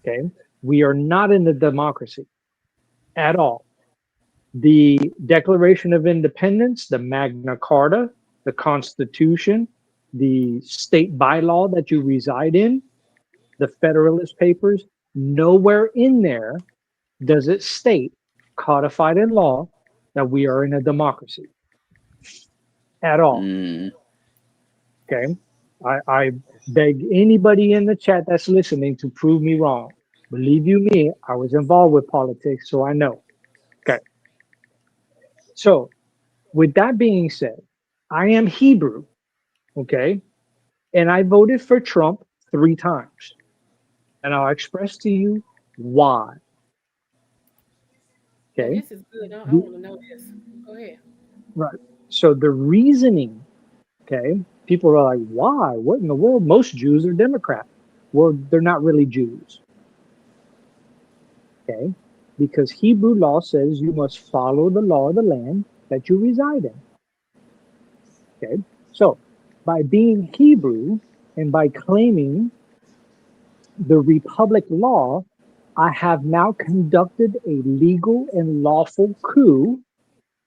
Speaker 4: Okay. We are not in a democracy at all. The Declaration of Independence, the Magna Carta, the Constitution, the state bylaw that you reside in, the Federalist Papers, nowhere in there does it state, codified in law, that we are in a democracy at all.
Speaker 3: Mm.
Speaker 4: Okay. I beg anybody in the chat that's listening to prove me wrong. Believe you me, I was involved with politics, so I know. Okay. So, with that being said, I am Hebrew. Okay. And I voted for Trump 3 times. And I'll express to you why.
Speaker 2: Oh,
Speaker 4: Okay.
Speaker 2: this is good. I
Speaker 4: The-
Speaker 2: want to know this. Go ahead.
Speaker 4: right. So, the reasoning, okay, people are like, why? What in the world? Most Jews are Democrat. Well, they're not really Jews. Okay. Because Hebrew law says you must follow the law of the land that you reside in. Okay. So, by being Hebrew and by claiming the Republic law, I have now conducted a legal and lawful coup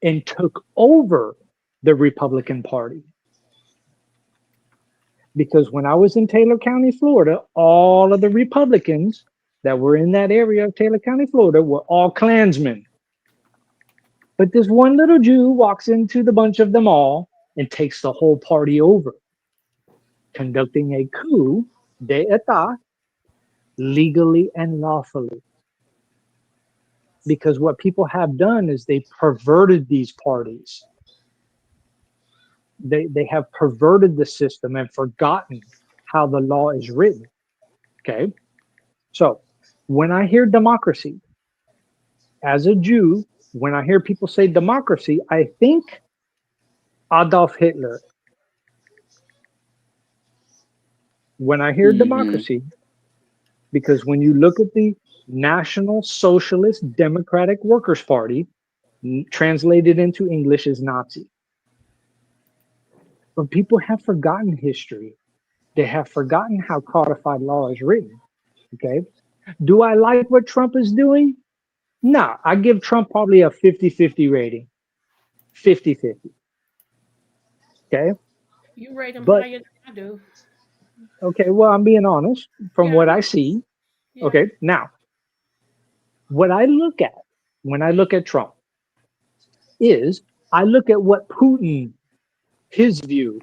Speaker 4: and took over the Republican Party. Because when I was in Taylor County, Florida, all of the Republicans that were in that area of Taylor County, Florida, were all Klansmen. But this one little Jew walks into the bunch of them all and takes the whole party over, conducting a coup d'etat legally and lawfully. Because what people have done is they perverted these parties. They have perverted the system and forgotten how the law is written. Okay. So when I hear democracy as a Jew, when I hear people say democracy, I think Adolf Hitler. When I hear
Speaker 3: Mm-hmm.
Speaker 4: democracy, because when you look at the National Socialist Democratic Workers' Party, translated into English is Nazi. But people have forgotten history. They have forgotten how codified law is written. Okay. Do I like what Trump is doing? No, I give Trump probably a 50-50 rating. 50-50. Okay.
Speaker 2: You rate them
Speaker 4: But
Speaker 2: higher than I do.
Speaker 4: okay, well, I'm being honest from
Speaker 2: Yeah, I
Speaker 4: what I
Speaker 2: know.
Speaker 4: see.
Speaker 2: Yeah.
Speaker 4: Okay. Now, what I look at when I look at Trump is I look at what Putin, his view.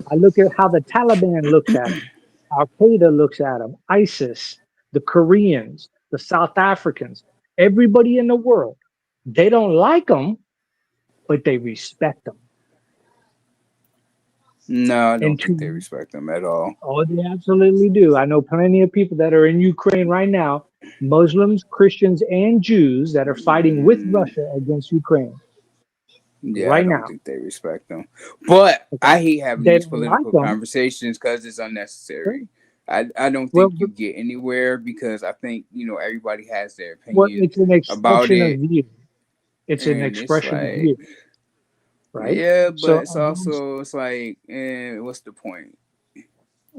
Speaker 4: I look at how the Taliban looks at him, Al Qaeda looks at him, ISIS, the Koreans, the South Africans, everybody in the world. They don't like him, but they respect him.
Speaker 3: No, I
Speaker 4: And
Speaker 3: don't think they
Speaker 4: to
Speaker 3: respect them at all.
Speaker 4: oh, they absolutely do. I know plenty of people that are in Ukraine right now, Muslims, Christians, and Jews that are fighting with
Speaker 3: Mm,
Speaker 4: Russia against Ukraine
Speaker 3: yeah, I
Speaker 4: right
Speaker 3: don't
Speaker 4: now.
Speaker 3: think they respect them. But
Speaker 4: Okay,
Speaker 3: I hate having
Speaker 4: they
Speaker 3: these
Speaker 4: don't like
Speaker 3: political
Speaker 4: them.
Speaker 3: conversations because it's unnecessary. I don't
Speaker 4: Well,
Speaker 3: think you get anywhere because I think everybody has their
Speaker 4: well,
Speaker 3: opinion
Speaker 4: it's an
Speaker 3: about
Speaker 4: expression of
Speaker 3: it,
Speaker 4: view. It's an
Speaker 3: and it's
Speaker 4: expression of
Speaker 3: like
Speaker 4: view. right?
Speaker 3: Yeah, but
Speaker 4: So
Speaker 3: it's also it's like, what's the point?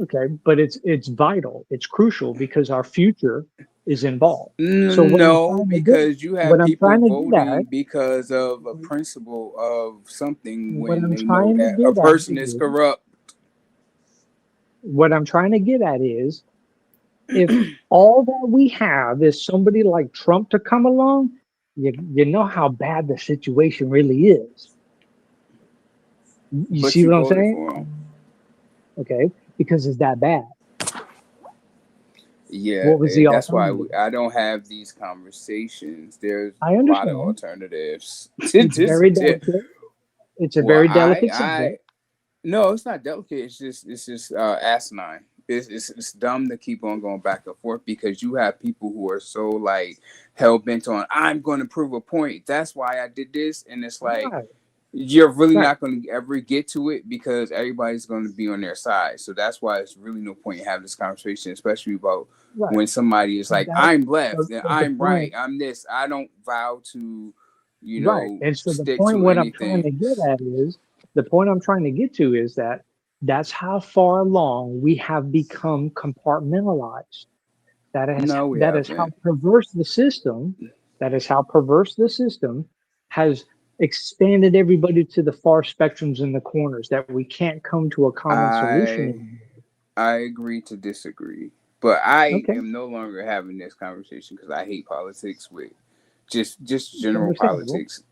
Speaker 4: okay, but it's vital, it's crucial because our future is involved. So
Speaker 3: No, because you
Speaker 4: what
Speaker 3: have
Speaker 4: I'm
Speaker 3: people
Speaker 4: trying to get at,
Speaker 3: voting because of a principle of something
Speaker 4: what
Speaker 3: when
Speaker 4: I'm
Speaker 3: they know
Speaker 4: trying to
Speaker 3: that a
Speaker 4: get at
Speaker 3: person is
Speaker 4: is,
Speaker 3: corrupt.
Speaker 4: what I'm trying to get at is, if all that we have is somebody like Trump to come along, you know how bad the situation really is. You
Speaker 3: But
Speaker 4: see
Speaker 3: you
Speaker 4: what I'm
Speaker 3: voted
Speaker 4: saying?
Speaker 3: for him.
Speaker 4: Okay, because it's that bad.
Speaker 3: Yeah,
Speaker 4: What was the
Speaker 3: that's why
Speaker 4: alternative?
Speaker 3: I don't have these conversations. There's
Speaker 4: I
Speaker 3: a lot of
Speaker 4: understand.
Speaker 3: alternatives.
Speaker 4: It's very delicate. It's a
Speaker 3: Well,
Speaker 4: very delicate subject.
Speaker 3: no, it's not delicate. It's just asinine. It's dumb to keep on going back and forth because you have people who are so like hell bent on I'm going to prove a point. That's why I did this, and it's like
Speaker 4: Right,
Speaker 3: you're really
Speaker 4: right,
Speaker 3: not going to ever get to it because everybody's going to be on their side. So that's why it's really no point in having this conversation, especially about
Speaker 4: right.
Speaker 3: when somebody is like,
Speaker 4: That,
Speaker 3: I'm left and
Speaker 4: the
Speaker 3: I'm right,
Speaker 4: point,
Speaker 3: I'm this. I don't vow to,
Speaker 4: right. And so the
Speaker 3: stick
Speaker 4: point
Speaker 3: to
Speaker 4: what I'm trying
Speaker 3: anything.
Speaker 4: to get at is, the point I'm trying to get to is that that's how far along we have become compartmentalized.
Speaker 3: No, we
Speaker 4: That is how
Speaker 3: haven't.
Speaker 4: perverse the system, that is how perverse the system has expanded everybody to the far spectrums in the corners that we can't come to a common solution
Speaker 3: I
Speaker 4: anymore.
Speaker 3: I agree to disagree, but I
Speaker 4: Okay,
Speaker 3: am no longer having this conversation because I hate politics with just
Speaker 4: it's
Speaker 3: general
Speaker 4: understandable.
Speaker 3: politics.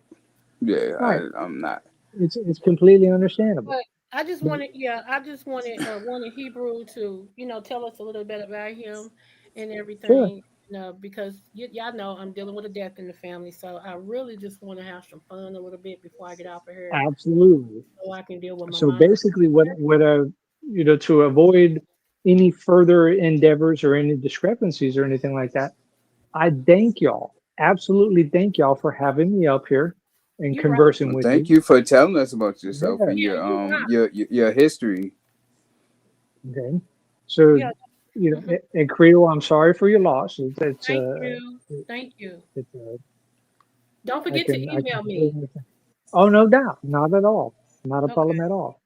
Speaker 3: Yeah,
Speaker 4: Right.
Speaker 3: I'm not.
Speaker 4: It's completely understandable.
Speaker 2: But I just
Speaker 4: But
Speaker 2: wanted, yeah, I just wanted Hebrew to, tell us a little bit about him and
Speaker 4: sure,
Speaker 2: everything, because y'all know I'm dealing with a death in the family, so I really just want to have some fun a little bit before I get off of here,
Speaker 4: absolutely.
Speaker 2: so I can deal with my
Speaker 4: So
Speaker 2: mom.
Speaker 4: basically, to avoid any further endeavors or any discrepancies or anything like that, I thank y'all, absolutely thank y'all for having me up here and
Speaker 2: You rock.
Speaker 4: conversing
Speaker 3: Well,
Speaker 4: with
Speaker 3: thank
Speaker 4: me.
Speaker 3: you for telling us about yourself
Speaker 4: Yeah.
Speaker 3: and
Speaker 2: Yeah,
Speaker 3: your
Speaker 2: you rock.
Speaker 3: your history.
Speaker 4: Okay. So,
Speaker 2: Yeah. Mhm.
Speaker 4: and Creole, I'm sorry for your loss.
Speaker 2: Thank you. Thank you.
Speaker 4: It's
Speaker 2: Don't
Speaker 4: I
Speaker 2: forget to
Speaker 4: can
Speaker 2: email me.
Speaker 4: completely. Oh, no doubt, not at all, not a
Speaker 2: Okay.
Speaker 4: problem at all.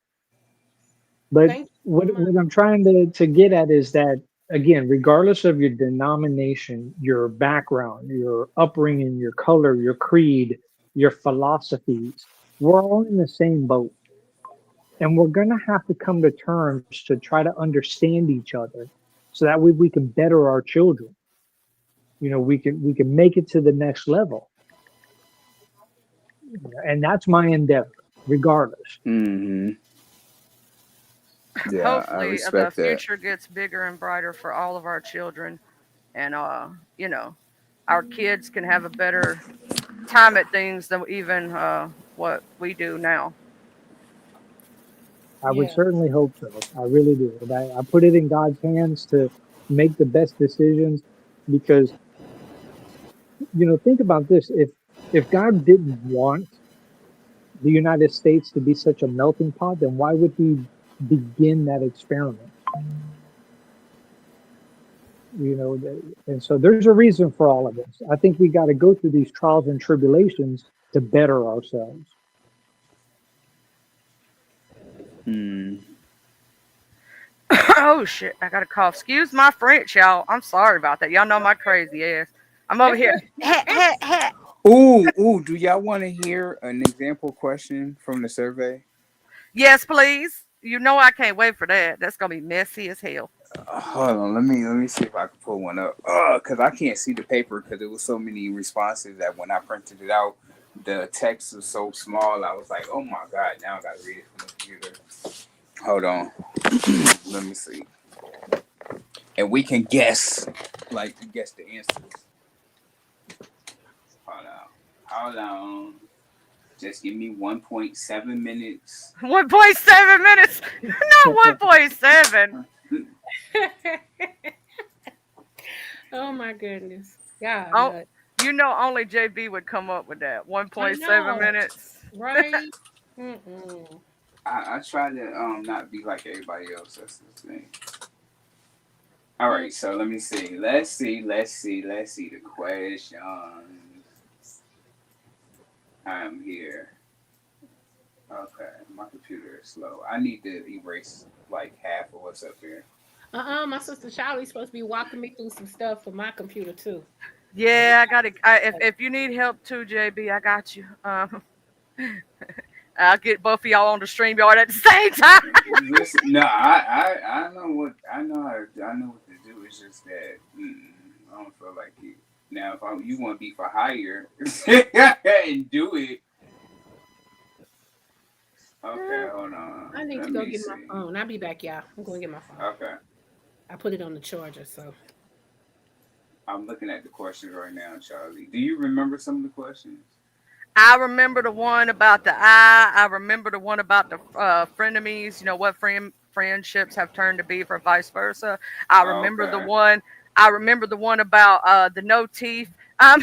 Speaker 4: But
Speaker 2: Thank you so much.
Speaker 4: what I'm trying to get at is that, again, regardless of your denomination, your background, your upbringing, your color, your creed, your philosophies, we're all in the same boat, and we're gonna have to come to terms to try to understand each other, so that way we can better our children. We can make it to the next level, and that's my endeavor, regardless.
Speaker 3: Hmm. Yeah, I
Speaker 5: Hopefully, the
Speaker 3: respect that.
Speaker 5: future gets bigger and brighter for all of our children, and you know, our kids can have a better time at things than even what we do now.
Speaker 4: I would
Speaker 2: Yeah.
Speaker 4: certainly hope so. I really do. And I put it in God's hands to make the best decisions, because, think about this. If God didn't want the United States to be such a melting pot, then why would he begin that experiment? And so there's a reason for all of this. I think we got to go through these trials and tribulations to better ourselves.
Speaker 3: Hmm.
Speaker 5: Oh shit! I got a cough. Excuse my French, y'all. I'm sorry about that. Y'all know my crazy ass. I'm over here. Heh, heh, heh.
Speaker 3: Ooh. Do y'all want to hear an example question from the survey?
Speaker 5: Yes, please. You know I can't wait for that. That's gonna be messy as hell.
Speaker 3: Hold on, let me see if I can pull one up. Cause I can't see the paper because there was so many responses that when I printed it out, the text was so small. I was like, oh my god, now I gotta read it from the computer. Hold on, let me see, and we can guess, like guess the answers. Hold on, hold on. Just give me 1.7 minutes.
Speaker 5: 1.7 minutes, not 1.7.
Speaker 2: Oh my goodness. God,
Speaker 5: Oh,
Speaker 2: but
Speaker 5: you know only JB would come up with that.
Speaker 2: I
Speaker 5: 1.7
Speaker 2: know,
Speaker 5: minutes.
Speaker 2: right? Mm-mm.
Speaker 3: I try to not be like everybody else. That's the thing. All
Speaker 2: Mm.
Speaker 3: right, so let me see. Let's see the question. I'm here. Okay, my computer is slow. I need to erase like half of what's up here.
Speaker 2: My sister Charlie's supposed to be walking me through some stuff for my computer too. 'Cause we
Speaker 5: Yeah, I got it. If you need help too, JB, I got you. I'll get both of y'all on the stream yard at the same time.
Speaker 3: Listen, no, I know what I know how to, I know what to do. It's just that I don't feel like it. Now, if you want to be for hire and do it, okay, hold on.
Speaker 2: I need to
Speaker 3: Let
Speaker 2: go
Speaker 3: me
Speaker 2: get my
Speaker 3: see.
Speaker 2: phone. I'll be back, y'all. I'm going to get my phone.
Speaker 3: Okay,
Speaker 2: I put it on the charger, so.
Speaker 3: I'm looking at the questions right now, Charlie. Do you remember some of the questions?
Speaker 5: I remember the one about the eye. I remember the one about the frenemies. You know what friendships have turned to be, for vice versa. I remember the
Speaker 3: Okay.
Speaker 5: one. I remember the one about the no teeth. Um,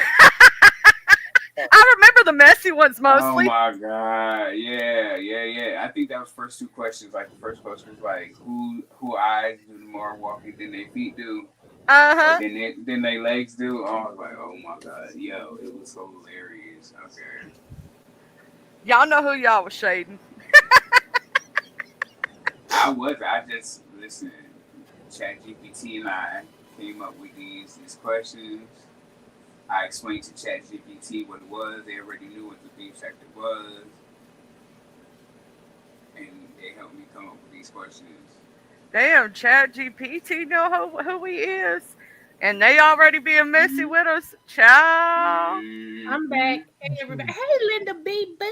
Speaker 5: I remember the messy ones
Speaker 3: Oh
Speaker 5: mostly.
Speaker 3: my God! Yeah, yeah, yeah. I think that was first two questions. Like the first question was like, who eyes do more walking than their feet do,
Speaker 5: Uh
Speaker 3: or
Speaker 5: huh.
Speaker 3: than they legs do. Oh, I was like, oh my God, yo, it was hilarious. Okay.
Speaker 5: Y'all know who y'all was shading.
Speaker 3: I just listen. ChatGPT and I came up with these questions. I explained to ChatGPT what it was. They already knew what the beef sector was, and they helped me come up with these questions.
Speaker 5: Damn, Chad GPT know who he is, and they already being messy with us, child.
Speaker 2: I'm back.
Speaker 3: Mm-hmm.
Speaker 2: Hey, everybody. Hey, Linda B. Boo.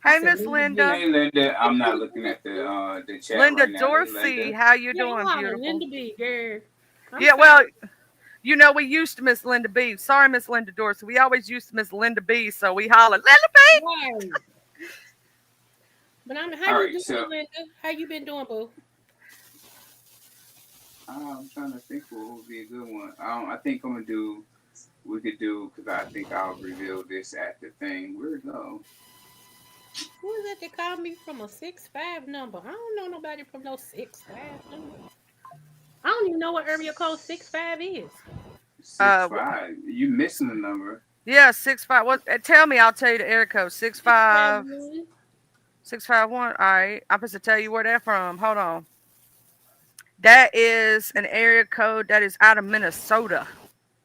Speaker 2: I
Speaker 5: Hey,
Speaker 2: said
Speaker 5: Miss
Speaker 2: Linda B.
Speaker 5: Linda,
Speaker 3: Hey Linda,
Speaker 2: Hey,
Speaker 3: I'm not
Speaker 2: Linda
Speaker 3: looking at
Speaker 2: B.
Speaker 3: the chat
Speaker 5: Linda
Speaker 3: right now. Hey
Speaker 5: Dorsey,
Speaker 3: Linda.
Speaker 5: how you
Speaker 2: Yeah,
Speaker 5: doing,
Speaker 2: I'm hollering
Speaker 5: beautiful?
Speaker 2: Linda B, girl. I'm
Speaker 5: Yeah, well,
Speaker 2: sorry.
Speaker 5: you know we used to Miss Linda B. Sorry, Miss Linda Dorsey. We always used to Miss Linda B. So we hollered Linda B.
Speaker 2: Right. But how
Speaker 3: All
Speaker 2: you
Speaker 3: right,
Speaker 2: doing,
Speaker 3: so
Speaker 2: Linda? How you been doing, boo?
Speaker 3: I'm trying to think what would be a good one. I think I'm gonna do. We could do because I think I'll reveal this at the thing. Where'd it go?
Speaker 2: Who is that that called me from a 6'5" number? I don't know nobody from no 6'5" number. I don't even know what area code 6'5" is.
Speaker 3: Six
Speaker 5: Wh-
Speaker 3: five. You missing the number?
Speaker 5: yeah, 6'5". What? Tell me, I'll tell you the area code. Six
Speaker 2: Six five
Speaker 5: five
Speaker 2: one.
Speaker 5: 651. All right, I'm supposed to tell you where they're from. Hold on. That is an area code that is out of Minnesota.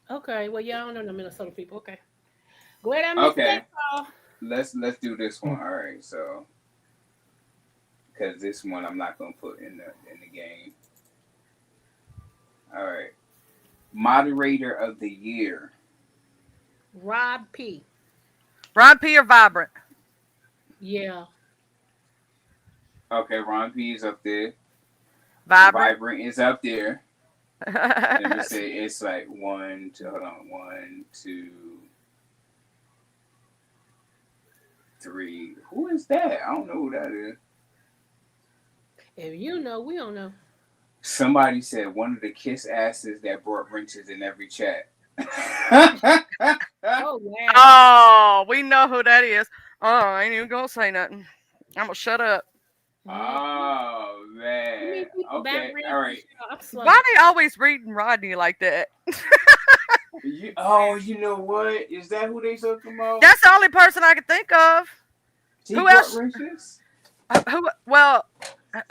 Speaker 2: Okay, well, yeah, I don't know no Minnesota people. Okay. Glad I missed that
Speaker 3: Okay,
Speaker 2: call.
Speaker 3: let's do this one. All right, so because this one I'm not gonna put in the game. All right, moderator of the year.
Speaker 2: Rob P.
Speaker 5: Ron P or Vibrant?
Speaker 2: Yeah.
Speaker 3: Okay, Ron P is up there.
Speaker 5: Vibrant.
Speaker 3: Vibrant is up there. Let me say it's like one, two, hold on, one, two, three. Who is that? I don't know who that is.
Speaker 2: If you know, we don't know.
Speaker 3: Somebody said one of the kiss asses that brought wrenches in every chat.
Speaker 2: Oh, wow.
Speaker 5: Oh, we know who that is. Oh, I ain't even gonna say nothing. I'm gonna shut up.
Speaker 2: Mm-hmm.
Speaker 3: Oh
Speaker 2: I
Speaker 3: man.
Speaker 2: mean, people back
Speaker 3: Okay.
Speaker 2: real
Speaker 3: All
Speaker 2: for
Speaker 3: right.
Speaker 2: sure. I'm
Speaker 5: Why
Speaker 2: slow.
Speaker 5: they always reading Rodney like that?
Speaker 3: You know what? Is that who they talking about?
Speaker 5: That's the only person I can think of.
Speaker 3: He
Speaker 5: Who
Speaker 3: brought
Speaker 5: else?
Speaker 3: wrenches?
Speaker 5: Who? Well, uh,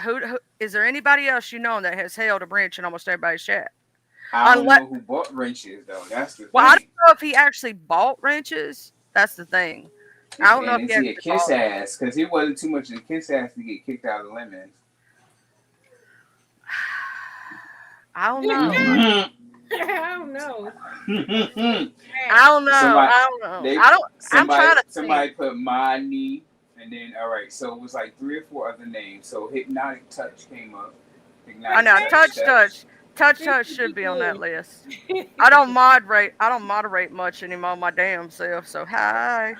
Speaker 5: who? Is there anybody else you know that has held a branch in almost everybody's chat?
Speaker 3: I don't
Speaker 5: Unless,
Speaker 3: know who bought wrenches though. That's the
Speaker 5: well, I don't
Speaker 3: thing.
Speaker 5: know if he actually bought wrenches. That's the thing. I don't know
Speaker 3: And
Speaker 5: if he
Speaker 3: is he a
Speaker 5: actually
Speaker 3: kiss
Speaker 5: bought.
Speaker 3: ass? Because he wasn't too much of a kiss ass to get kicked out of lemons.
Speaker 5: I don't know.
Speaker 2: I don't know.
Speaker 5: I
Speaker 2: Wow.
Speaker 5: don't know.
Speaker 3: somebody
Speaker 5: I don't know.
Speaker 3: they
Speaker 5: I don't. I'm trying to think.
Speaker 3: somebody put my knee and then all right, so it was like three or four other names. So hypnotic touch came up.
Speaker 5: I
Speaker 3: Hypnotic
Speaker 5: know.
Speaker 2: Okay.
Speaker 3: touch touch.
Speaker 2: This
Speaker 5: Touch
Speaker 2: should
Speaker 5: should
Speaker 2: be
Speaker 5: be on that
Speaker 2: good.
Speaker 5: list. I don't moderate. I don't moderate much anymore. My damn self. So hi.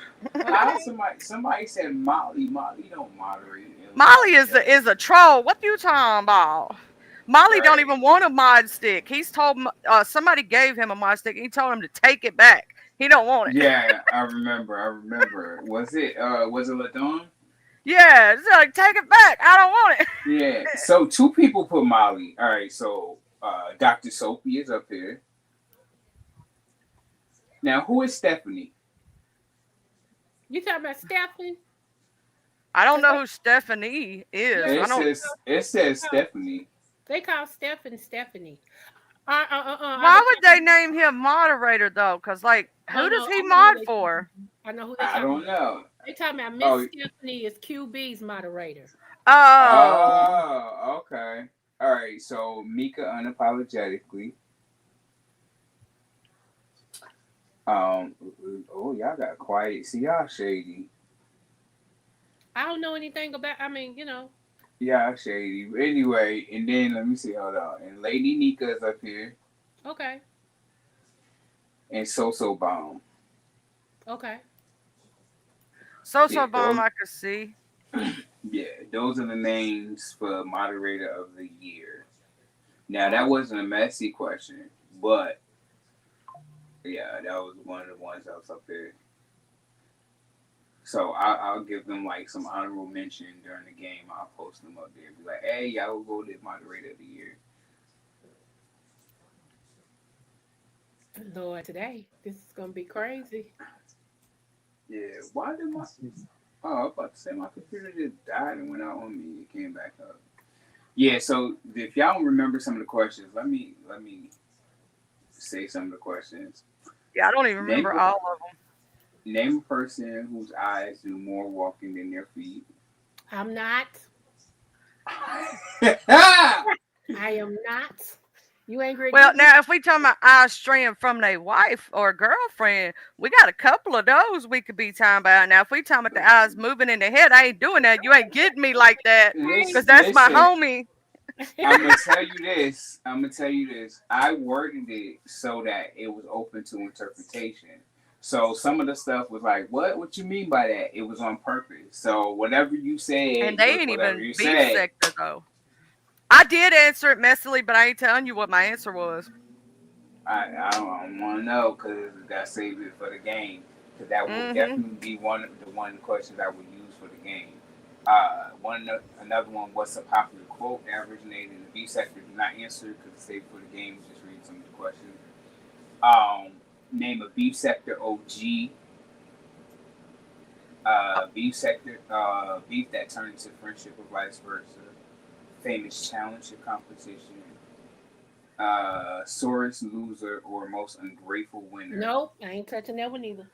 Speaker 3: How
Speaker 2: Okay.
Speaker 3: somebody said Molly. Molly don't moderate in
Speaker 5: Molly
Speaker 3: live
Speaker 5: is
Speaker 3: chat.
Speaker 5: a troll. What you talking about? Molly don't
Speaker 3: Right.
Speaker 5: even want a mod stick. He's told somebody gave him a mod stick. He told him to take it back. He don't want it.
Speaker 3: Yeah, I remember. I remember. Was it Ladon?
Speaker 5: Yeah, it's like take it back. I don't want it.
Speaker 3: Yeah. So two people put Molly. All right, so Dr. Sophie is up here. Now who is Stephanie?
Speaker 2: You talking about Stephanie?
Speaker 5: I don't
Speaker 2: Cause
Speaker 5: know who Stephanie is.
Speaker 2: yeah,
Speaker 5: I don't.
Speaker 3: It says Stephanie.
Speaker 2: they call Stephen Stephanie.
Speaker 5: Why
Speaker 2: They
Speaker 5: would
Speaker 2: talking
Speaker 5: they name him moderator though? Because like,
Speaker 2: oh
Speaker 5: who does
Speaker 2: no,
Speaker 5: he
Speaker 2: I know who
Speaker 5: mod
Speaker 2: they
Speaker 5: for?
Speaker 2: talking. I know who they
Speaker 3: I
Speaker 2: talking
Speaker 3: don't
Speaker 2: about.
Speaker 3: know.
Speaker 2: They talking about Miss
Speaker 3: Oh,
Speaker 2: Stephanie is QB's moderator.
Speaker 5: Oh,
Speaker 3: okay. All right. So Mika unapologetically. Um. Oh, y'all got quiet. See, y'all shady.
Speaker 2: I don't know anything about. I mean, you know.
Speaker 3: Y'all shady. Anyway, and then let me see. Hold on. And Lady Nika is up here,
Speaker 2: Okay,
Speaker 3: and So Bomb.
Speaker 2: okay.
Speaker 3: Yeah,
Speaker 5: so bomb.
Speaker 3: those.
Speaker 5: I could see.
Speaker 3: Yeah, those are the names for moderator of the year. Now that
Speaker 2: Oh,
Speaker 3: wasn't a messy question, but yeah, that was one of the ones that was up there. So I'll give them like some honorable mention during the game. I'll post them up there. Be like, hey, y'all voted moderator of the year.
Speaker 2: Lord, today this is gonna be crazy.
Speaker 3: Yeah, why did my oh I was about to say my computer just died and went out on me. It came back up. Yeah, so if y'all don't remember some of the questions, let me say some of the questions.
Speaker 5: Yeah, I don't even
Speaker 3: Name
Speaker 5: remember all of them.
Speaker 3: name a person whose eyes do more walking than their feet.
Speaker 2: I'm not. I am not. You ain't gonna
Speaker 5: Well,
Speaker 2: get me.
Speaker 5: now if we talking about eyes straying from their wife or girlfriend, we got a couple of those we could be talking about. Now, if we talking about the eyes moving in the head, I ain't doing that. You ain't getting me like that,
Speaker 2: Hey,
Speaker 5: cause
Speaker 3: Listen,
Speaker 5: that's my
Speaker 3: listen.
Speaker 5: homie.
Speaker 3: I'm gonna tell you this. I'm gonna tell you this. I worded it so that it was open to interpretation. So some of the stuff was like, "What? What you mean by that?" It was on purpose. So whatever you
Speaker 5: And
Speaker 3: said
Speaker 5: they
Speaker 3: was
Speaker 5: ain't
Speaker 3: whatever
Speaker 5: even
Speaker 3: you
Speaker 5: beef
Speaker 3: said.
Speaker 5: sector though. I did answer it messily, but I ain't telling you what my answer was.
Speaker 3: I don't want to know because got to save it for the game. Because that will
Speaker 5: Mm-hmm.
Speaker 3: definitely be one of the questions I would use for the game. Another one. What's a popular quote that originated in the B sector? Do not answer because it's saved for the game. Just read some of the questions. Um, Name a beef sector OG. Beef sector. Beef that turned into friendship or vice versa. Famous challenge or competition. Sorest loser or most ungrateful winner.
Speaker 2: nope, I ain't touching that one either.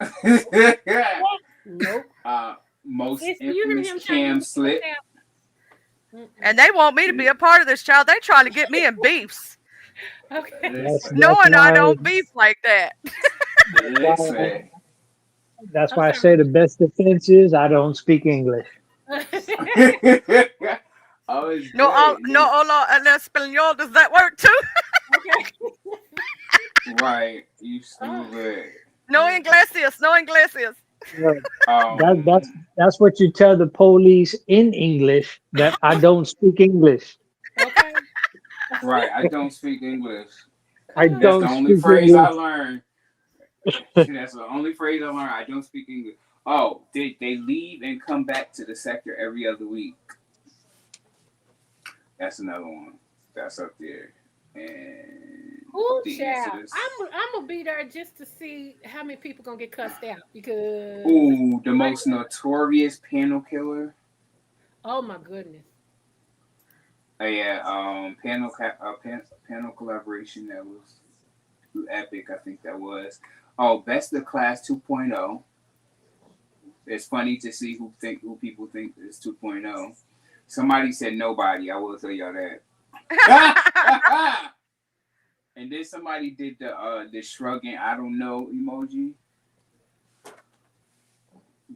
Speaker 2: Nope.
Speaker 3: uh, Most
Speaker 2: Sis, do you hear
Speaker 3: infamous
Speaker 2: him trying to get
Speaker 3: cam
Speaker 2: me to
Speaker 3: slip.
Speaker 2: out? Mm-mm.
Speaker 5: And they want me to be a part of this, child. They trying to get me in beefs,
Speaker 2: Okay.
Speaker 3: Listen,
Speaker 4: That's
Speaker 5: knowing I
Speaker 4: why
Speaker 5: don't beef like that.
Speaker 4: that's why
Speaker 3: listen.
Speaker 4: that's
Speaker 2: I'm
Speaker 4: why I
Speaker 2: sorry.
Speaker 4: say the best defense is I don't speak English.
Speaker 3: Oh, it's
Speaker 5: No,
Speaker 3: good. And
Speaker 5: no,
Speaker 3: then,
Speaker 5: hola, en español. Does that work too?
Speaker 2: Okay.
Speaker 3: right, you
Speaker 2: Oh,
Speaker 3: stupid.
Speaker 5: No inglesias, no inglesias.
Speaker 4: Right. That
Speaker 3: Um,
Speaker 4: that's what you tell the police in English that I don't speak English.
Speaker 2: okay.
Speaker 3: right, I don't speak English.
Speaker 4: I
Speaker 2: Oh,
Speaker 3: That's the
Speaker 4: don't
Speaker 3: only
Speaker 4: speak
Speaker 3: phrase I
Speaker 4: English.
Speaker 3: learned. That's the only phrase I learned. I don't speak English. Oh, they leave and come back to the sector every other week. That's another one. That's up there. And
Speaker 2: ooh,
Speaker 3: the answer
Speaker 2: child.
Speaker 3: is
Speaker 2: I'm gonna be there just to see how many people gonna get cussed out because
Speaker 3: ooh, the
Speaker 2: like,
Speaker 3: most notorious panel killer.
Speaker 2: oh my goodness.
Speaker 3: Yeah, panel collaboration that was epic. I think that was. Oh, best of class 2.0. It's funny to see who people think is 2.0. Somebody said nobody. I will tell y'all that. And then somebody did the shrugging I don't know emoji.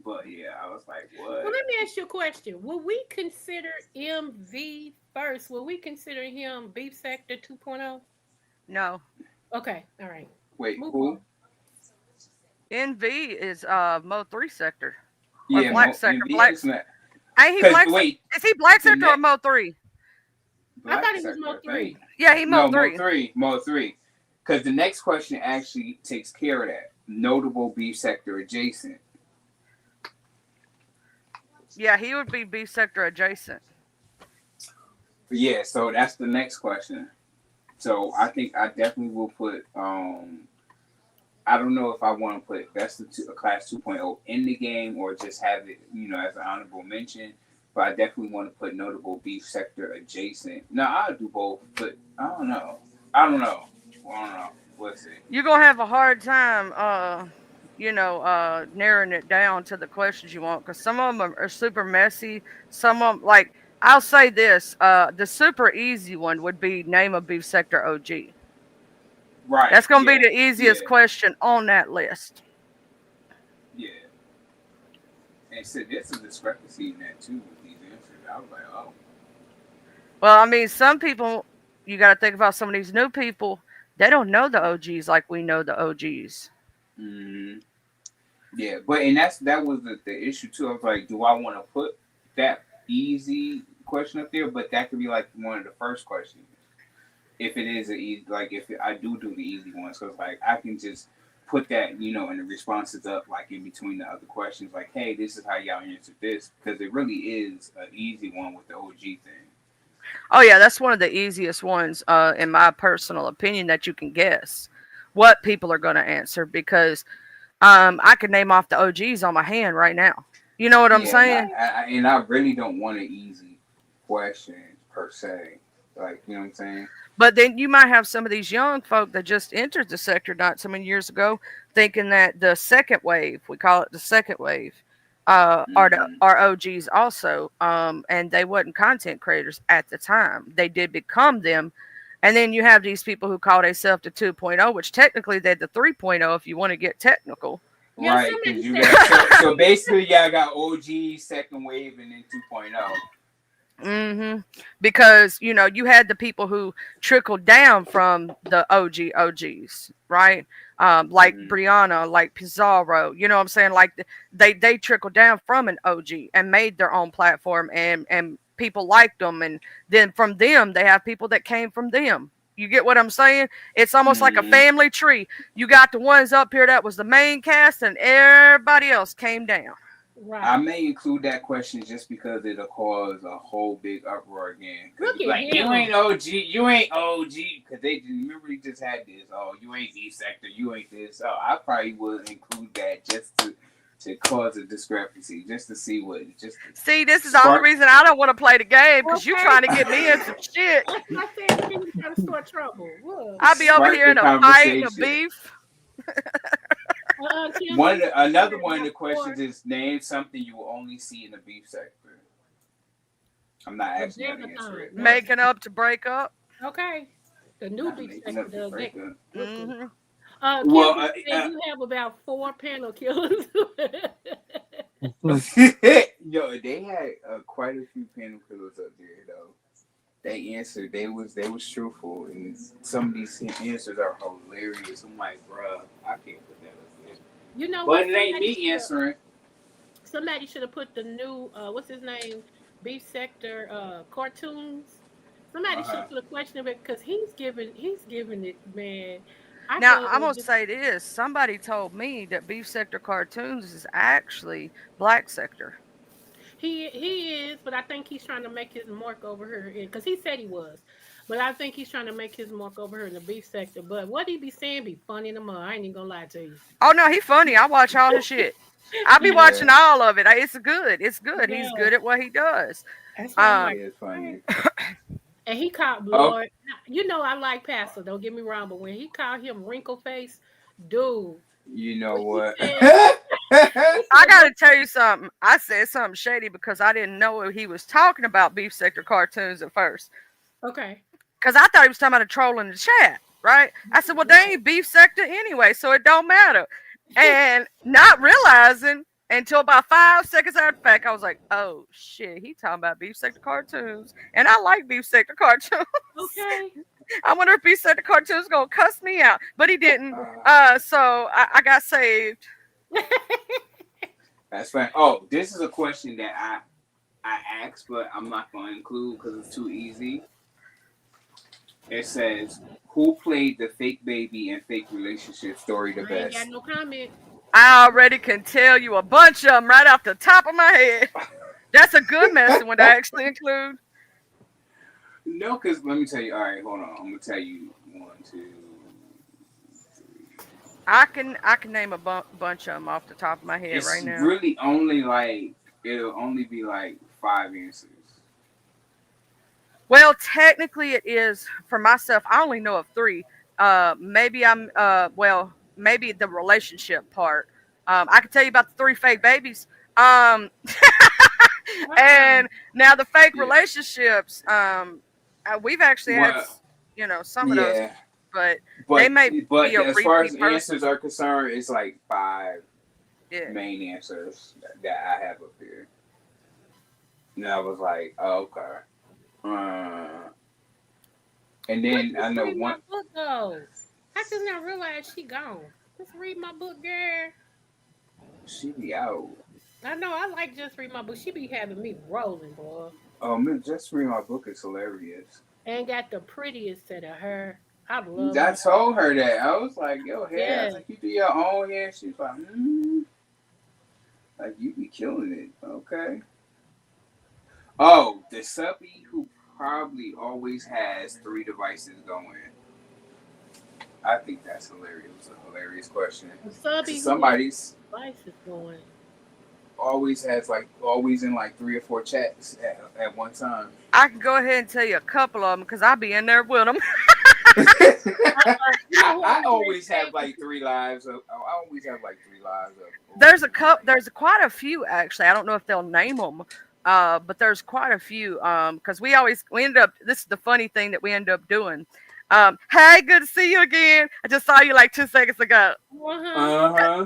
Speaker 3: But yeah, I was like,
Speaker 2: Well,
Speaker 3: what?
Speaker 2: let me ask you a question. Will we consider MV first? Will we consider him beef sector 2.0?
Speaker 5: No,
Speaker 2: Okay, all right.
Speaker 3: Wait,
Speaker 2: Move on.
Speaker 3: who?
Speaker 5: NV is Mo 3 sector or
Speaker 3: Yeah,
Speaker 5: Black sector.
Speaker 3: MB is not.
Speaker 5: Ain't he
Speaker 3: Cause
Speaker 5: Black sector?
Speaker 3: wait,
Speaker 5: Is he Black
Speaker 3: the
Speaker 5: sector or
Speaker 3: next
Speaker 5: Mo 3?
Speaker 2: I thought
Speaker 3: black
Speaker 2: it was
Speaker 3: sector,
Speaker 2: Mo
Speaker 3: I think.
Speaker 2: 3.
Speaker 5: Yeah, he Mo
Speaker 3: No, Mo
Speaker 5: 3.
Speaker 3: three, Mo three. Because the next question actually takes care of that. Notable beef sector adjacent.
Speaker 5: Yeah, he would be B sector adjacent.
Speaker 3: But yeah, so that's the next question. So I think I definitely will put I don't know if I want to put a class 2.0 in the game or just have it, as an honorable mention. But I definitely want to put notable beef sector adjacent. No, I'll do both, but I don't know. I don't know. I don't know. We'll see.
Speaker 5: You're gonna have a hard time, narrowing it down to the questions you want because some of them are super messy. Some of them, like I'll say this, the super easy one would be name a beef sector OG.
Speaker 3: Right.
Speaker 5: That's gonna be
Speaker 3: Yeah.
Speaker 5: the
Speaker 3: Yeah.
Speaker 5: easiest question on that list.
Speaker 3: Yeah. And so there's some discrepancy in that too with these answers. I was like, oh.
Speaker 5: Well, I mean, some people, you got to think about some of these new people. They don't know the OGs like we know the OGs.
Speaker 3: Mm-hmm. Yeah, but that was the issue too. I was like, do I want to put that easy question up there? But that could be like one of the first questions if it is a easy. Like if I do the easy ones, because like I can just put that in the responses up like in between the other questions. Like, hey, this is how y'all answered this because it really is an easy one with the OG thing.
Speaker 5: Oh yeah, that's one of the easiest ones, in my personal opinion, that you can guess what people are going to answer because I could name off the OGs on my hand right now. You know what I'm
Speaker 3: Yeah,
Speaker 5: saying?
Speaker 3: and I really don't want an easy question per se. Like, you know what I'm saying?
Speaker 5: But then you might have some of these young folk that just entered the sector not so many years ago, thinking that the second wave, we call it the second wave,
Speaker 3: Mm-hmm.
Speaker 5: are OGs also, and they wasn't content creators at the time. They did become them, and then you have these people who call themselves the 2.0, which technically they're the 3.0 if you want to get technical.
Speaker 2: Yeah,
Speaker 3: Right,
Speaker 2: somebody
Speaker 3: because you
Speaker 2: said
Speaker 3: got so basically y'all got OG, second wave, and then 2.0.
Speaker 5: hmm Because you had the people who trickled down from the OGs, right? Like
Speaker 3: Mm-hmm.
Speaker 5: Brianna, like Pizarro. You know what I'm saying? Like they trickled down from an OG and made their own platform, and people liked them, and then from them they have people that came from them. You get what I'm saying? It's almost like a
Speaker 3: Mm-hmm.
Speaker 5: family tree. You got the ones up here that was the main cast, and everybody else came down.
Speaker 3: I
Speaker 2: right.
Speaker 3: may include that question just because it'll cause a whole big uproar again. Because
Speaker 2: Look
Speaker 3: you're
Speaker 2: at
Speaker 3: like, you
Speaker 2: him.
Speaker 3: ain't OG, you ain't OG. Because they remember he just had this. Oh, you ain't E sector, you ain't this. So I probably would include that just to cause a discrepancy, just to see what, just to
Speaker 5: See, this is the only
Speaker 3: spark.
Speaker 5: reason I don't want to play the game because you
Speaker 2: Okay.
Speaker 5: trying to get me in some shit.
Speaker 2: That's what I said. Look at him trying to start trouble. Look.
Speaker 5: I'll be over
Speaker 3: Spark
Speaker 5: here
Speaker 3: the
Speaker 5: in a fight and a
Speaker 3: conversation.
Speaker 5: beef.
Speaker 2: Kim, you
Speaker 3: Another
Speaker 2: said
Speaker 3: one of
Speaker 2: about
Speaker 3: the
Speaker 2: four.
Speaker 3: questions is name something you will only see in the beef sector. I'm not
Speaker 2: The
Speaker 3: asking you to answer
Speaker 2: Degathon.
Speaker 3: it, but
Speaker 5: Making up to break up.
Speaker 2: Okay. The new
Speaker 3: not
Speaker 2: beef
Speaker 3: making
Speaker 2: sector
Speaker 3: up the
Speaker 2: does that
Speaker 3: breakup.
Speaker 2: quickly.
Speaker 5: hmm
Speaker 3: Well,
Speaker 2: Kimberly said you have about four panel killers.
Speaker 3: yo, they had quite a few panel killers up there though. They answered. They was truthful, and some of these answers are hilarious. I'm like, bruh, I can't put that up there.
Speaker 2: You know
Speaker 3: But
Speaker 2: what?
Speaker 3: it ain't me answering.
Speaker 2: Somebody should have put the new what's his name beef sector cartoons. Somebody should
Speaker 3: Uh-huh.
Speaker 2: have put a question of it because he's giving it, man. I
Speaker 5: Now
Speaker 2: go
Speaker 5: I'm
Speaker 2: and
Speaker 5: gonna
Speaker 2: just
Speaker 5: say this. Somebody told me that Beef Sector Cartoons is actually Black Sector.
Speaker 2: he is, but I think he's trying to make his mark over here because he said he was, but I think he's trying to make his mark over here in the beef sector. But what he be saying be funny in the mud. I ain't even gonna lie to you.
Speaker 5: Oh no, he funny. I watch all his shit. I be
Speaker 2: Yeah,
Speaker 3: Yeah,
Speaker 5: watching all of it. It's good. It's good. He's
Speaker 2: yeah.
Speaker 5: good at what he does.
Speaker 2: That's why I'm
Speaker 3: he
Speaker 5: Um,
Speaker 2: like,
Speaker 3: is
Speaker 2: okay.
Speaker 3: funny.
Speaker 2: And he called
Speaker 3: Oh,
Speaker 2: Lord. You know I like Pastor. Don't get me wrong, but when he called him wrinkle face, dude,
Speaker 3: you know
Speaker 2: when he
Speaker 3: what?
Speaker 2: said he
Speaker 5: I
Speaker 2: said what?
Speaker 5: gotta tell you something. I said something shady because I didn't know he was talking about Beef Sector Cartoons at first.
Speaker 2: Okay,
Speaker 5: Because I thought he was talking about a troll in the chat, right? I said, well, they
Speaker 2: right.
Speaker 5: ain't Beef Sector anyway, so it don't matter. And not realizing until about 5 seconds after the fact, I was like, oh shit, he talking about Beef Sector Cartoons. And I like Beef Sector Cartoons.
Speaker 2: Okay.
Speaker 5: I wonder if Beef Sector Cartoons gonna cuss me out. But he didn't.
Speaker 3: uh,
Speaker 5: So I got saved.
Speaker 3: that's fine. Oh, this is a question that I asked, but I'm not going to include because it's too easy. It says, "Who played the fake baby and fake relationship story the
Speaker 2: I ain't got
Speaker 3: best?"
Speaker 2: no comment.
Speaker 5: I already can tell you a bunch of them right off the top of my head. That's a good message when I actually include.
Speaker 3: No, because let me tell you. All right, hold on. I'm gonna tell you one, two, three.
Speaker 5: I can name a bunch of them off the top of my head
Speaker 3: It's
Speaker 5: right now.
Speaker 3: really only like it'll only be like five answers.
Speaker 5: Well, technically, it is for myself. I only know of three. Maybe I'm. Well, maybe the relationship part. I can tell you about the three fake babies. Um,
Speaker 2: Uh-uh.
Speaker 5: and now the fake
Speaker 3: Yeah.
Speaker 5: relationships. We've actually had,
Speaker 3: Well,
Speaker 5: some of those,
Speaker 3: yeah,
Speaker 5: but they
Speaker 3: but
Speaker 5: may be
Speaker 3: but
Speaker 5: a
Speaker 3: as far as
Speaker 5: repeat person.
Speaker 3: answers are concerned, it's like five
Speaker 5: Yeah.
Speaker 3: main answers that I have up here. And I was like, oh, okay. And
Speaker 2: What
Speaker 3: then I
Speaker 2: just
Speaker 3: know
Speaker 2: read
Speaker 3: one.
Speaker 2: my book though? I just now realized she gone. Just read my book, girl.
Speaker 3: She be out.
Speaker 2: I know I like just read my book. She be having me rolling, boy.
Speaker 3: Oh, man, just read my book is hilarious.
Speaker 2: And got the prettiest set of hair. I love
Speaker 3: I
Speaker 2: my
Speaker 3: told her that. I was like, yo, hair. I was
Speaker 2: yeah.
Speaker 3: like, you do your own hair. She's like, like you be killing it. Okay. Oh, the subby who probably always has three devices going. I think that's hilarious. It was a hilarious question.
Speaker 2: The
Speaker 3: Cause
Speaker 2: subby who has
Speaker 3: somebody's
Speaker 2: devices going.
Speaker 3: always has like always in like three or four chats at one time.
Speaker 5: I can go ahead and tell you a couple of them because I'll be in there with them.
Speaker 2: You know who I'm
Speaker 3: I
Speaker 2: gonna
Speaker 3: always
Speaker 2: say?
Speaker 3: have like three lives. I always have like three lives of.
Speaker 5: There's quite a few actually. I don't know if they'll name them, but there's quite a few. Because we ended up. This is the funny thing that we ended up doing. Hey, good to see you again. I just saw you like 2 seconds ago.
Speaker 2: Uh-huh.
Speaker 3: Uh huh.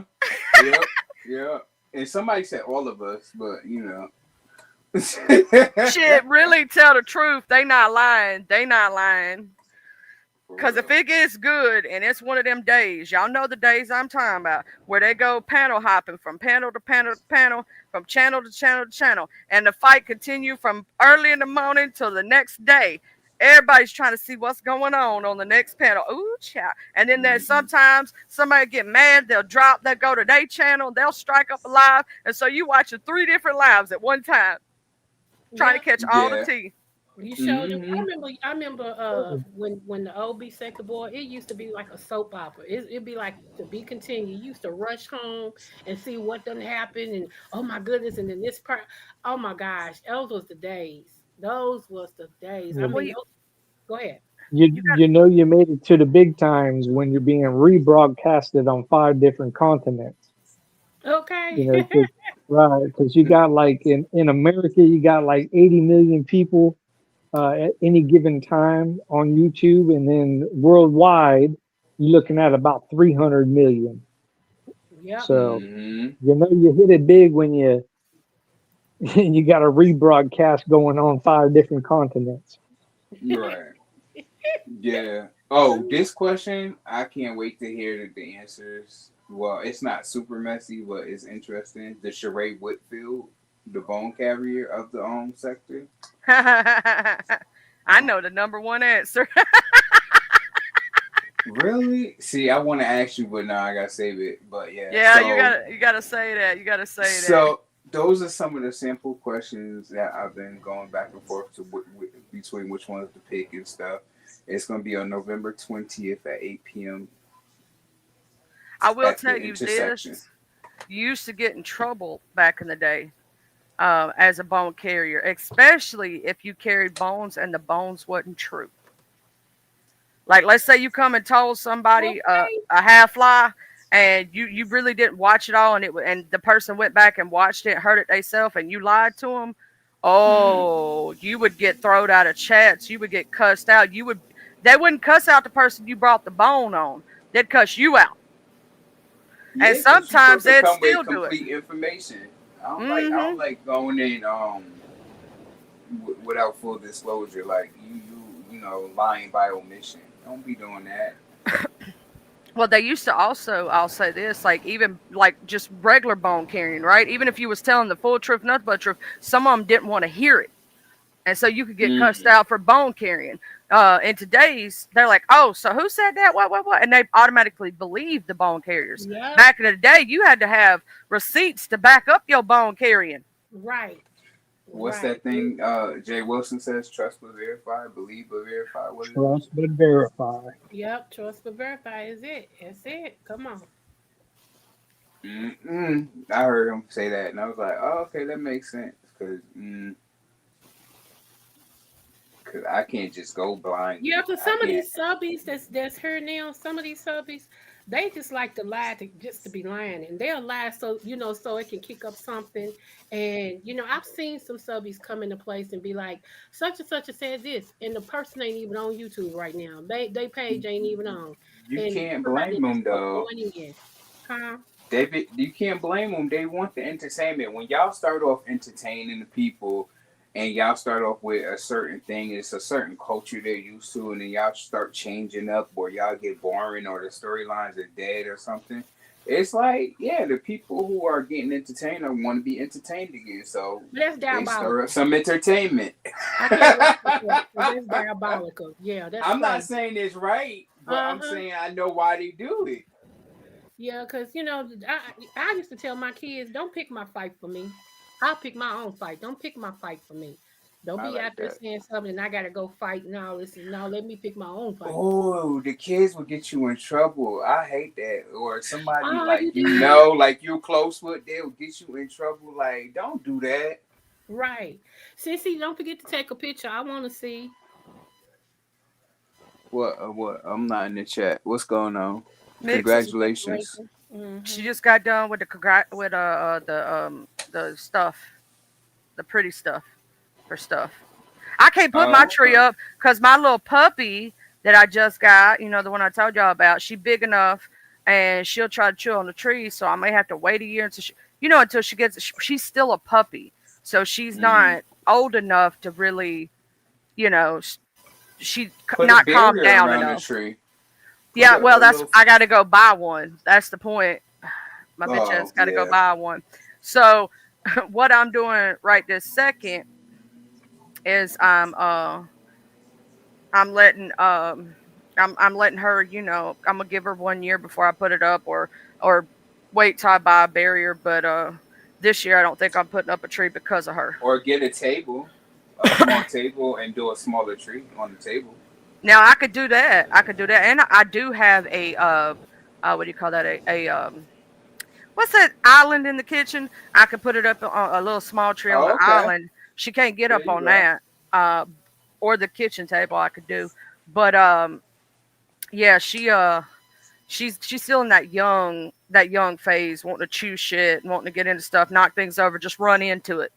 Speaker 3: Yep. Yep. And somebody said all of us, but you know.
Speaker 5: Shit, really tell the truth. They not lying. They not lying.
Speaker 3: For
Speaker 5: Cause if
Speaker 3: real.
Speaker 5: it gets good and it's one of them days, y'all know the days I'm talking about, where they go panel hopping from panel to panel to panel, from channel to channel to channel, and the fight continue from early in the morning till the next day. Everybody's trying to see what's going on the next panel. Ooh, child. And then there's
Speaker 3: Mm-hmm.
Speaker 5: sometimes somebody get mad, they'll go to their channel, they'll strike up a live, and so you watching three different lives at one time, trying to
Speaker 2: Yep.
Speaker 5: catch all the
Speaker 3: Yeah.
Speaker 5: tea.
Speaker 2: You showed them.
Speaker 3: Mm-hmm.
Speaker 2: I remember when the old be second boy, it used to be like a soap opera. It'd be like to be continued. You used to rush home and see what done happened and oh my goodness, and then this part, oh my gosh, those was the days. Those was the days. I
Speaker 4: Yeah.
Speaker 5: Well,
Speaker 2: mean, go ahead.
Speaker 4: You
Speaker 5: you got
Speaker 4: you know you made it to the big times when you're being rebroadcasted on 5 different continents. You
Speaker 2: Okay.
Speaker 4: know, 'cause- right? Because you got like in America, you got like 80 million people at any given time on YouTube, and then worldwide, you're looking at about 300 million.
Speaker 2: Yep.
Speaker 4: So
Speaker 3: Mm-hmm.
Speaker 4: you know you hit it big when you you got a rebroadcast going on 5 different continents.
Speaker 3: Right. Yeah. Oh, this question, I can't wait to hear the answers. Well, it's not super messy, but it's interesting. The Sheree Whitfield, the bone carrier of the sector.
Speaker 5: I know the number one answer.
Speaker 3: Really? See, I want to ask you, but now I gotta save it. But yeah,
Speaker 5: Yeah, you gotta say that. You gotta say that.
Speaker 3: so those are some of the simple questions that I've been going back and forth between which ones to pick and stuff. It's gonna be on November 20th at 8 p.m.
Speaker 5: I will
Speaker 3: at the
Speaker 5: tell you
Speaker 3: intersection.
Speaker 5: this: you used to get in trouble back in the day as a bone carrier, especially if you carried bones and the bones wasn't true. Like, let's say you come and told somebody
Speaker 2: Okay.
Speaker 5: a half lie, and you really didn't watch it all, and the person went back and watched it, heard it themselves, and you lied to them.
Speaker 3: Mm.
Speaker 5: Oh, you would get thrown out of chats. You would get cussed out. They wouldn't cuss out the person you brought the bone on. They'd cuss you out, and
Speaker 3: Yeah, because you're
Speaker 5: sometimes
Speaker 3: supposed to
Speaker 5: they'd
Speaker 3: come with
Speaker 5: still do it.
Speaker 3: complete information. I don't
Speaker 5: Mm-hmm.
Speaker 3: like going in without full disclosure. Like you know lying by omission. Don't be doing that.
Speaker 5: Well, they used to also, I'll say this, like even like just regular bone carrying, right? Even if you was telling the full truth, nothing but truth, some of them didn't want to hear it. And so you could get cussed
Speaker 3: Mm.
Speaker 5: out for bone carrying. In today's, they're like, oh, so who said that? What? And they automatically believe the bone carriers.
Speaker 2: Yep.
Speaker 5: Back in the day, you had to have receipts to back up your bone carrying.
Speaker 2: Right.
Speaker 3: What's
Speaker 2: Right.
Speaker 3: that thing? Jay Wilson says, "Trust but verify, believe but verify." What is it?
Speaker 4: Trust but verify.
Speaker 2: Yep. Trust but verify is it. That's it. Come on.
Speaker 3: Mm-mm. I heard him say that, and I was like, "Oh, okay, that makes sense." Cause I can't just go
Speaker 2: Yeah,
Speaker 3: blindly.
Speaker 2: because
Speaker 3: I
Speaker 2: some of
Speaker 3: can't.
Speaker 2: these subbies that's here now, some of these subbies, they just like to lie to just to be lying, and they'll lie so so it can kick up something. And I've seen some subbies come into place and be like, such and such said this, and the person ain't even on YouTube right now. They page ain't even on,
Speaker 3: You
Speaker 2: and
Speaker 3: can't
Speaker 2: somebody
Speaker 3: blame
Speaker 2: just
Speaker 3: them
Speaker 2: start
Speaker 3: though.
Speaker 2: going in, huh?
Speaker 3: David, you can't blame them. They want the entertainment. When y'all start off entertaining the people, and y'all start off with a certain thing, it's a certain culture they're used to, and then y'all start changing up, or y'all get boring, or the storylines are dead, or something. It's like, yeah, the people who are getting entertained want to be entertained again, so
Speaker 2: But that's
Speaker 3: they stir up
Speaker 2: diabolical.
Speaker 3: some entertainment.
Speaker 2: I can't rock with that because that's diabolical. Yeah, that's
Speaker 3: I'm not
Speaker 2: crazy.
Speaker 3: saying it's right, but
Speaker 2: Uh
Speaker 3: I'm
Speaker 2: huh.
Speaker 3: saying I know why they do it.
Speaker 2: Yeah, because I used to tell my kids, don't pick my fight for me. I'll pick my own fight. Don't pick my fight for me. Don't
Speaker 3: I
Speaker 2: be
Speaker 3: like
Speaker 2: out there
Speaker 3: that.
Speaker 2: saying something and I gotta go fight. No, listen, no, let me pick my own fight.
Speaker 3: Oh, the kids will get you in trouble. I hate that. Or somebody
Speaker 2: Oh,
Speaker 3: like
Speaker 2: you did?
Speaker 3: like you're close with, they'll get you in trouble. Like, don't do that.
Speaker 2: Right. Sissy, don't forget to take a picture. I wanna see.
Speaker 3: What? What? I'm not in the chat. What's going on?
Speaker 5: Mixes.
Speaker 3: Congratulations.
Speaker 2: Congratulations.
Speaker 5: She
Speaker 2: Mm-hmm.
Speaker 5: just got done with the stuff, the pretty stuff for stuff. I can't put my
Speaker 3: Oh,
Speaker 5: tree
Speaker 3: okay.
Speaker 5: up because my little puppy that I just got, the one I told y'all about, she big enough and she'll try to chew on the tree. So I may have to wait a year until she gets. She's still a puppy, so she's
Speaker 3: Mm-hmm.
Speaker 5: not old enough to really, you know, she
Speaker 3: Put a
Speaker 5: not calmed
Speaker 3: barrier
Speaker 5: down
Speaker 3: around the
Speaker 5: enough.
Speaker 3: tree. Put
Speaker 5: Yeah, well,
Speaker 3: a little.
Speaker 5: I got to go buy one. That's the point. My bitch
Speaker 3: Oh
Speaker 5: ass got to go
Speaker 3: yeah.
Speaker 5: buy one. So what I'm doing right this second is I'm letting I'm letting her, I'm gonna give her 1 year before I put it up, or wait till I buy a barrier. But this year I don't think I'm putting up a tree because of her.
Speaker 3: Or get a table, a small table, and do a smaller tree on the table.
Speaker 5: Now I could do that. I could do that, and I do have a what do you call that? A what's that island in the kitchen? I could put it up on a little small tree on the
Speaker 3: Oh, okay.
Speaker 5: island. She can't get
Speaker 3: There
Speaker 5: up
Speaker 3: you
Speaker 5: on
Speaker 3: go.
Speaker 5: that. Or the kitchen table I could do. But yeah, she's still in that young phase, wanting to chew shit and wanting to get into stuff, knock things over, just run into it.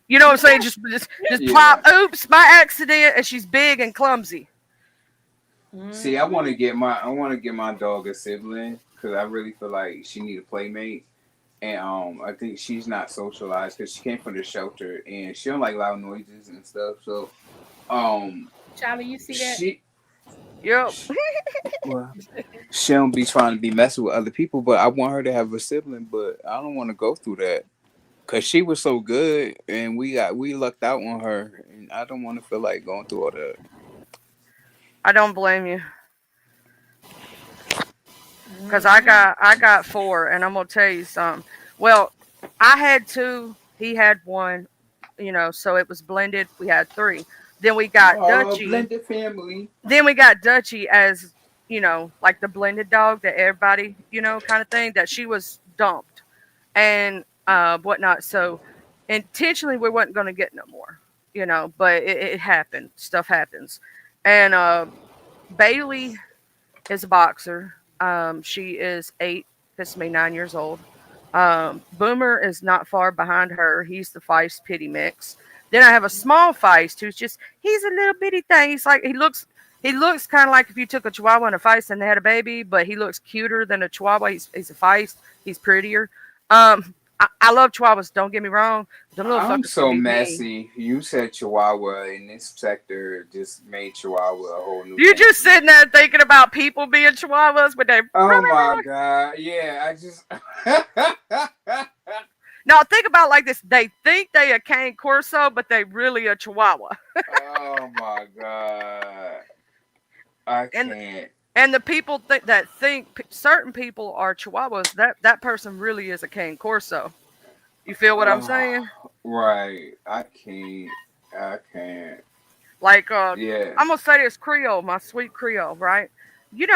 Speaker 5: You know what I'm saying? Just
Speaker 3: Yeah.
Speaker 5: plop. Oops, by accident, and she's big and clumsy.
Speaker 3: See, I want to
Speaker 2: Mm-hmm.
Speaker 3: get my dog a sibling because I really feel like she need a playmate, and I think she's not socialized because she came from the shelter and she don't like loud noises and stuff. So um,
Speaker 2: Charlie, you see that?
Speaker 3: she,
Speaker 5: Yep.
Speaker 3: she well, she don't be trying to be messing with other people, but I want her to have a sibling, but I don't want to go through that because she was so good and we lucked out on her, and I don't want to feel like going through all that.
Speaker 5: I don't blame you, cause I
Speaker 2: Mm-hmm.
Speaker 5: got I got four, and I'm gonna tell you something. Well, I had two, he had one, so it was blended. We had three. Then we got
Speaker 3: Oh,
Speaker 5: Dutchy.
Speaker 3: blended family.
Speaker 5: Then we got Dutchy as, like the blended dog that everybody, kind of thing, that she was dumped and whatnot. So intentionally, we wasn't going to get no more, but it happened. Stuff happens. And Bailey is a boxer. She is 8, this is me 9 years old. Boomer is not far behind her. He's the Feist Pity mix. Then I have a small Feist who's he's a little bitty thing. He looks kind of like if you took a Chihuahua and a Feist and they had a baby, but he looks cuter than a Chihuahua. He's a Feist. He's prettier. I love Chihuahuas. Don't get me wrong. Them little
Speaker 3: I'm
Speaker 5: fuckers can
Speaker 3: so
Speaker 5: be mean.
Speaker 3: messy. You said Chihuahua, and this sector just made Chihuahua a whole new
Speaker 5: You
Speaker 3: thing
Speaker 5: just
Speaker 3: to me.
Speaker 5: sitting there thinking about people being Chihuahuas with their.
Speaker 3: Oh my god! Yeah, I just.
Speaker 5: Now think about it like this: they think they a cane corso, but they really a Chihuahua.
Speaker 3: Oh my god! I
Speaker 5: And
Speaker 3: can't.
Speaker 5: and the people that think certain people are Chihuahuas, that person really is a cane corso. You feel what I'm
Speaker 3: Oh,
Speaker 5: saying?
Speaker 3: Right. I can't. I can't.
Speaker 5: Like,
Speaker 3: Yeah.
Speaker 5: I'm gonna say this Creole, my sweet Creole, right? You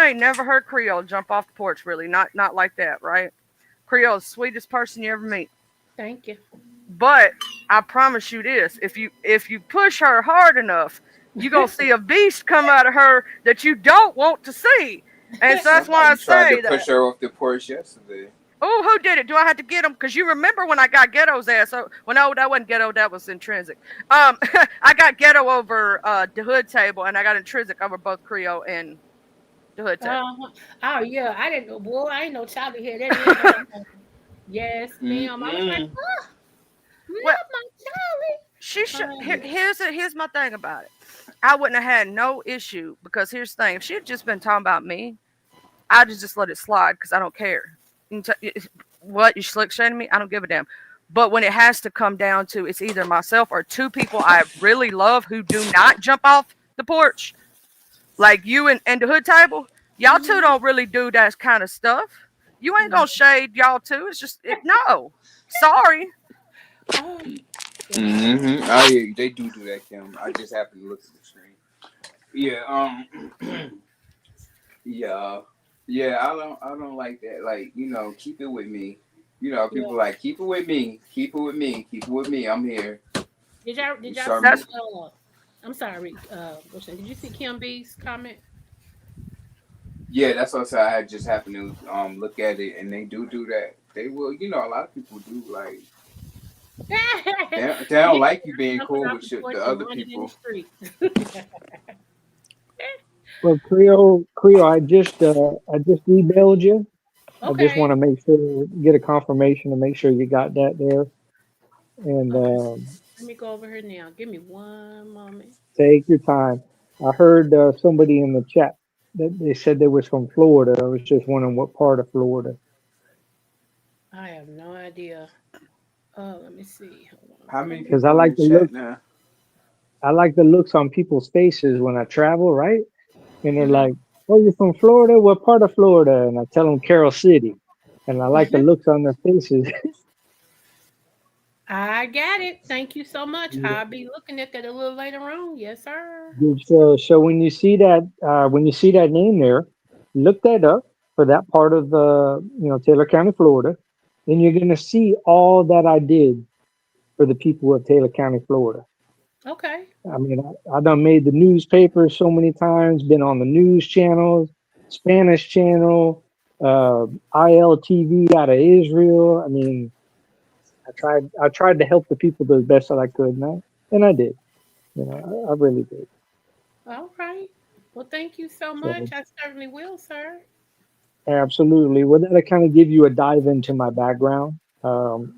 Speaker 5: ain't never heard Creole jump off the porch, really, not like that, right? Creole's the sweetest person you ever meet.
Speaker 2: Thank you.
Speaker 5: But I promise you this: if you push her hard enough, you gonna see a beast come out of her that you don't want to see. And so that's why I
Speaker 3: Somebody tried to
Speaker 5: say that.
Speaker 3: push her off the porch yesterday.
Speaker 5: Oh, who did it? Do I have to get him? Because you remember when I got Ghetto's ass? So, well, no, that wasn't Ghetto. That was Intrinsic. I got Ghetto over the hood table, and I got Intrinsic over both Creole and the hood table.
Speaker 2: Uh-huh. Oh yeah, I didn't know. Boy, I ain't know Charlie had that in her. Yes, ma'am. I was like,
Speaker 3: Mm-mm.
Speaker 2: oh,
Speaker 5: Well,
Speaker 2: love my
Speaker 5: she should.
Speaker 2: Charlie, honey.
Speaker 5: Here's my thing about it. I wouldn't have had no issue because here's the thing: if she had just been talking about me, I'd just let it slide because I don't care. What you slick shaming me? I don't give a damn. But when it has to come down to it's either myself or two people I really love who do not jump off the porch, like you and the hood table, y'all two
Speaker 2: Mm-hmm.
Speaker 5: don't really do that kind of stuff. You ain't
Speaker 2: No.
Speaker 5: gonna shade y'all two. It's just no. Sorry.
Speaker 2: Oh God.
Speaker 3: Mm-hmm. Oh yeah, they do that, Kim. I just happened to look at the screen. Yeah. Yeah. Yeah. I don't like that. Like keep it with me.
Speaker 2: Yeah.
Speaker 3: People like keep it with me. Keep it with me. Keep it with me. I'm here.
Speaker 2: Did
Speaker 3: You
Speaker 2: y'all
Speaker 3: start
Speaker 2: see
Speaker 5: That's
Speaker 3: moving.
Speaker 2: I'm sorry, what's that? Did you see Kim B's comment?
Speaker 3: Yeah, that's what I said. I had just happened to look at it, and they do that. They will. A lot of people do like they don't
Speaker 2: Yeah,
Speaker 3: like you being
Speaker 2: jumping
Speaker 3: cool
Speaker 2: off
Speaker 3: with
Speaker 2: the
Speaker 3: shit,
Speaker 2: porch
Speaker 3: the
Speaker 2: and
Speaker 3: other
Speaker 2: running in the
Speaker 3: people.
Speaker 2: street.
Speaker 4: Well, Creole, I just emailed you. I just want
Speaker 2: Okay.
Speaker 4: to make sure, get a confirmation to make sure you got that there. And
Speaker 2: Okay. Let me go over here now. Give me one moment.
Speaker 4: take your time. I heard somebody in the chat that they said they was from Florida. I was just wondering what part of Florida.
Speaker 2: I have no idea. Let me see. Hold on.
Speaker 3: How many
Speaker 2: Come.
Speaker 4: Because I
Speaker 3: people in
Speaker 4: like
Speaker 3: the
Speaker 4: the look.
Speaker 3: chat now?
Speaker 4: I like the looks on people's faces when I travel, right? And they're
Speaker 2: Hmm.
Speaker 4: like, "Oh, you're from Florida? What part of Florida?" And I tell them Carroll City, and I like the looks on their faces.
Speaker 2: I got it. Thank you so much. I'll be looking at that a little later on. Yes, sir.
Speaker 4: So when you see that name there, look that up for that part of Taylor County, Florida, and you're gonna see all that I did for the people of Taylor County, Florida.
Speaker 2: Okay.
Speaker 4: I mean, I done made the newspaper so many times, been on the news channels, Spanish channel, ILTV out of Israel. I mean, I tried to help the people the best that I could, and I did. I really did.
Speaker 2: All right. Well, thank you so
Speaker 4: So
Speaker 2: much. I certainly will, sir.
Speaker 4: absolutely. Well, that'll kind of give you a dive into my background,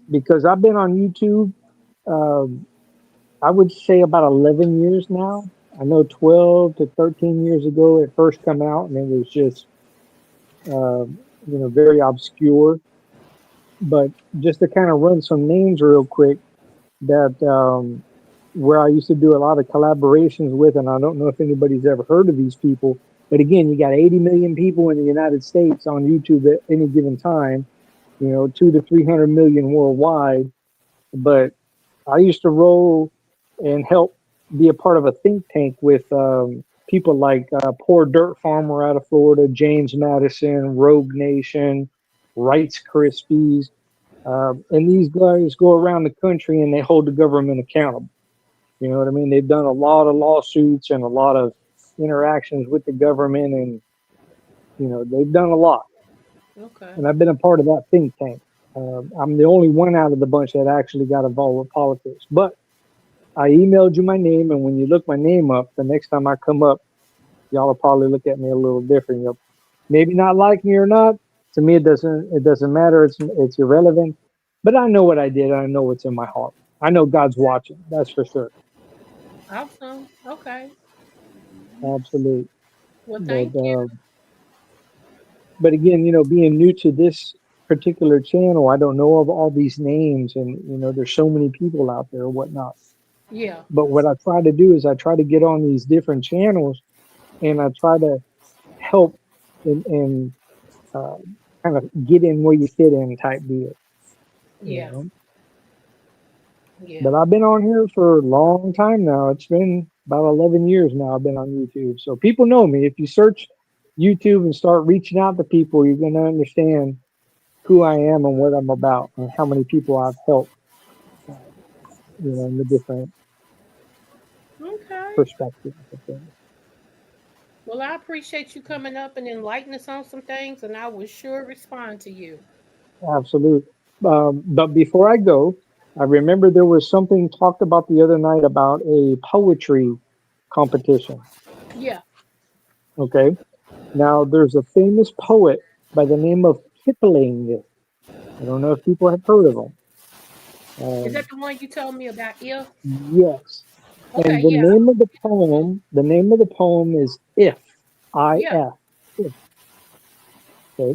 Speaker 4: because I've been on YouTube. Um, I would say about 11 years now. I know 12 to 13 years ago it first come out, and it was just very obscure. But just to kind of run some names real quick, that where I used to do a lot of collaborations with, and I don't know if anybody's ever heard of these people. But again, you got 80 million people in the United States on YouTube at any given time. 2 to 300 million worldwide. But I used to roll and help be a part of a think tank with people like Poor Dirt Farmer out of Florida, James Madison, Rogue Nation, Rights Krispies. And these guys go around the country and they hold the government accountable. You know what I mean? They've done a lot of lawsuits and a lot of interactions with the government, and they've done a lot.
Speaker 2: Okay.
Speaker 4: And I've been a part of that think tank. I'm the only one out of the bunch that actually got involved with politics. But I emailed you my name, and when you look my name up, the next time I come up, y'all will probably look at me a little different. You'll maybe not like me or not. To me, it doesn't matter. It's irrelevant. But I know what I did. And I know what's in my heart. I know God's watching. That's for sure.
Speaker 2: Awesome. Okay.
Speaker 4: Absolutely.
Speaker 2: Well,
Speaker 4: But
Speaker 2: thank you.
Speaker 4: again, being new to this particular channel, I don't know of all these names, and there's so many people out there and whatnot.
Speaker 2: Yeah.
Speaker 4: But what I try to do is I try to get on these different channels, and I try to help and uh, kind of get in where you fit in type deal. You
Speaker 2: Yeah.
Speaker 4: know,
Speaker 2: Yeah.
Speaker 4: But I've been on here for a long time now. It's been about 11 years now I've been on YouTube. So people know me. If you search YouTube and start reaching out to people, you're going to understand who I am and what I'm about and how many people I've helped, uh, in the different
Speaker 2: Okay.
Speaker 4: perspectives of things.
Speaker 2: Well, I appreciate you coming up and enlightening us on some things, and I will sure respond to you.
Speaker 4: Absolute. But before I go, I remember there was something talked about the other night about a poetry competition.
Speaker 2: Yeah.
Speaker 4: Okay. Now, there's a famous poet by the name of Kipling. I don't know if people have heard of him.
Speaker 2: Is that
Speaker 4: Um,
Speaker 2: the one you told me about if?
Speaker 4: yes.
Speaker 2: Okay,
Speaker 4: And the
Speaker 2: yeah.
Speaker 4: name of the poem is If.
Speaker 2: Yeah.
Speaker 4: I-F. If. Okay.
Speaker 2: Yeah.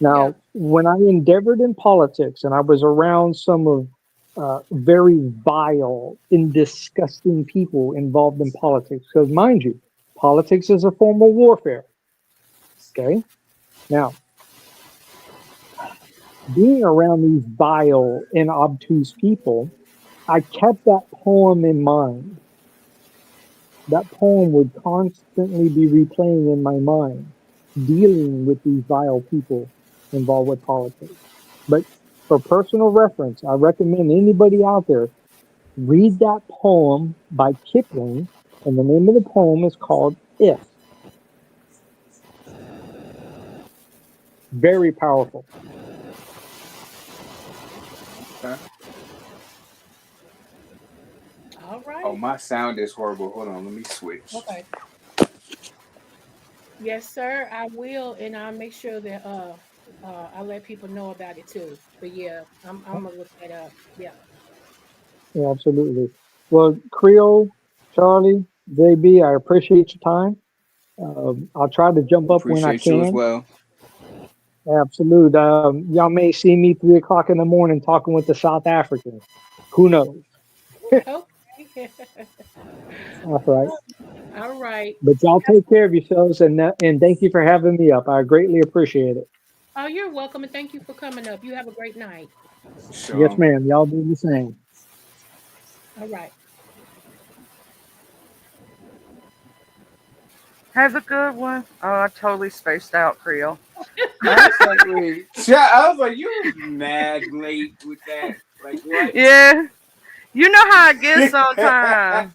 Speaker 4: Now, when I endeavored in politics and I was around some of very vile and disgusting people involved in politics, because mind you, politics is a form of warfare. Okay. Now, being around these vile and obtuse people, I kept that poem in mind. That poem would constantly be replaying in my mind, dealing with these vile people involved with politics. But for personal reference, I recommend anybody out there read that poem by Kipling, and the name of the poem is called If. Very powerful.
Speaker 3: Okay.
Speaker 2: All
Speaker 3: Oh,
Speaker 2: right.
Speaker 3: my sound is horrible. Hold on, let me switch.
Speaker 2: Okay. Yes, sir. I will, and I'll make sure that I let people know about it too. But yeah, I'm gonna look that up. Yeah.
Speaker 4: Yeah, absolutely. Well, Creole, Charlie, JB, I appreciate your time. I'll try to jump up when I
Speaker 3: Appreciate you as
Speaker 4: can.
Speaker 3: well.
Speaker 4: Absolute. Y'all may see me 3 o'clock in the morning talking with the South Africans. Who knows?
Speaker 2: Okay.
Speaker 4: That's right.
Speaker 2: All right.
Speaker 4: But y'all take care of yourselves, and thank you for having me up. I greatly appreciate it.
Speaker 2: Oh, you're welcome, and thank you for coming up. You have a great night.
Speaker 4: Yes,
Speaker 3: So,
Speaker 4: ma'am. Y'all do the same.
Speaker 2: All right.
Speaker 5: Have a good one. Oh, I totally spaced out, Creole.
Speaker 3: I was like, wait. I was like, you was mad late with that. Like, what?
Speaker 5: Yeah, you know how I get sometimes.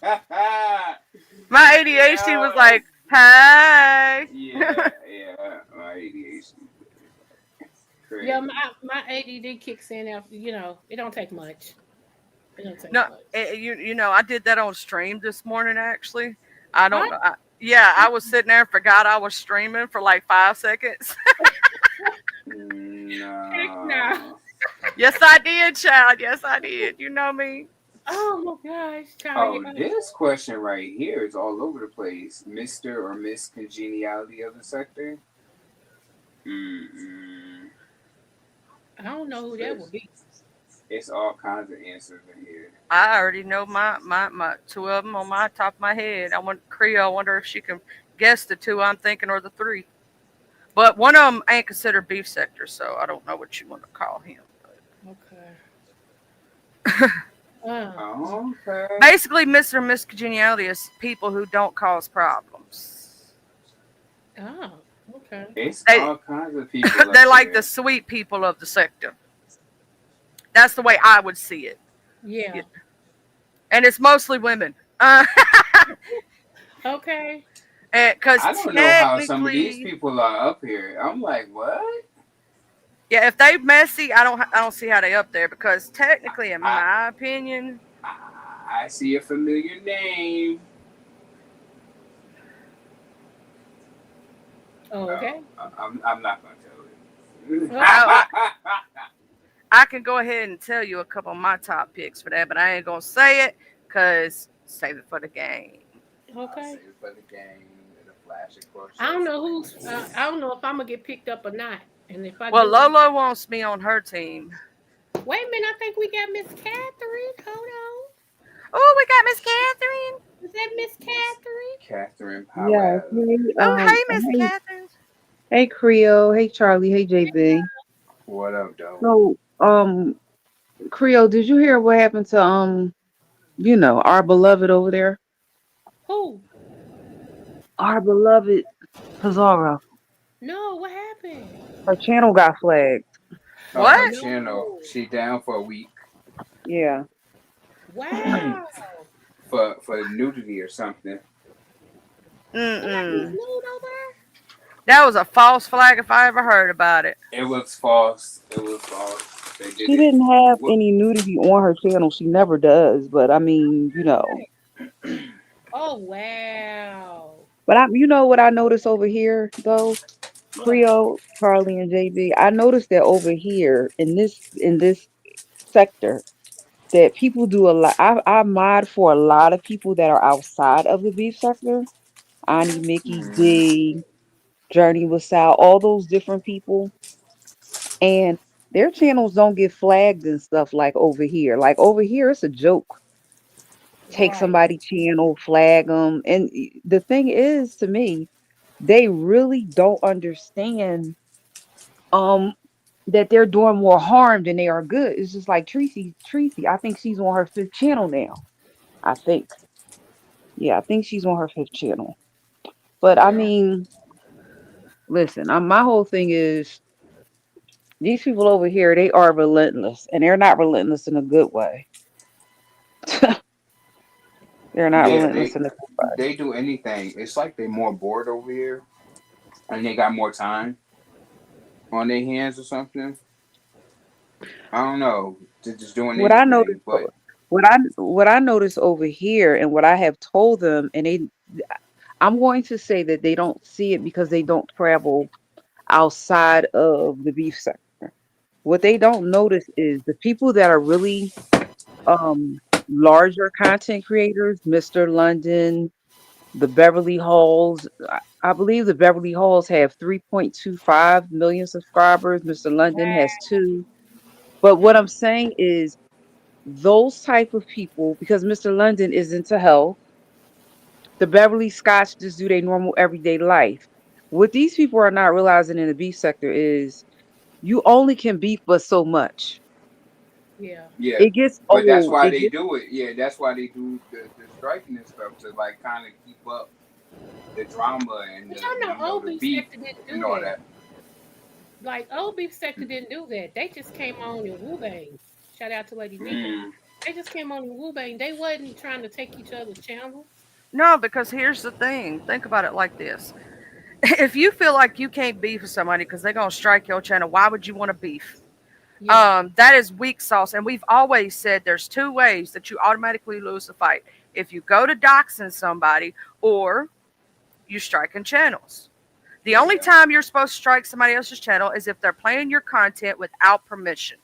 Speaker 5: My ADHD was
Speaker 3: Yeah.
Speaker 5: like, hey.
Speaker 3: Yeah. My ADHD.
Speaker 2: Yeah,
Speaker 3: Crazy.
Speaker 2: my ADD kicks in after, it don't take much. It don't take
Speaker 5: No,
Speaker 2: much.
Speaker 5: you know, I did that on stream this morning. Actually, I
Speaker 2: Huh?
Speaker 5: don't know. Yeah, I was sitting there and forgot I was streaming for like 5 seconds.
Speaker 2: Heck no.
Speaker 3: No.
Speaker 5: Yes, I did, child. Yes, I did. You know me.
Speaker 2: Oh my gosh, Charlie.
Speaker 3: Oh, this question right here is all over the place. Mr. or Miss Congeniality of the Sector? Mm-mm.
Speaker 2: I don't know who that would
Speaker 3: It's,
Speaker 2: be.
Speaker 3: it's all kinds of answers in here.
Speaker 5: I already know my two of them on my top of my head. I want Creole. I wonder if she can guess the two I'm thinking or the three. But one of them ain't considered beef sector, so I don't know what you want to call him.
Speaker 2: Okay. Uh,
Speaker 3: Okay.
Speaker 5: Basically, Mr. and Miss Congeniality is people who don't cause problems.
Speaker 2: oh, okay.
Speaker 3: It's
Speaker 5: They
Speaker 3: all kinds of people
Speaker 5: they're
Speaker 3: up
Speaker 5: like the
Speaker 3: here.
Speaker 5: sweet people of the sector. That's the way I would see it.
Speaker 2: Yeah.
Speaker 5: Yeah. And it's mostly women.
Speaker 2: Okay.
Speaker 5: Because
Speaker 3: I don't know how some of these
Speaker 5: technically,
Speaker 3: people are up here. I'm like, what?
Speaker 5: yeah, if they messy, I don't see how they up there. Because technically, in
Speaker 3: I
Speaker 5: my opinion,
Speaker 3: I see a familiar name.
Speaker 2: Oh, okay.
Speaker 3: I'm not gonna tell you.
Speaker 2: Okay.
Speaker 5: I I can go ahead and tell you a couple of my top picks for that, but I ain't gonna say it because save it for the game.
Speaker 3: I'll
Speaker 2: Okay.
Speaker 3: save it for the game. In a flash, of course,
Speaker 2: I don't
Speaker 3: you'll
Speaker 2: know
Speaker 3: explain
Speaker 2: who's.
Speaker 3: it.
Speaker 2: I don't know if I'm gonna get picked up or not. And if I
Speaker 5: Well,
Speaker 2: do,
Speaker 5: Lolo wants me on her team.
Speaker 2: wait a minute. I think we got Miss Catherine. Hold
Speaker 5: Oh, we got Miss Catherine.
Speaker 2: on. Is that Miss
Speaker 3: Miss
Speaker 2: Catherine?
Speaker 3: Catherine
Speaker 6: Yes.
Speaker 3: Powell.
Speaker 6: Hey,
Speaker 5: Oh, hey, Miss Catherine.
Speaker 6: hey, Creole. Hey, Charlie. Hey, JB.
Speaker 3: What up, though?
Speaker 6: So, Creole, did you hear what happened to our beloved over there?
Speaker 2: Who?
Speaker 6: Our beloved Pizarro.
Speaker 2: No, what happened?
Speaker 6: Her channel got flagged.
Speaker 3: Oh, her
Speaker 5: What?
Speaker 3: channel.
Speaker 2: No.
Speaker 3: She down for a week
Speaker 6: Yeah.
Speaker 2: Wow.
Speaker 3: for nudity or something.
Speaker 2: Somebody's
Speaker 5: Mm-mm.
Speaker 2: nude over
Speaker 5: That was a false flag if I ever heard about it.
Speaker 3: It was false. It was false. They did
Speaker 6: She
Speaker 3: it.
Speaker 6: didn't have
Speaker 3: What?
Speaker 6: any nudity on her channel. She never does. But I mean,
Speaker 2: there? Oh wow.
Speaker 6: But you know what I noticed over here though,
Speaker 2: What?
Speaker 6: Creole, Carly, and JB. I noticed that over here in this sector that people do a lot. I mod for a lot of people that are outside of the beef sector. Ani,
Speaker 2: Okay.
Speaker 6: Mickey,
Speaker 3: Mm,
Speaker 6: D, Journey with Sal, all those different people, and their channels don't get flagged and stuff like over here. Like over here, it's a joke. Take
Speaker 2: Right.
Speaker 6: somebody channel, flag them, and the thing is, to me, they really don't understand um that they're doing more harm than they are good. It's just like Tracy. I think she's on her fifth channel now. I think, yeah, I think she's on her fifth channel. But I
Speaker 2: Yeah.
Speaker 6: mean, listen, my whole thing is these people over here, they are relentless, and they're not relentless in a good way. They're not
Speaker 3: yeah,
Speaker 6: relentless in a good way.
Speaker 3: they do anything. It's like they more bored over here, and they got more time on their hands or something. I don't know. They're just doing
Speaker 6: What I
Speaker 3: anything.
Speaker 6: noticed,
Speaker 3: But
Speaker 6: what I noticed over here, and what I have told them, and I'm going to say that they don't see it because they don't travel outside of the beef sector. What they don't notice is the people that are really larger content creators, Mr. London, the Beverly Halls. I believe the Beverly Halls have 3.25 million subscribers. Mr. London has
Speaker 2: Wow.
Speaker 6: two. But what I'm saying is those type of people, because Mr. London is into health, the Beverly Scotch just do their normal everyday life. What these people are not realizing in the beef sector is you only can beef but so much.
Speaker 2: Yeah.
Speaker 3: yeah,
Speaker 6: It gets
Speaker 3: but that's
Speaker 6: old.
Speaker 3: why
Speaker 6: It
Speaker 3: they
Speaker 6: gets
Speaker 3: do it. Yeah, that's why they do the striking and stuff to like kind of keep up the drama and
Speaker 2: But
Speaker 3: the
Speaker 2: y'all know old
Speaker 3: the
Speaker 2: beef
Speaker 3: beef
Speaker 2: sector didn't
Speaker 3: and
Speaker 2: do
Speaker 3: all
Speaker 2: that.
Speaker 3: that.
Speaker 2: Like old beef sector didn't do that. They just came on in Wu Bang. Shout out to Lady V.
Speaker 3: Mm,
Speaker 2: They just came on in Wu Bang. They wasn't trying to take each other's channels.
Speaker 5: No, because here's the thing. Think about it like this. If you feel like you can't beef with somebody because they're gonna strike your channel, why would you want to beef?
Speaker 2: Yeah.
Speaker 5: That is weak sauce, and we've always said there's two ways that you automatically lose a fight: if you go to doxing somebody, or you striking channels. The only
Speaker 3: yeah.
Speaker 5: time you're supposed to strike somebody else's channel is if they're playing your content without permission.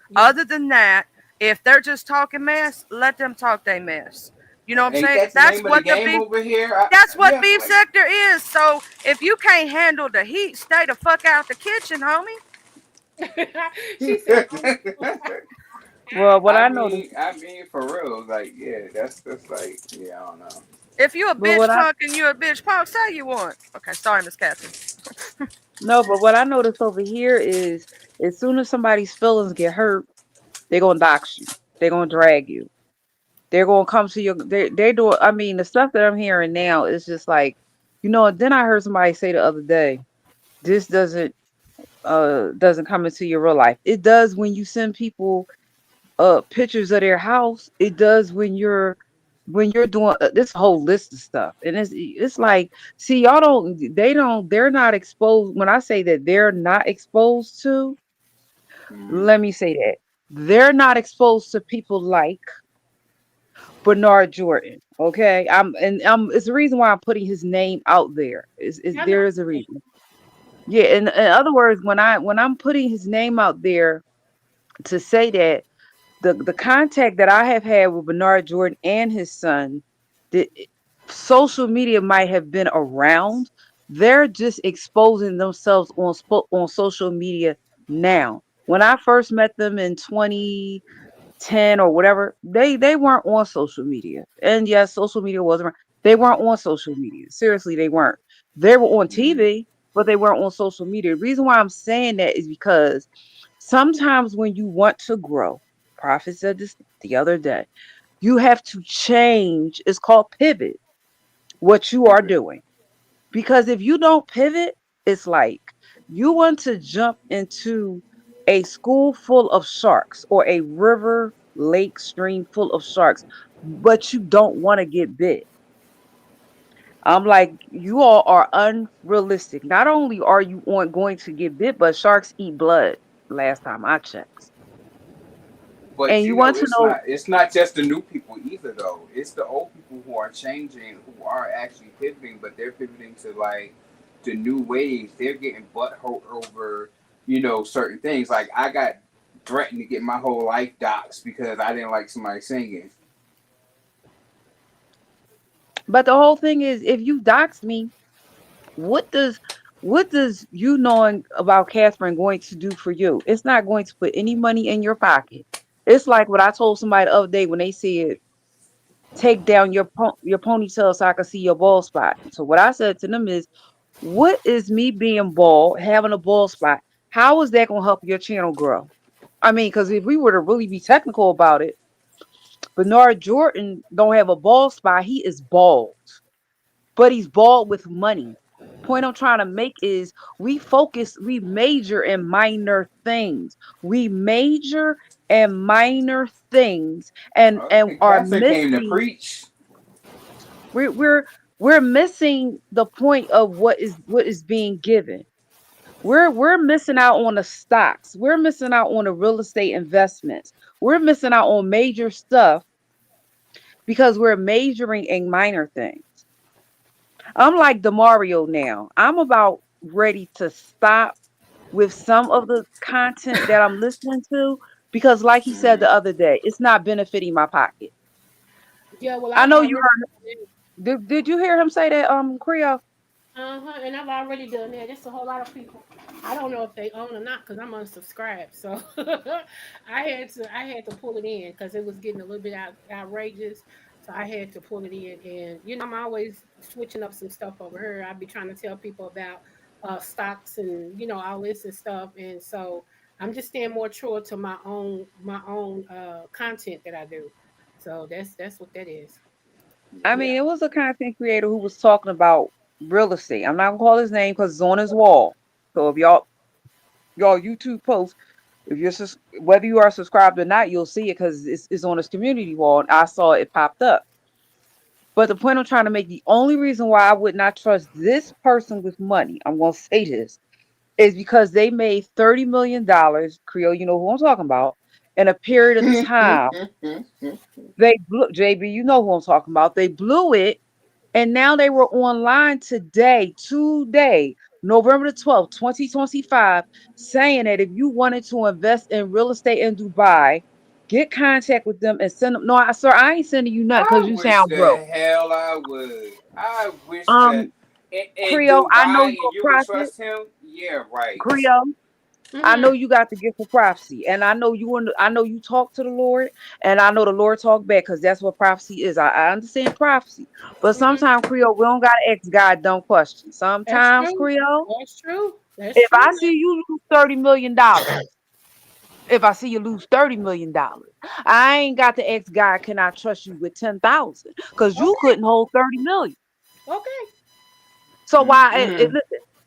Speaker 2: Yeah.
Speaker 5: Other than that, if they're just talking mess, let them talk their mess. You know what I'm
Speaker 3: Ain't
Speaker 5: saying?
Speaker 3: that the
Speaker 5: That's
Speaker 3: name of the
Speaker 5: what the
Speaker 3: game
Speaker 5: beef
Speaker 3: over here?
Speaker 5: that's what
Speaker 3: Yeah,
Speaker 5: beef
Speaker 3: like.
Speaker 5: sector is. So if you can't handle the heat, stay the fuck out the kitchen, homie.
Speaker 2: She said, "Oh,
Speaker 6: well. What I noticed,
Speaker 3: I mean, for real, like, yeah, that's like, yeah, I don't know.
Speaker 5: If you a
Speaker 6: but
Speaker 5: bitch punk and you a bitch punk, say you want. Okay, sorry, Miss Catherine.
Speaker 6: no, but what I noticed over here is as soon as somebody's feelings get hurt, they're gonna dox you. They're gonna drag you. They're gonna come to your. They're doing. I mean, the stuff that I'm hearing now is just like, And then I heard somebody say the other day, this doesn't come into your real life. It does when you send people pictures of their house. It does when you're doing this whole list of stuff, and it's like, see, y'all they're not exposed. When I say that they're not exposed to,
Speaker 3: Mm-hmm.
Speaker 6: let me say that they're not exposed to people like Bernard Jordan. Okay, it's the reason why I'm putting his name out there. Is
Speaker 2: I know.
Speaker 6: there is a reason. Yeah, in other words, when I'm putting his name out there to say that the contact that I have had with Bernard Jordan and his son, the social media might have been around. They're just exposing themselves on social media now. When I first met them in 2010 or whatever, they weren't on social media. And yes, social media was around. They weren't on social media. Seriously, they weren't. They were on
Speaker 3: Mm-hmm.
Speaker 6: TV, but they weren't on social media. The reason why I'm saying that is because sometimes when you want to grow Prophet said this the other day. You have to change. It's called pivot. What you are
Speaker 3: Pivot.
Speaker 6: doing. Because if you don't pivot, it's like you want to jump into a school full of sharks or a river, lake, stream full of sharks, but you don't want to get bit. I'm like, you all are unrealistic. Not only are you on going to get bit, but sharks eat blood. Last time I checked,
Speaker 3: But
Speaker 6: and you want to know,
Speaker 3: it's not just the new people either though. It's the old people who are changing, who are actually pivoting, but they're pivoting to like the new ways. They're getting butthurt over, certain things. Like I got threatened to get my whole life doxxed because I didn't like somebody singing.
Speaker 6: but the whole thing is, if you dox me, what does what does you knowing about Catherine going to do for you? It's not going to put any money in your pocket. It's like what I told somebody the other day when they said, "Take down your ponytail so I can see your bald spot." So what I said to them is, "What is me being bald, having a bald spot? How is that going to help your channel grow?" I mean, because if we were to really be technical about it, Bernard Jordan don't have a bald spot. He is bald, but he's bald with money. Point I'm trying to make is we major in minor things. We major in minor things and
Speaker 3: And
Speaker 6: are
Speaker 3: Catherine came to
Speaker 6: missing
Speaker 3: preach.
Speaker 6: we're we're we're missing the point of what is being given. We're missing out on the stocks. We're missing out on the real estate investments. We're missing out on major stuff because we're majoring in minor things. I'm like Demario now. I'm about ready to stop with some of the content that I'm listening to because, like he said
Speaker 3: Mm.
Speaker 6: the other day, it's not benefiting my pocket.
Speaker 2: Yeah, well,
Speaker 6: I
Speaker 2: I've
Speaker 6: know you
Speaker 2: already
Speaker 6: heard.
Speaker 2: done that.
Speaker 6: Did you hear him say that, Creole?
Speaker 2: And I've already done that. There's a whole lot of people. I don't know if they own or not because I'm unsubscribed. So I had to pull it in because it was getting a little bit outrageous. So I had to pull it in, and I'm always switching up some stuff over here. I'd be trying to tell people about stocks and all this and stuff, and so I'm just staying more true to my own content that I do. So that's what that is.
Speaker 6: I
Speaker 3: Yeah.
Speaker 6: mean, it was a content creator who was talking about real estate. I'm not gonna call his name because it's on his wall. So if y'all YouTube post, if whether you are subscribed or not, you'll see it because it's on his community wall, and I saw it popped up. But the point I'm trying to make, the only reason why I would not trust this person with money, I'm gonna say this, is because they made $30 million. Creole, you know who I'm talking about, in a period of time. They blew JB, you know who I'm talking about. They blew it, and now they were online today, November the 12th, 2025, saying that if you wanted to invest in real estate in Dubai, get contact with them and send them. No, sir, I ain't sending you nothing
Speaker 3: I
Speaker 6: because you
Speaker 3: wish
Speaker 6: sound
Speaker 3: the
Speaker 6: broke.
Speaker 3: hell I would. I wish that
Speaker 6: Um,
Speaker 3: in
Speaker 6: Creole, I know
Speaker 3: Dubai
Speaker 6: you're
Speaker 3: and
Speaker 6: a
Speaker 3: you would
Speaker 6: prophet.
Speaker 3: trust him. Yeah, right.
Speaker 6: Creole, I know
Speaker 2: Hmm.
Speaker 6: you got the gift of prophecy, and I know you talk to the Lord, and I know the Lord talk back because that's what prophecy is. I understand prophecy, but
Speaker 2: Hmm.
Speaker 6: sometimes Creole, we don't gotta ask God dumb questions.
Speaker 2: That's
Speaker 6: Sometimes
Speaker 2: true.
Speaker 6: Creole,
Speaker 2: That's true. That's
Speaker 6: if
Speaker 2: true
Speaker 6: I see
Speaker 2: now.
Speaker 6: you lose $30 million, if I see you lose $30 million, I ain't got to ask God, can I trust you with 10,000? Because you
Speaker 2: Okay.
Speaker 6: couldn't hold 30 million.
Speaker 2: Okay.
Speaker 6: So
Speaker 3: Mm-mm.
Speaker 6: listen,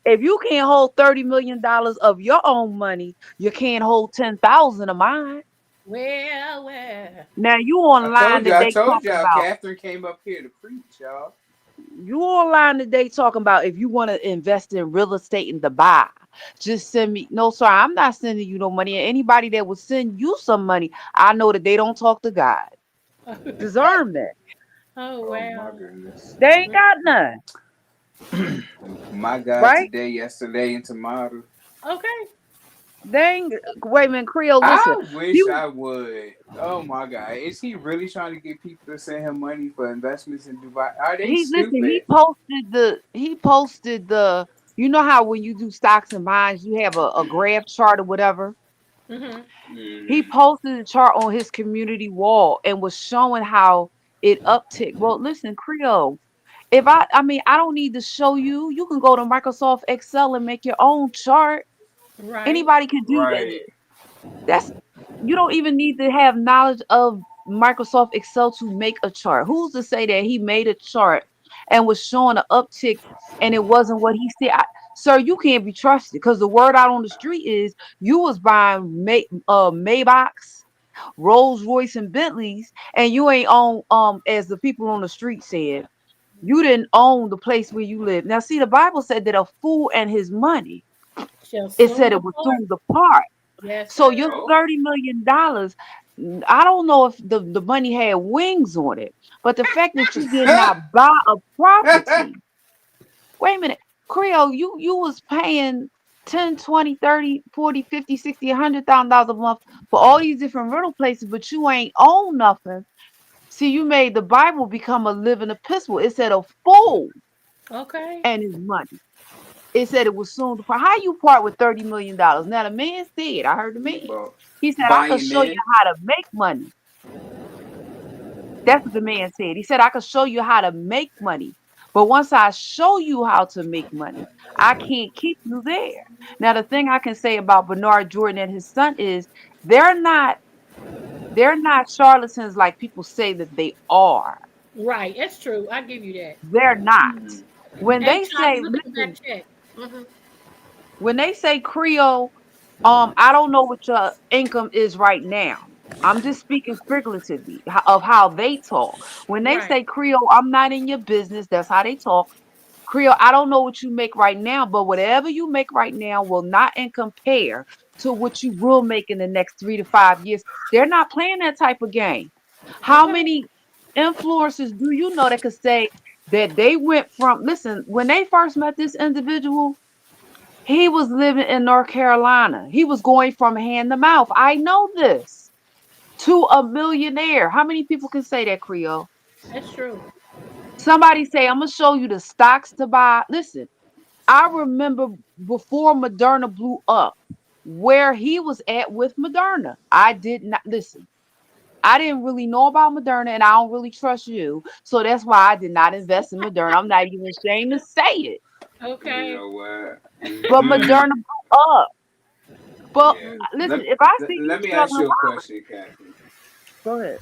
Speaker 6: if you can't hold $30 million of your own money, you can't hold 10,000 of mine.
Speaker 2: Well.
Speaker 6: Now you online
Speaker 3: I
Speaker 6: today
Speaker 3: told
Speaker 6: talking
Speaker 3: y'all.
Speaker 6: about
Speaker 3: Catherine came up here to preach, y'all.
Speaker 6: you online today talking about if you want to invest in real estate in Dubai, just send me. No, sir, I'm not sending you no money. And anybody that would send you some money, I know that they don't talk to God. Discernment.
Speaker 2: Oh
Speaker 3: Oh my
Speaker 2: wow.
Speaker 3: goodness.
Speaker 6: They ain't got none,
Speaker 3: My God,
Speaker 6: right?
Speaker 3: today, yesterday, and tomorrow.
Speaker 2: Okay.
Speaker 6: They ain't. Wait a minute, Creole. Listen,
Speaker 3: I
Speaker 6: he
Speaker 3: wish I would. Oh my God, is he really trying to get people to send him money for investments in Dubai? Are they
Speaker 6: he listen.
Speaker 3: stupid?
Speaker 6: He posted the. You know how when you do stocks and bonds, you have a graph chart or whatever.
Speaker 2: Hmm.
Speaker 6: He
Speaker 3: Hmm.
Speaker 6: posted a chart on his community wall and was showing how it upticked. Well, listen, Creole. If I mean, I don't need to show you. You can go to Microsoft Excel and make your own chart.
Speaker 2: Right.
Speaker 6: Anybody can do that.
Speaker 3: Right.
Speaker 6: That's You don't even need to have knowledge of Microsoft Excel to make a chart. Who's to say that he made a chart and was showing an uptick and it wasn't what he said? Sir, you can't be trusted because the word out on the street is you was buying Maybachs, Rolls Royce, and Bentleys, and you ain't own, as the people on the street said, you didn't own the place where you live. Now, see, the Bible said that a fool and his money,
Speaker 2: Shall
Speaker 6: it
Speaker 2: soon
Speaker 6: said it would
Speaker 2: depart.
Speaker 6: soon depart.
Speaker 2: Yes,
Speaker 6: So
Speaker 2: sir.
Speaker 6: your
Speaker 3: Oh,
Speaker 6: $30 million, I don't know if the money had wings on it, but the fact that you did not buy a property. Wait a minute, Creole, you was paying 10, 20, 30, 40, 50, 60, $100,000 a month for all these different rental places, but you ain't own nothing. See, you made the Bible become a living epistle. It said a fool
Speaker 2: Okay.
Speaker 6: and his money. It said it was soon to part. How you part with $30 million? Now the man said, I heard the man.
Speaker 3: bro.
Speaker 6: He said, I could
Speaker 3: Buying
Speaker 6: show you
Speaker 3: men.
Speaker 6: how to make money. That's what the man said. He said, I could show you how to make money. But once I show you how to make money, I can't keep you there. Now, the thing I can say about Bernard Jordan and his son is they're not they're not charlatans like people say that they are.
Speaker 2: Right. That's true. I give you that.
Speaker 6: They're not.
Speaker 3: Mhm.
Speaker 6: When
Speaker 2: Hey,
Speaker 6: they
Speaker 2: Tati,
Speaker 6: say,
Speaker 2: look at the back
Speaker 6: listen,
Speaker 2: check. Hmm.
Speaker 6: when they say Creole, I don't know what your income is right now. I'm just speaking speculatively of how they talk. When they
Speaker 2: Right.
Speaker 6: say Creole, I'm not in your business. That's how they talk. Creole, I don't know what you make right now, but whatever you make right now will not in compare to what you will make in the next 3 to 5 years. They're not playing that type of game. How
Speaker 2: Okay.
Speaker 6: many influencers do you know that could say that they went from, listen, when they first met this individual, he was living in North Carolina. He was going from hand to mouth. I know this, to a millionaire. How many people can say that, Creole?
Speaker 2: That's true.
Speaker 6: Somebody say, I'm going to show you the stocks to buy. Listen, I remember before Moderna blew up, where he was at with Moderna. I did not listen. I didn't really know about Moderna and I don't really trust you. So that's why I did not invest in Moderna. I'm not even ashamed to say it.
Speaker 3: You
Speaker 2: Okay.
Speaker 3: know what?
Speaker 6: But
Speaker 3: Hmm.
Speaker 6: Moderna blew up. But
Speaker 3: Yeah.
Speaker 6: listen,
Speaker 3: Let,
Speaker 6: if I see you
Speaker 3: let me ask
Speaker 6: struggling,
Speaker 3: you a question, Catherine.
Speaker 6: go ahead.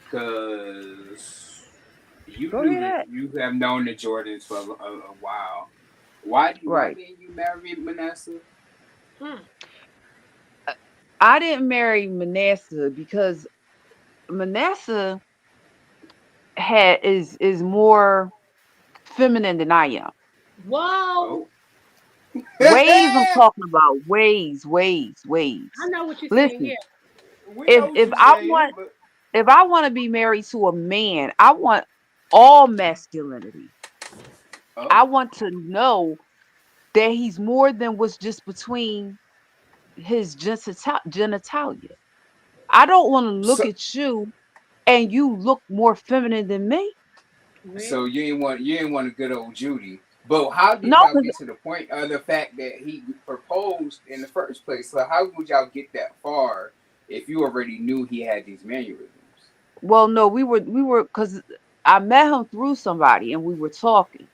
Speaker 3: Because you
Speaker 6: Go
Speaker 3: knew
Speaker 6: ahead.
Speaker 3: that you have known the Jordans for a while. Why
Speaker 6: Right.
Speaker 3: didn't you marry Manessa?
Speaker 2: Hmm.
Speaker 6: I didn't marry Manasseh because Manasseh is more feminine than I am.
Speaker 2: Whoa.
Speaker 3: Oh.
Speaker 6: Ways I'm talking about. Ways.
Speaker 2: I know what you're saying.
Speaker 6: Listen,
Speaker 2: Yeah.
Speaker 3: We
Speaker 6: if
Speaker 3: know what
Speaker 6: if
Speaker 3: you're
Speaker 6: I
Speaker 3: saying,
Speaker 6: want
Speaker 3: but
Speaker 6: if I want to be married to a man, I want all masculinity.
Speaker 3: oh,
Speaker 6: I want to know that he's more than what's just between his genitalia. I don't want to look
Speaker 3: so
Speaker 6: at you and you look more feminine than me.
Speaker 3: so
Speaker 2: Well,
Speaker 3: you ain't want a good old Judy. But how did
Speaker 6: No,
Speaker 3: y'all
Speaker 6: 'cause
Speaker 3: get to the point of the fact that he proposed in the first place? So how would y'all get that far if you already knew he had these mannerisms?
Speaker 6: well, no, we were because I met him through somebody and we were talking.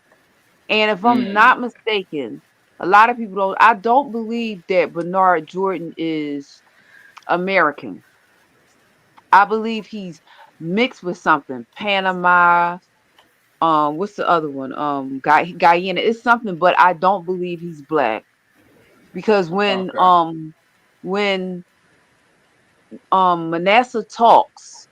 Speaker 6: And if I'm
Speaker 3: Mm.
Speaker 6: not mistaken, a lot of people don't. I don't believe that Bernard Jordan is American. I believe he's mixed with something. Panama. What's the other one? Guyana. It's something, but I don't believe he's black because
Speaker 3: Okay.
Speaker 6: when Manasseh talks,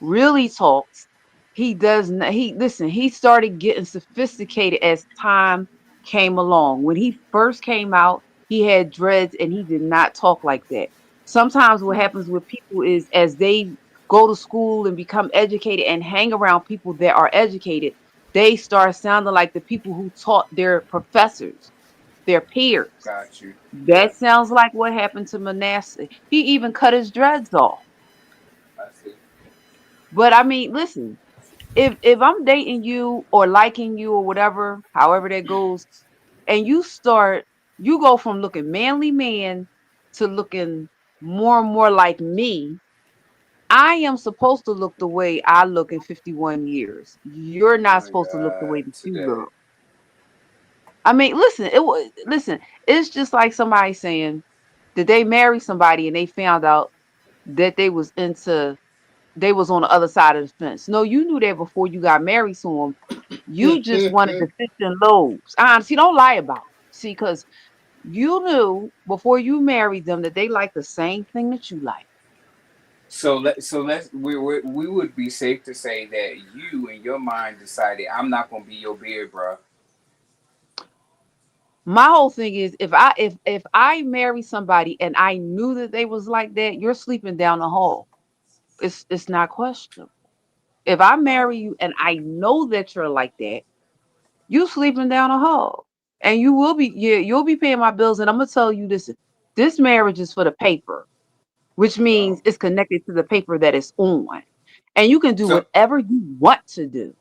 Speaker 6: really talks, he does not, he started getting sophisticated as time came along. When he first came out, he had dreads and he did not talk like that. Sometimes what happens with people is as they go to school and become educated and hang around people that are educated, they start sounding like the people who taught their professors, their peers.
Speaker 3: Got you.
Speaker 6: That sounds like what happened to Manasseh. He even cut his dreads off.
Speaker 3: I see.
Speaker 6: But I mean, listen, if I'm dating you or liking you or whatever, however that goes, and you go from looking manly man to looking more and more like me, I am supposed to look the way I look in 51 years. You're
Speaker 3: Oh
Speaker 6: not
Speaker 3: my
Speaker 6: supposed to look the way
Speaker 3: God.
Speaker 6: that you
Speaker 3: Today.
Speaker 6: look. I mean, listen, listen, it's just like somebody saying, Did they marry somebody and they found out that they was on the other side of the fence? No, you knew that before you got married to them. You just wanted the fish and loaves. See, don't lie about it. See, because you knew before you married them that they like the same thing that you like.
Speaker 3: We would be safe to say that you in your mind decided I'm not gonna be your beard, bro.
Speaker 6: My whole thing is if I marry somebody and I knew that they was like that, you're sleeping down the hall. It's not questionable. If I marry you and I know that you're like that, you sleeping down the hall. And you'll be paying my bills. And I'm gonna tell you this marriage is for the paper, which means
Speaker 3: Oh,
Speaker 6: it's connected to the paper that it's on. And you can do
Speaker 3: so
Speaker 6: whatever you want to do.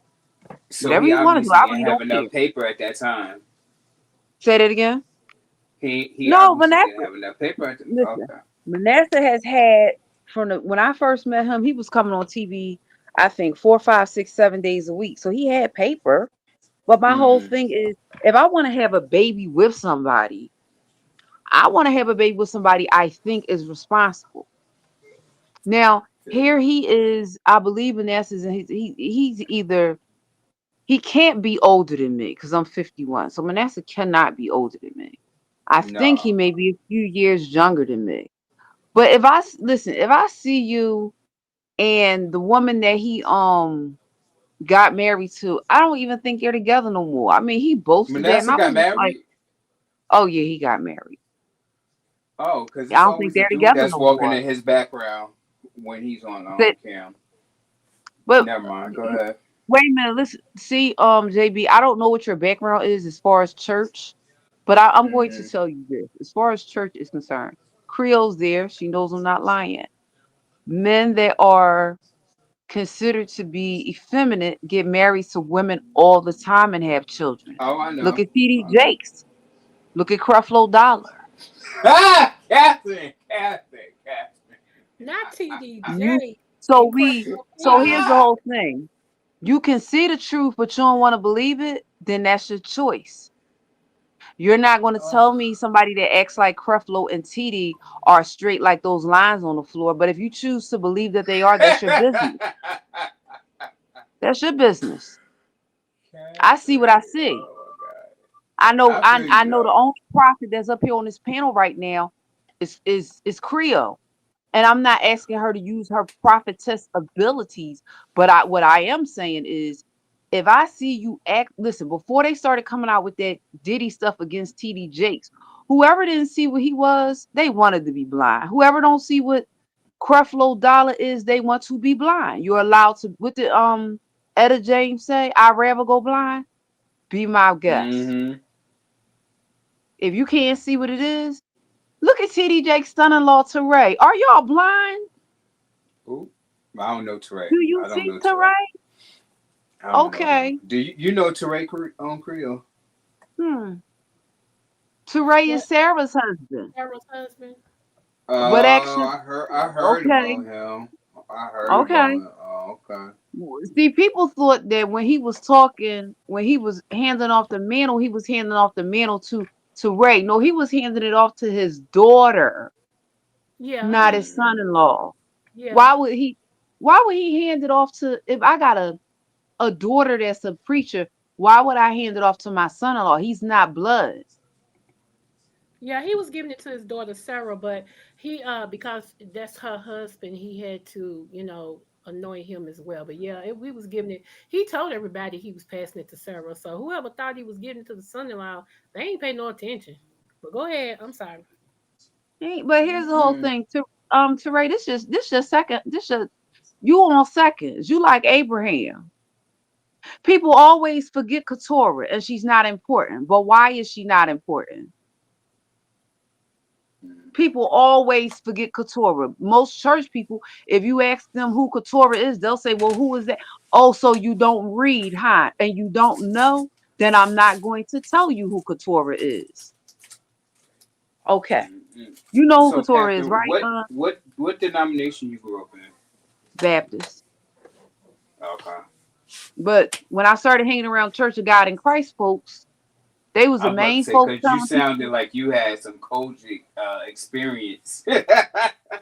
Speaker 3: so
Speaker 6: Whatever
Speaker 3: he
Speaker 6: you want to do.
Speaker 3: obviously
Speaker 6: I
Speaker 3: didn't
Speaker 6: really
Speaker 3: have
Speaker 6: don't care.
Speaker 3: enough paper at that time.
Speaker 6: Say that again.
Speaker 3: He
Speaker 6: No,
Speaker 3: obviously didn't
Speaker 6: Vanessa.
Speaker 3: have enough paper at the.
Speaker 6: Listen,
Speaker 3: Okay.
Speaker 6: Manasseh has had when I first met him, he was coming on TV, I think 4, 5, 6, 7 days a week. So he had paper. But my whole
Speaker 3: Mm-hmm.
Speaker 6: thing is if I want to have a baby with somebody, I want to have a baby with somebody I think is responsible. Now, here he is, I believe Manasseh's and he's either he can't be older than me because I'm 51. So Manasseh cannot be older than me. I think he
Speaker 3: No.
Speaker 6: may be a few years younger than me. But if I see you and the woman that he got married to, I don't even think they're together no more. I mean, he boasted that, and
Speaker 3: Manasseh
Speaker 6: I
Speaker 3: got
Speaker 6: was just like,
Speaker 3: married.
Speaker 6: oh yeah, he got married.
Speaker 3: Oh, because
Speaker 6: I
Speaker 3: it's
Speaker 6: don't think
Speaker 3: always a
Speaker 6: they're
Speaker 3: dude
Speaker 6: together
Speaker 3: that's
Speaker 6: no
Speaker 3: walking
Speaker 6: more.
Speaker 3: in his background when he's on
Speaker 6: But
Speaker 3: cam.
Speaker 6: but
Speaker 3: Never mind. Go ahead.
Speaker 6: wait a minute, listen, see, JB, I don't know what your background is as far as church, but I'm going to
Speaker 3: Mm-hmm.
Speaker 6: tell you this: as far as church is concerned, Creole's there. She knows I'm not lying. Men that are considered to be effeminate get married to women all the time and have children.
Speaker 3: Oh, I
Speaker 6: Look
Speaker 3: know.
Speaker 6: at TD
Speaker 3: I know.
Speaker 6: Jakes. Look at Creflo Dollar.
Speaker 3: Ah, Catherine.
Speaker 2: Not
Speaker 6: You
Speaker 2: TDJ
Speaker 6: so
Speaker 2: and
Speaker 6: we
Speaker 2: Creflo
Speaker 6: so here's the
Speaker 2: Dollar.
Speaker 3: Ah.
Speaker 6: whole thing. You can see the truth, but you don't want to believe it, then that's your choice. You're not going to
Speaker 3: Oh.
Speaker 6: tell me somebody that acts like Creflo and TD are straight like those lines on the floor. But if you choose to believe that they are, that's your business. That's your business. I see what I
Speaker 3: Catherine.
Speaker 6: see.
Speaker 3: Oh my God. I feel
Speaker 6: I
Speaker 3: you
Speaker 6: know the
Speaker 3: though.
Speaker 6: only prophet that's up here on this panel right now is Creole. And I'm not asking her to use her prophetess abilities, but what I am saying is if I see you act listen, before they started coming out with that Diddy stuff against TD Jakes, whoever didn't see what he was, they wanted to be blind. Whoever don't see what Creflo Dollar is, they want to be blind. You're allowed to what did Etta James say? I'd rather go blind? Be my guest.
Speaker 3: Mm-hmm.
Speaker 6: If you can't see what it is, look at TD Jake's son-in-law Teray. Are y'all blind?
Speaker 3: Ooh. I don't know Teray.
Speaker 6: Do you
Speaker 3: I don't
Speaker 6: see
Speaker 3: know Teray.
Speaker 6: Teray?
Speaker 3: I don't know him.
Speaker 6: Okay.
Speaker 3: Do you know Teray on Creole?
Speaker 6: Hmm. Teray is
Speaker 2: What?
Speaker 6: Sarah's husband.
Speaker 2: Sarah's husband?
Speaker 6: But actually,
Speaker 3: I heard
Speaker 6: okay,
Speaker 3: about him. I heard about
Speaker 6: okay.
Speaker 3: him. Oh, okay.
Speaker 6: See, people thought that when he was talking, when he was handing off the mantle, he was handing off the mantle to Ray. No, he was handing it off to his daughter,
Speaker 2: Yeah,
Speaker 6: not his
Speaker 3: Mm-hmm.
Speaker 6: son-in-law.
Speaker 2: yeah,
Speaker 6: Why would he? Why would he hand it off to? If I got a daughter that's a preacher, why would I hand it off to my son-in-law? He's not blood.
Speaker 2: yeah. He was giving it to his daughter Sarah, but he because that's her husband, he had to anoint him as well. But yeah, we was giving it. He told everybody he was passing it to Sarah. So whoever thought he was giving it to the son-in-law, they ain't paying no attention. But go ahead. I'm sorry.
Speaker 6: But here's the whole thing. To Ray, this just second. This just you on seconds. You like Abraham. People always forget Keturah, and she's not important. But why is she not important? People always forget Keturah. Most church people, if you ask them who Keturah is, they'll say, "Well, who is that?" Oh, so you don't read, huh? And you don't know? Then I'm not going to tell you who Keturah is. Okay,
Speaker 3: Mm-hmm.
Speaker 6: you know who
Speaker 3: So,
Speaker 6: Keturah is,
Speaker 3: Catherine,
Speaker 6: right?
Speaker 3: what denomination you grew up in?
Speaker 6: Baptist.
Speaker 3: Okay.
Speaker 6: But when I started hanging around Church of God in Christ folks, They was
Speaker 3: I
Speaker 6: the
Speaker 3: was about to
Speaker 6: main
Speaker 3: say
Speaker 6: folks
Speaker 3: because you
Speaker 6: telling
Speaker 3: sounded
Speaker 6: people.
Speaker 3: like you had some Kojic experience.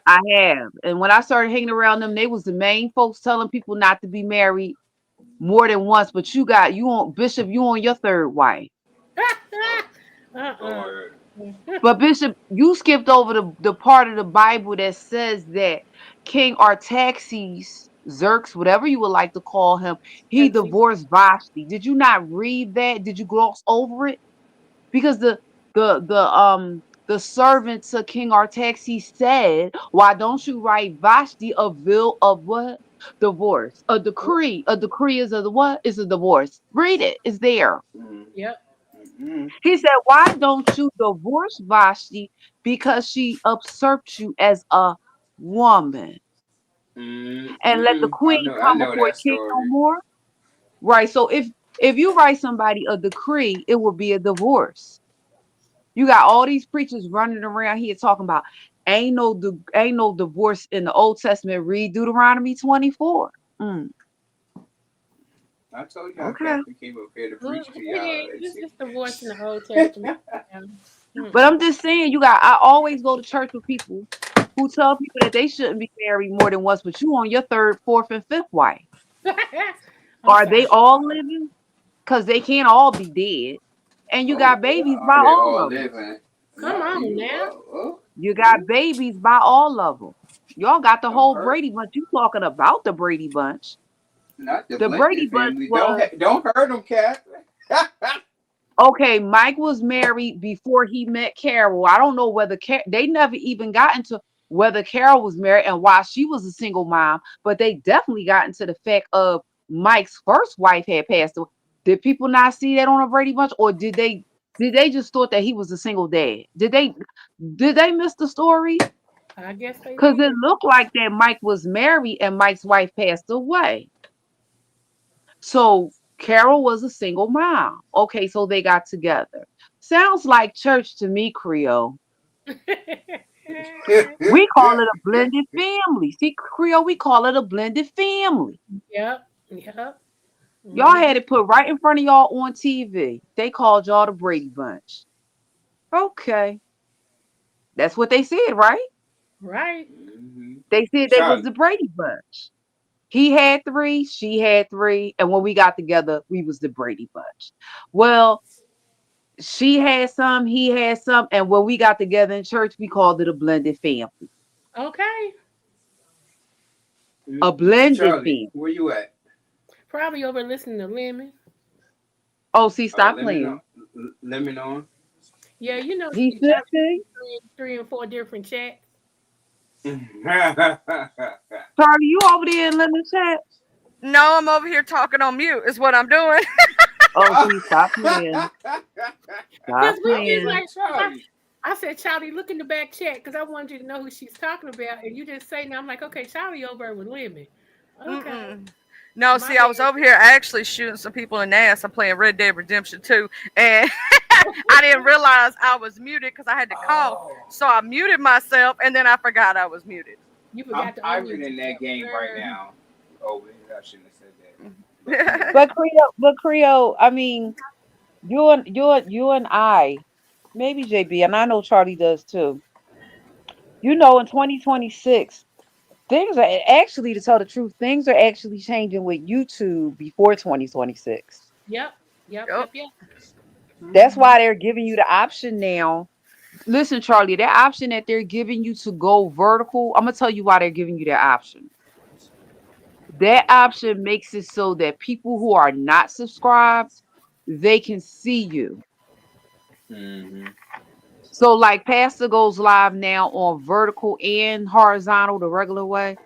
Speaker 6: I have, and when I started hanging around them, they was the main folks telling people not to be married more than once. But you on Bishop, you on your third wife.
Speaker 2: uh-uh.
Speaker 3: Lord.
Speaker 6: But Bishop, you skipped over the part of the Bible that says that King Artaxerxes, Xerxes, whatever you would like to call him, he
Speaker 2: Sexy.
Speaker 6: divorced Vashti. Did you not read that? Did you gloss over it? Because the servant to King Artaxerxes said, "Why don't you write Vashti a bill of what? Divorce. A decree. A decree is a what? Is a divorce. Read it. It's there."
Speaker 3: Mm,
Speaker 2: Yep.
Speaker 3: mm,
Speaker 6: He said, "Why don't you divorce Vashti because she usurped you as a woman and let the
Speaker 3: I
Speaker 6: queen
Speaker 3: know. I
Speaker 6: come
Speaker 3: know
Speaker 6: before
Speaker 3: that
Speaker 6: a king no
Speaker 3: story.
Speaker 6: more?" Right. So if you write somebody a decree, it will be a divorce. You got all these preachers running around here talking about ain't no divorce in the Old Testament. Read Deuteronomy 24. Mm,
Speaker 3: I told y'all,
Speaker 6: okay.
Speaker 3: Captain came up here to
Speaker 2: Well,
Speaker 3: preach to
Speaker 2: yeah,
Speaker 3: y'all.
Speaker 2: this is the voice in the Old Testament. Yeah.
Speaker 6: But
Speaker 2: Mm-mm.
Speaker 6: I'm just saying, I always go to church with people who tell people that they shouldn't be married more than once, but you on your third, fourth, and fifth wife.
Speaker 2: I'm
Speaker 6: Are they
Speaker 2: sorry.
Speaker 6: all living? Because they can't all be dead. And you got babies by
Speaker 3: Are they
Speaker 6: all
Speaker 3: all
Speaker 6: of them.
Speaker 3: living?
Speaker 2: Come
Speaker 3: Not
Speaker 2: on
Speaker 3: you.
Speaker 2: now.
Speaker 6: You got babies by all of them. Y'all got the
Speaker 3: Don't
Speaker 6: whole
Speaker 3: hurt.
Speaker 6: Brady Bunch. You talking about the Brady Bunch.
Speaker 3: Not the
Speaker 6: The
Speaker 3: blended
Speaker 6: Brady Bunch
Speaker 3: family.
Speaker 6: was
Speaker 3: Don't hurt them, Captain.
Speaker 6: okay. Mike was married before he met Carol. I don't know whether they never even got into whether Carol was married and why she was a single mom, but they definitely got into the fact of Mike's first wife had passed away. Did people not see that on a Brady Bunch, or did they just thought that he was a single dad? Did they miss the story?
Speaker 2: I guess they
Speaker 6: Because it
Speaker 2: did.
Speaker 6: looked like that Mike was married and Mike's wife passed away. So Carol was a single mom. Okay, so they got together. Sounds like church to me, Creole. We call it a blended family. See, Creole, we call it a blended family.
Speaker 2: Yep. Yep.
Speaker 6: Y'all
Speaker 2: Hmm.
Speaker 6: had it put right in front of y'all on TV. They called y'all the Brady Bunch. Okay, that's what they said, right?
Speaker 2: Right.
Speaker 6: They said they was
Speaker 3: Charlie.
Speaker 6: the Brady Bunch. He had three, she had three, and when we got together, we was the Brady Bunch. Well, she had some, he had some, and when we got together in church, we called it a blended family.
Speaker 2: Okay.
Speaker 6: A blended
Speaker 3: Charlie,
Speaker 6: family.
Speaker 3: where you at?
Speaker 2: Probably over listening to Lemon.
Speaker 6: Oh, see,
Speaker 3: Oh,
Speaker 6: stop playing.
Speaker 3: let me know.
Speaker 2: Yeah, you know,
Speaker 6: He should
Speaker 2: Charlie
Speaker 6: be.
Speaker 2: three and four different chats.
Speaker 6: Charlie, you over there in Lemon Chat?
Speaker 5: No, I'm over here talking on mute. Is what I'm doing.
Speaker 6: Oh, see, stop playing.
Speaker 2: Because
Speaker 6: Stop
Speaker 2: we
Speaker 3: I was
Speaker 2: just
Speaker 6: playing.
Speaker 3: like,
Speaker 2: like,
Speaker 3: Charlie.
Speaker 2: I said, Charlie, look in the back chat because I wanted you to know who she's talking about. And you just say, now I'm like, okay, Charlie over there with Lemon. Okay.
Speaker 5: Mm-mm. No,
Speaker 2: My
Speaker 5: see, I was
Speaker 2: bad.
Speaker 5: over here actually shooting some people in the ass. I'm playing Red Dead Redemption 2, and I didn't realize I was muted because I had to cough.
Speaker 3: Oh,
Speaker 5: So I muted myself, and then I forgot I was muted.
Speaker 2: You
Speaker 3: I'm
Speaker 2: forgot to
Speaker 3: pirate
Speaker 2: unmute
Speaker 3: in that
Speaker 2: yourself.
Speaker 3: game right now. Oh, I shouldn't have said that. But yeah.
Speaker 6: But Creole, I mean, you and I, maybe JB, and I know Charlie does too. In 2026, things are actually, to tell the truth, things are actually changing with YouTube before 2026.
Speaker 2: Yep. Yep.
Speaker 5: Yep.
Speaker 2: Yep. Yep.
Speaker 6: That's
Speaker 2: Hmm.
Speaker 6: why they're giving you the option now. Listen, Charlie, that option that they're giving you to go vertical, I'm gonna tell you why they're giving you that option. That option makes it so that people who are not subscribed, they can see you.
Speaker 3: Mm-hmm.
Speaker 6: So like Pastor goes live now on vertical and horizontal the regular way.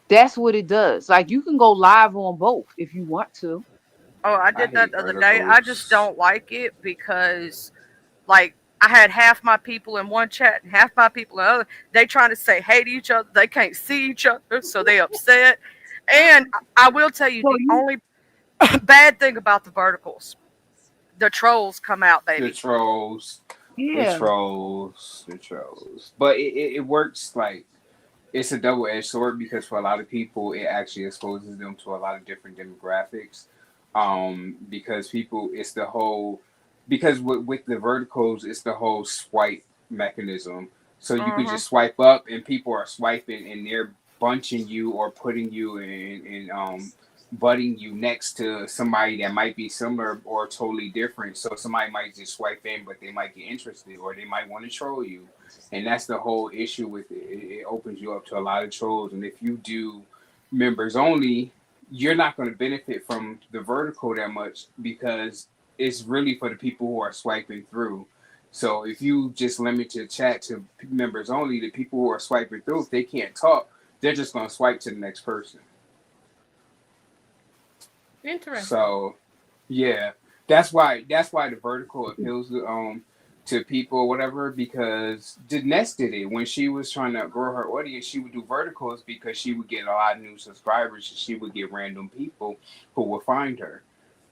Speaker 6: That's what it does. Like you can go live on both if you want to.
Speaker 5: Oh, I
Speaker 3: I
Speaker 5: did that
Speaker 3: hate
Speaker 5: the other day. I just
Speaker 3: verticals.
Speaker 5: don't like it because, like, I had half my people in one chat and half my people in the other. They trying to say hey to each other. They can't see each other, so they upset. And
Speaker 2: Uh-uh.
Speaker 5: I will tell you
Speaker 6: So
Speaker 5: the
Speaker 6: you
Speaker 5: only bad thing about the verticals, the trolls come out,
Speaker 3: The
Speaker 5: baby.
Speaker 3: trolls. The
Speaker 6: yeah.
Speaker 3: trolls. The trolls. But it works like it's a double edged sword because for a lot of people it actually exposes them to a lot of different demographics. Because people it's the whole because with the verticals, it's the whole swipe mechanism. So you could
Speaker 5: Uh-huh.
Speaker 3: just swipe up, and people are swiping, and they're bunching you or putting you in butting you next to somebody that might be similar or totally different. So somebody might just swipe in, but they might get interested, or they might want to troll you, and that's the whole issue with it. It opens you up to a lot of trolls, and if you do members only, you're not going to benefit from the vertical that much because it's really for the people who are swiping through. So if you just limit your chat to members only, the people who are swiping through, if they can't talk, they're just going to swipe to the next person.
Speaker 2: Interesting.
Speaker 3: So yeah, that's why the vertical appeals to people or whatever, because Ness did it when she was trying to grow her audience. She would do verticals because she would get a lot of new subscribers, and she would get random people who would find her.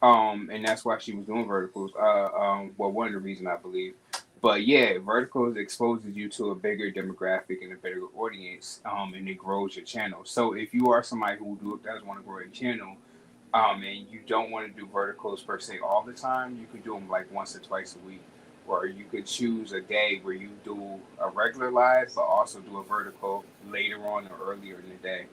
Speaker 3: And that's why she was doing verticals. Well, one of the reasons I believe. But yeah, verticals exposes you to a bigger demographic and a bigger audience, and it grows your channel. So if you are somebody who does want to grow a channel, and you don't want to do verticals per se all the time, you could do them like once or twice a week, or you could choose a day where you do a regular live, but also do a vertical later on or earlier in the day.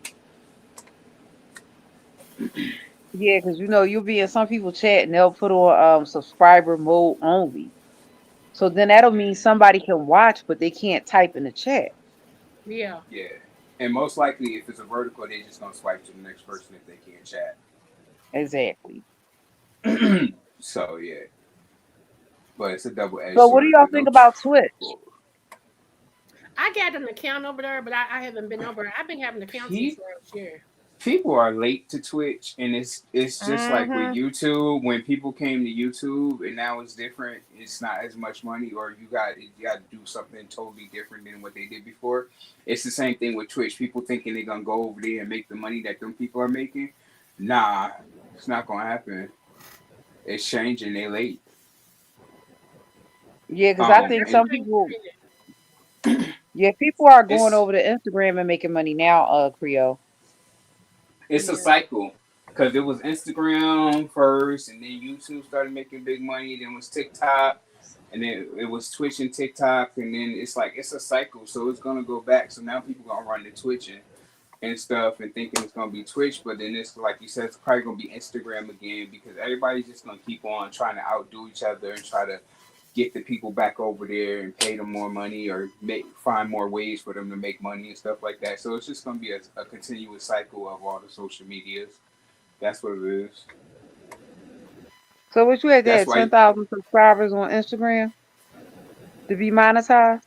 Speaker 6: Yeah, because you'll be in some people chat and they'll put on subscriber mode only. So then that'll mean somebody can watch, but they can't type in the chat.
Speaker 2: Yeah.
Speaker 3: Yeah, and most likely, if it's a vertical, they're just gonna swipe to the next person if they can't chat.
Speaker 6: Exactly.
Speaker 3: So yeah, but it's a double-edged
Speaker 6: So what do
Speaker 3: sword
Speaker 6: y'all
Speaker 3: because
Speaker 6: think about Twitch?
Speaker 2: I got an account over there, but I haven't been over. I've been having an account since
Speaker 3: he
Speaker 2: last year.
Speaker 3: people are late to Twitch, and it's just like with
Speaker 5: Mm-hmm.
Speaker 3: YouTube. When people came to YouTube, and now it's different. It's not as much money, or you got to do something totally different than what they did before. It's the same thing with Twitch. People thinking they're gonna go over there and make the money that them people are making. Nah, it's not gonna happen. It's changing. They late.
Speaker 6: Yeah, because I
Speaker 2: Yeah,
Speaker 6: think
Speaker 2: that's the
Speaker 6: some
Speaker 2: thing.
Speaker 6: people, yeah, people are going
Speaker 3: it's
Speaker 6: over to Instagram and making money now, Creole.
Speaker 3: it's a
Speaker 2: Yeah.
Speaker 3: cycle because it was Instagram first, and then YouTube started making big money. Then it was TikTok, and then it was Twitch and TikTok, and then it's like it's a cycle. So it's gonna go back. So now people gonna run to Twitch and stuff and thinking it's gonna be Twitch, but then it's like you said, it's probably gonna be Instagram again because everybody's just gonna keep on trying to outdo each other and try to get the people back over there and pay them more money or find more ways for them to make money and stuff like that. So it's just gonna be a continuous cycle of all the social medias. That's what it is.
Speaker 6: So what you had
Speaker 3: That's
Speaker 6: there,
Speaker 3: why
Speaker 6: 10,000 subscribers on Instagram to be monetized?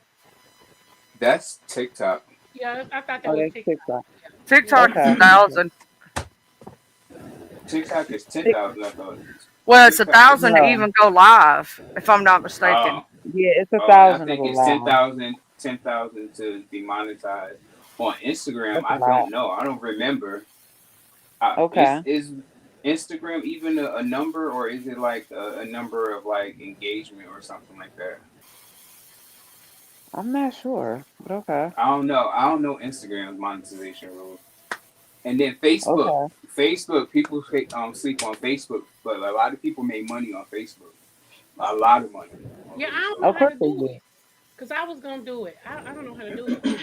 Speaker 3: that's TikTok.
Speaker 2: Yeah, I thought that
Speaker 6: Oh,
Speaker 2: was
Speaker 6: that's
Speaker 2: TikTok.
Speaker 6: TikTok.
Speaker 2: Yeah.
Speaker 5: TikTok is
Speaker 6: Okay.
Speaker 5: 1,000.
Speaker 3: TikTok is ten
Speaker 6: Tik-
Speaker 3: thousand. I thought
Speaker 5: Well, it's a
Speaker 3: TikTok is
Speaker 5: thousand to
Speaker 6: No,
Speaker 5: even go live, if I'm not mistaken.
Speaker 3: oh
Speaker 6: yeah, it's a
Speaker 3: oh, and I
Speaker 6: thousand to
Speaker 3: think
Speaker 6: go
Speaker 3: it's
Speaker 6: live.
Speaker 3: 10,000 to be monetized. On Instagram,
Speaker 6: That's a
Speaker 3: I
Speaker 6: lot.
Speaker 3: don't know. I don't remember.
Speaker 6: Okay,
Speaker 3: Is Instagram even a number, or is it like a number of like engagement or something like that?
Speaker 6: I'm not sure, but okay,
Speaker 3: I don't know. I don't know Instagram's monetization rules. And then Facebook.
Speaker 6: okay.
Speaker 3: Facebook, people sleep on Facebook, but a lot of people make money on Facebook. A lot of money on
Speaker 2: Yeah, I don't
Speaker 3: Facebook.
Speaker 2: know
Speaker 6: Of
Speaker 2: how
Speaker 6: course
Speaker 2: to
Speaker 6: they
Speaker 2: do it
Speaker 6: do.
Speaker 2: because I was gonna do it. I don't know how to do it.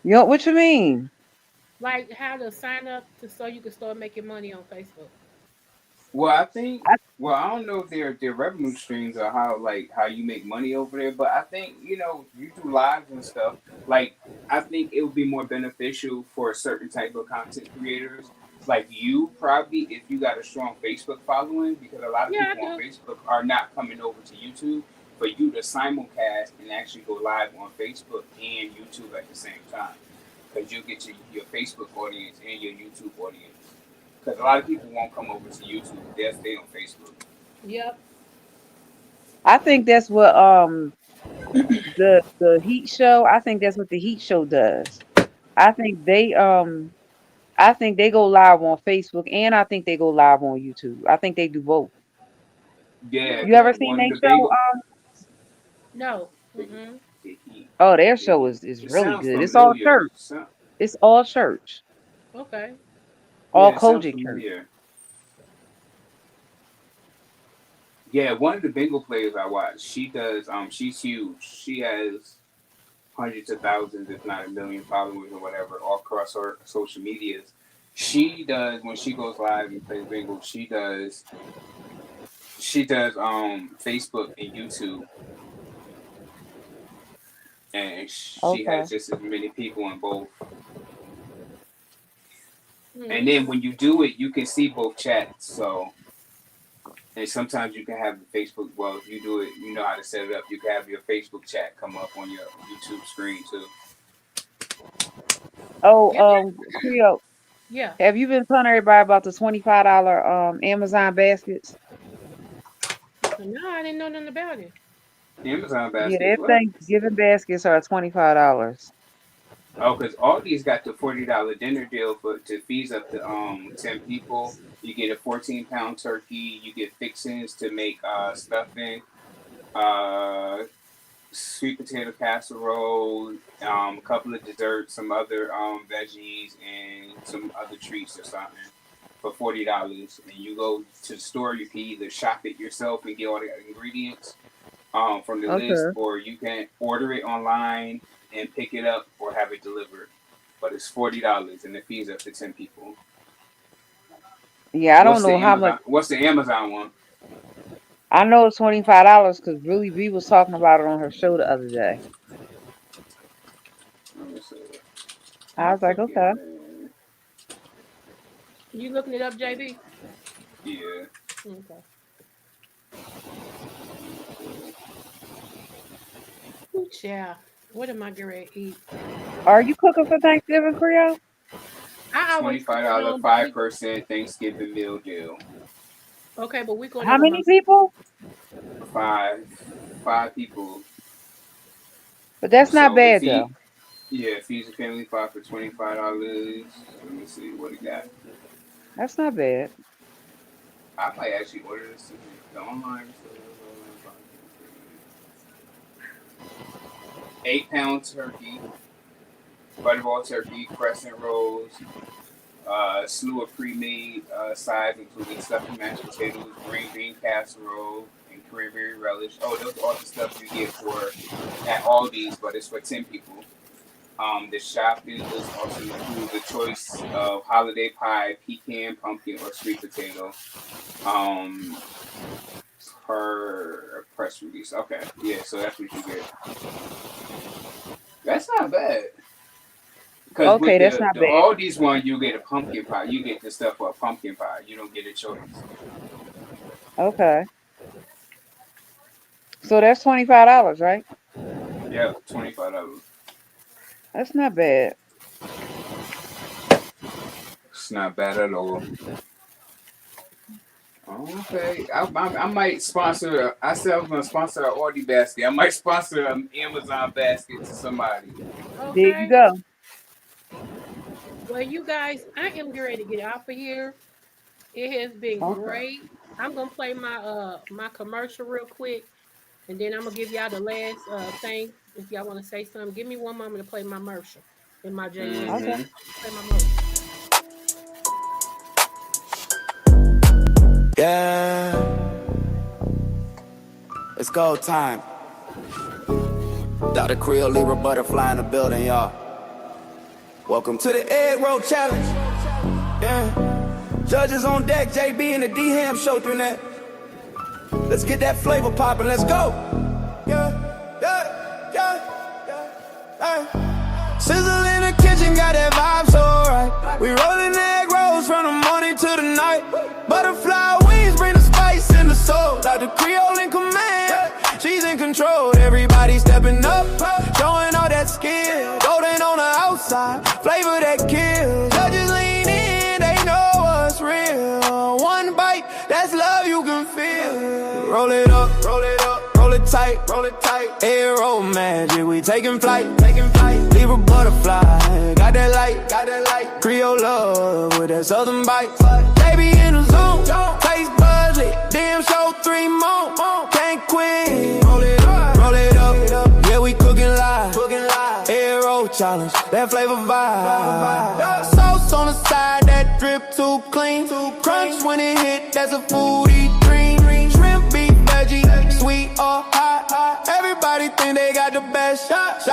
Speaker 6: You know what you mean?
Speaker 2: Like how to sign up to so you can start making money on Facebook.
Speaker 3: Well, I think.
Speaker 6: I,
Speaker 3: Well, I don't know if their revenue streams are how you make money over there, but I think you do lives and stuff. Like I think it would be more beneficial for a certain type of content creators, like you probably if you got a strong Facebook following, because a lot of
Speaker 2: Yeah, I
Speaker 3: people on
Speaker 2: do.
Speaker 3: Facebook are not coming over to YouTube. For you to simulcast and actually go live on Facebook and YouTube at the same time, because you'll get your Facebook audience and your YouTube audience. Because a lot of people won't come over to YouTube; they'll stay on Facebook.
Speaker 2: Yep.
Speaker 6: I think that's what the Heat Show. I think that's what the Heat Show does. I think they um I think they go live on Facebook and I think they go live on YouTube. I think they do both.
Speaker 3: Yeah,
Speaker 6: You
Speaker 2: Okay.
Speaker 6: ever
Speaker 3: because
Speaker 6: seen
Speaker 3: one of
Speaker 6: their
Speaker 3: the
Speaker 6: show?
Speaker 3: bagel,
Speaker 2: No.
Speaker 3: the,
Speaker 2: Mm-mm.
Speaker 3: the heat,
Speaker 6: Oh, their
Speaker 3: the
Speaker 6: show
Speaker 3: heat.
Speaker 6: is
Speaker 3: It
Speaker 6: really
Speaker 3: sounds
Speaker 6: good. It's all
Speaker 3: familiar.
Speaker 6: church. It's all church.
Speaker 2: Okay.
Speaker 6: All
Speaker 3: Yeah, it sounds
Speaker 6: Kojic church.
Speaker 3: familiar. Yeah, one of the bingo players I watch, she does. She's huge. She has hundreds of thousands, if not a million followers or whatever, all across her social medias. She does when she goes live and plays bingo. She does Facebook and YouTube, and she
Speaker 6: Okay.
Speaker 3: has just as many people on both. And then
Speaker 2: Mm-hmm.
Speaker 3: when you do it, you can see both chats. So, and sometimes you can have the Facebook. Well, if you do it, you know how to set it up. You can have your Facebook chat come up on your YouTube screen too.
Speaker 6: Oh,
Speaker 2: Yeah,
Speaker 6: Creole,
Speaker 2: yeah.
Speaker 6: have you been telling everybody about the $25 Amazon baskets?
Speaker 2: No, I didn't know nothing about it.
Speaker 3: Amazon
Speaker 6: Yeah,
Speaker 3: baskets,
Speaker 6: their
Speaker 3: what?
Speaker 6: Thanksgiving baskets are $25.
Speaker 3: Oh, because all these got the $40 dinner deal for to feed up to 10 people. You get a 14-pound turkey. You get fixings to make stuffing, uh, sweet potato casserole, a couple of desserts, some other veggies, and some other treats or something for $40. And you go to the store. You can either shop it yourself and get all the ingredients from the list,
Speaker 6: Okay.
Speaker 3: or you can order it online and pick it up or have it delivered. But it's $40 and it feeds up to 10 people.
Speaker 6: Yeah, I don't
Speaker 3: What's the
Speaker 6: know how much.
Speaker 3: Amazon? What's the Amazon one?
Speaker 6: I know it's $25 because Really B was talking about it on her show the other day.
Speaker 3: Let me see.
Speaker 6: I was like, okay.
Speaker 2: You looking it up, JB?
Speaker 3: Yeah.
Speaker 2: Okay. Ooh, child. What am I going to eat?
Speaker 6: Are you cooking for Thanksgiving, Creole?
Speaker 2: I always cook
Speaker 3: $25
Speaker 2: alone, but we
Speaker 3: 5% Thanksgiving meal deal.
Speaker 2: okay, but we're going to
Speaker 6: How
Speaker 2: go my
Speaker 6: many people?
Speaker 3: Five five people.
Speaker 6: But that's not
Speaker 3: So
Speaker 6: bad though.
Speaker 3: it feeds a family five for $25. Let me see what it got.
Speaker 6: That's not bad.
Speaker 3: I might actually order this the online. 8-pound turkey, butterball turkey, crescent rolls, slew of pre-made sides, including stuffing mashed potatoes, green bean casserole, and cranberry relish. Oh, those are all the stuff you get for at Aldi's, but it's for 10 people. The shopping list also includes a choice of holiday pie, pecan, pumpkin, or sweet potato. Um, per press release. Okay, yeah, so that's what you get. That's not bad. Because with
Speaker 6: Okay, that's not
Speaker 3: the
Speaker 6: bad.
Speaker 3: Aldi's one, you get a pumpkin pie. You get the stuff for a pumpkin pie. You don't get a choice.
Speaker 6: Okay. So that's $25, right?
Speaker 3: Yeah, $25.
Speaker 6: That's not bad.
Speaker 3: It's not bad at all. Okay, I might sponsor. I said I was gonna sponsor an Aldi basket. I might sponsor an Amazon basket to somebody.
Speaker 6: There you
Speaker 2: okay.
Speaker 6: go.
Speaker 2: Well, you guys, I am getting ready to get off of here. It has been
Speaker 3: Okay.
Speaker 2: great. I'm gonna play my commercial real quick, and then I'm gonna give y'all the last thing. If y'all want to say something, give me one moment to play my commercial in my J1
Speaker 6: Okay.
Speaker 2: segment.
Speaker 3: Mm-hmm.
Speaker 2: Play my commercial.
Speaker 1: Yeah, it's go time. Dr.Creole, Libra butterfly in the building, y'all. Welcome to the egg roll challenge. Yeah, judges on deck, JB and the D-Ham show through that. Let's get that flavor poppin', let's go. Yeah, yeah, yeah, yeah, yeah. Sizzle in the kitchen, got that vibe so right. We rollin' egg rolls from the morning to the night. Butterfly wings bring the spice in the soul. Dr. Creole in command, she's in control. Everybody stepping up, showing all that skill. Golden on the outside, flavor that kills. Judges lean in, they know what's real. One bite, that's love you can feel. Roll it up, roll it up, roll it tight, roll it tight. Aero magic, we taking flight, taking flight. Leave a butterfly, got that light, got that light. Creole love with that southern bite. Baby in the zone, taste buds lit, damn show 3 more. Can't quit, roll it up, roll it up. Yeah, we cooking live, Aero challenge, that flavor vibe. Sauce on the side, that drip too clean. Crunch when it hit, that's a foodie dream. Shrimp beef Everybody think they got the best shot.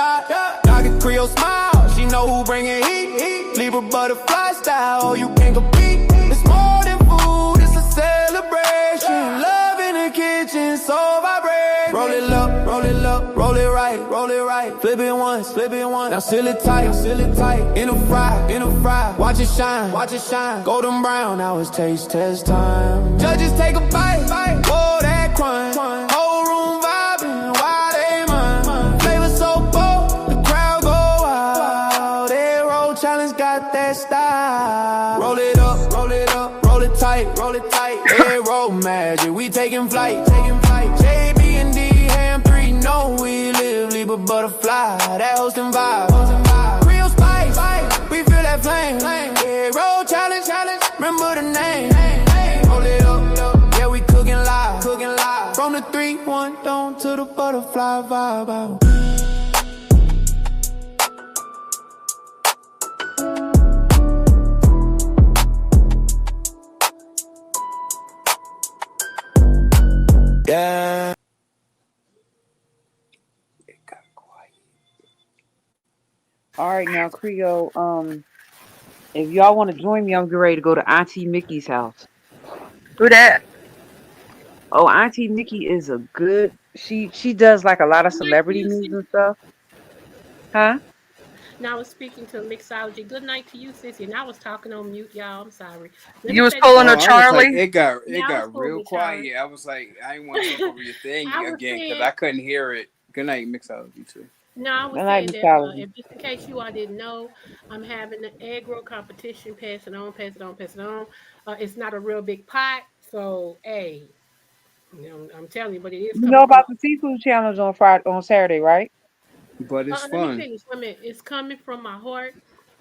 Speaker 1: Dr.Creole smile, she know who bringing heat. Libra butterfly style, oh, you can't compete. It's more than food, it's a celebration. Love in the kitchen, so vibrate. Roll it up, roll it up, roll it right, roll it right. Flip it once, flip it once. Now seal it tight, seal it tight. In a fry, watch it shine, watch it shine. Golden brown, now it's taste test time. Judges take a bite, whoa, that crunch. Whole room vibing, why they mine? Flavor so bold, the crowd go wild. That roll challenge got that style. Roll it up, roll it up, roll it tight, roll it tight. Hey, roll magic, we taking flight, taking flight. JB and D, ham 3, know we live, leave a butterfly. That hosting vibe, real spice, we feel that flame. Hey, roll challenge, remember the name. Roll it up, yeah, we cooking live. From the 3-1 down to the butterfly vibe. Yeah.
Speaker 6: All right, now Creole. If y'all want to join me, I'm getting ready to go to Auntie Mickey's house.
Speaker 5: Who that?
Speaker 6: Oh, Auntie Mickey is a good. She does like a lot of
Speaker 2: Good night to
Speaker 6: celebrity
Speaker 2: you,
Speaker 6: news
Speaker 2: sis.
Speaker 6: and stuff. Huh?
Speaker 2: Now I was speaking to mixology. Good night to you, sissy. And I was talking on mute, y'all. I'm sorry. Let me
Speaker 5: You was
Speaker 2: say this
Speaker 5: pulling
Speaker 3: Oh,
Speaker 5: a
Speaker 2: real
Speaker 3: I was
Speaker 2: quick.
Speaker 3: like,
Speaker 5: Charlie?
Speaker 3: it
Speaker 2: Yeah, I was
Speaker 3: got
Speaker 2: fooling
Speaker 3: real
Speaker 2: with Charlie.
Speaker 3: quiet. I was like, I didn't want to talk over your thing
Speaker 2: I was
Speaker 3: again because
Speaker 2: saying,
Speaker 3: I couldn't hear it. Good night, mixology too.
Speaker 2: no, I was
Speaker 6: Good night,
Speaker 2: saying that
Speaker 6: mixology.
Speaker 2: if just in case you all didn't know, I'm having an egg roll competition. Pass it on, pass it on, pass it on. It's not a real big pot, so hey, I'm telling you, but it is
Speaker 6: You know
Speaker 2: coming from
Speaker 6: about the seafood challenge on Friday, on Saturday, right?
Speaker 3: But it's
Speaker 2: let me
Speaker 3: fun.
Speaker 2: finish. Wait a minute. It's coming from my heart,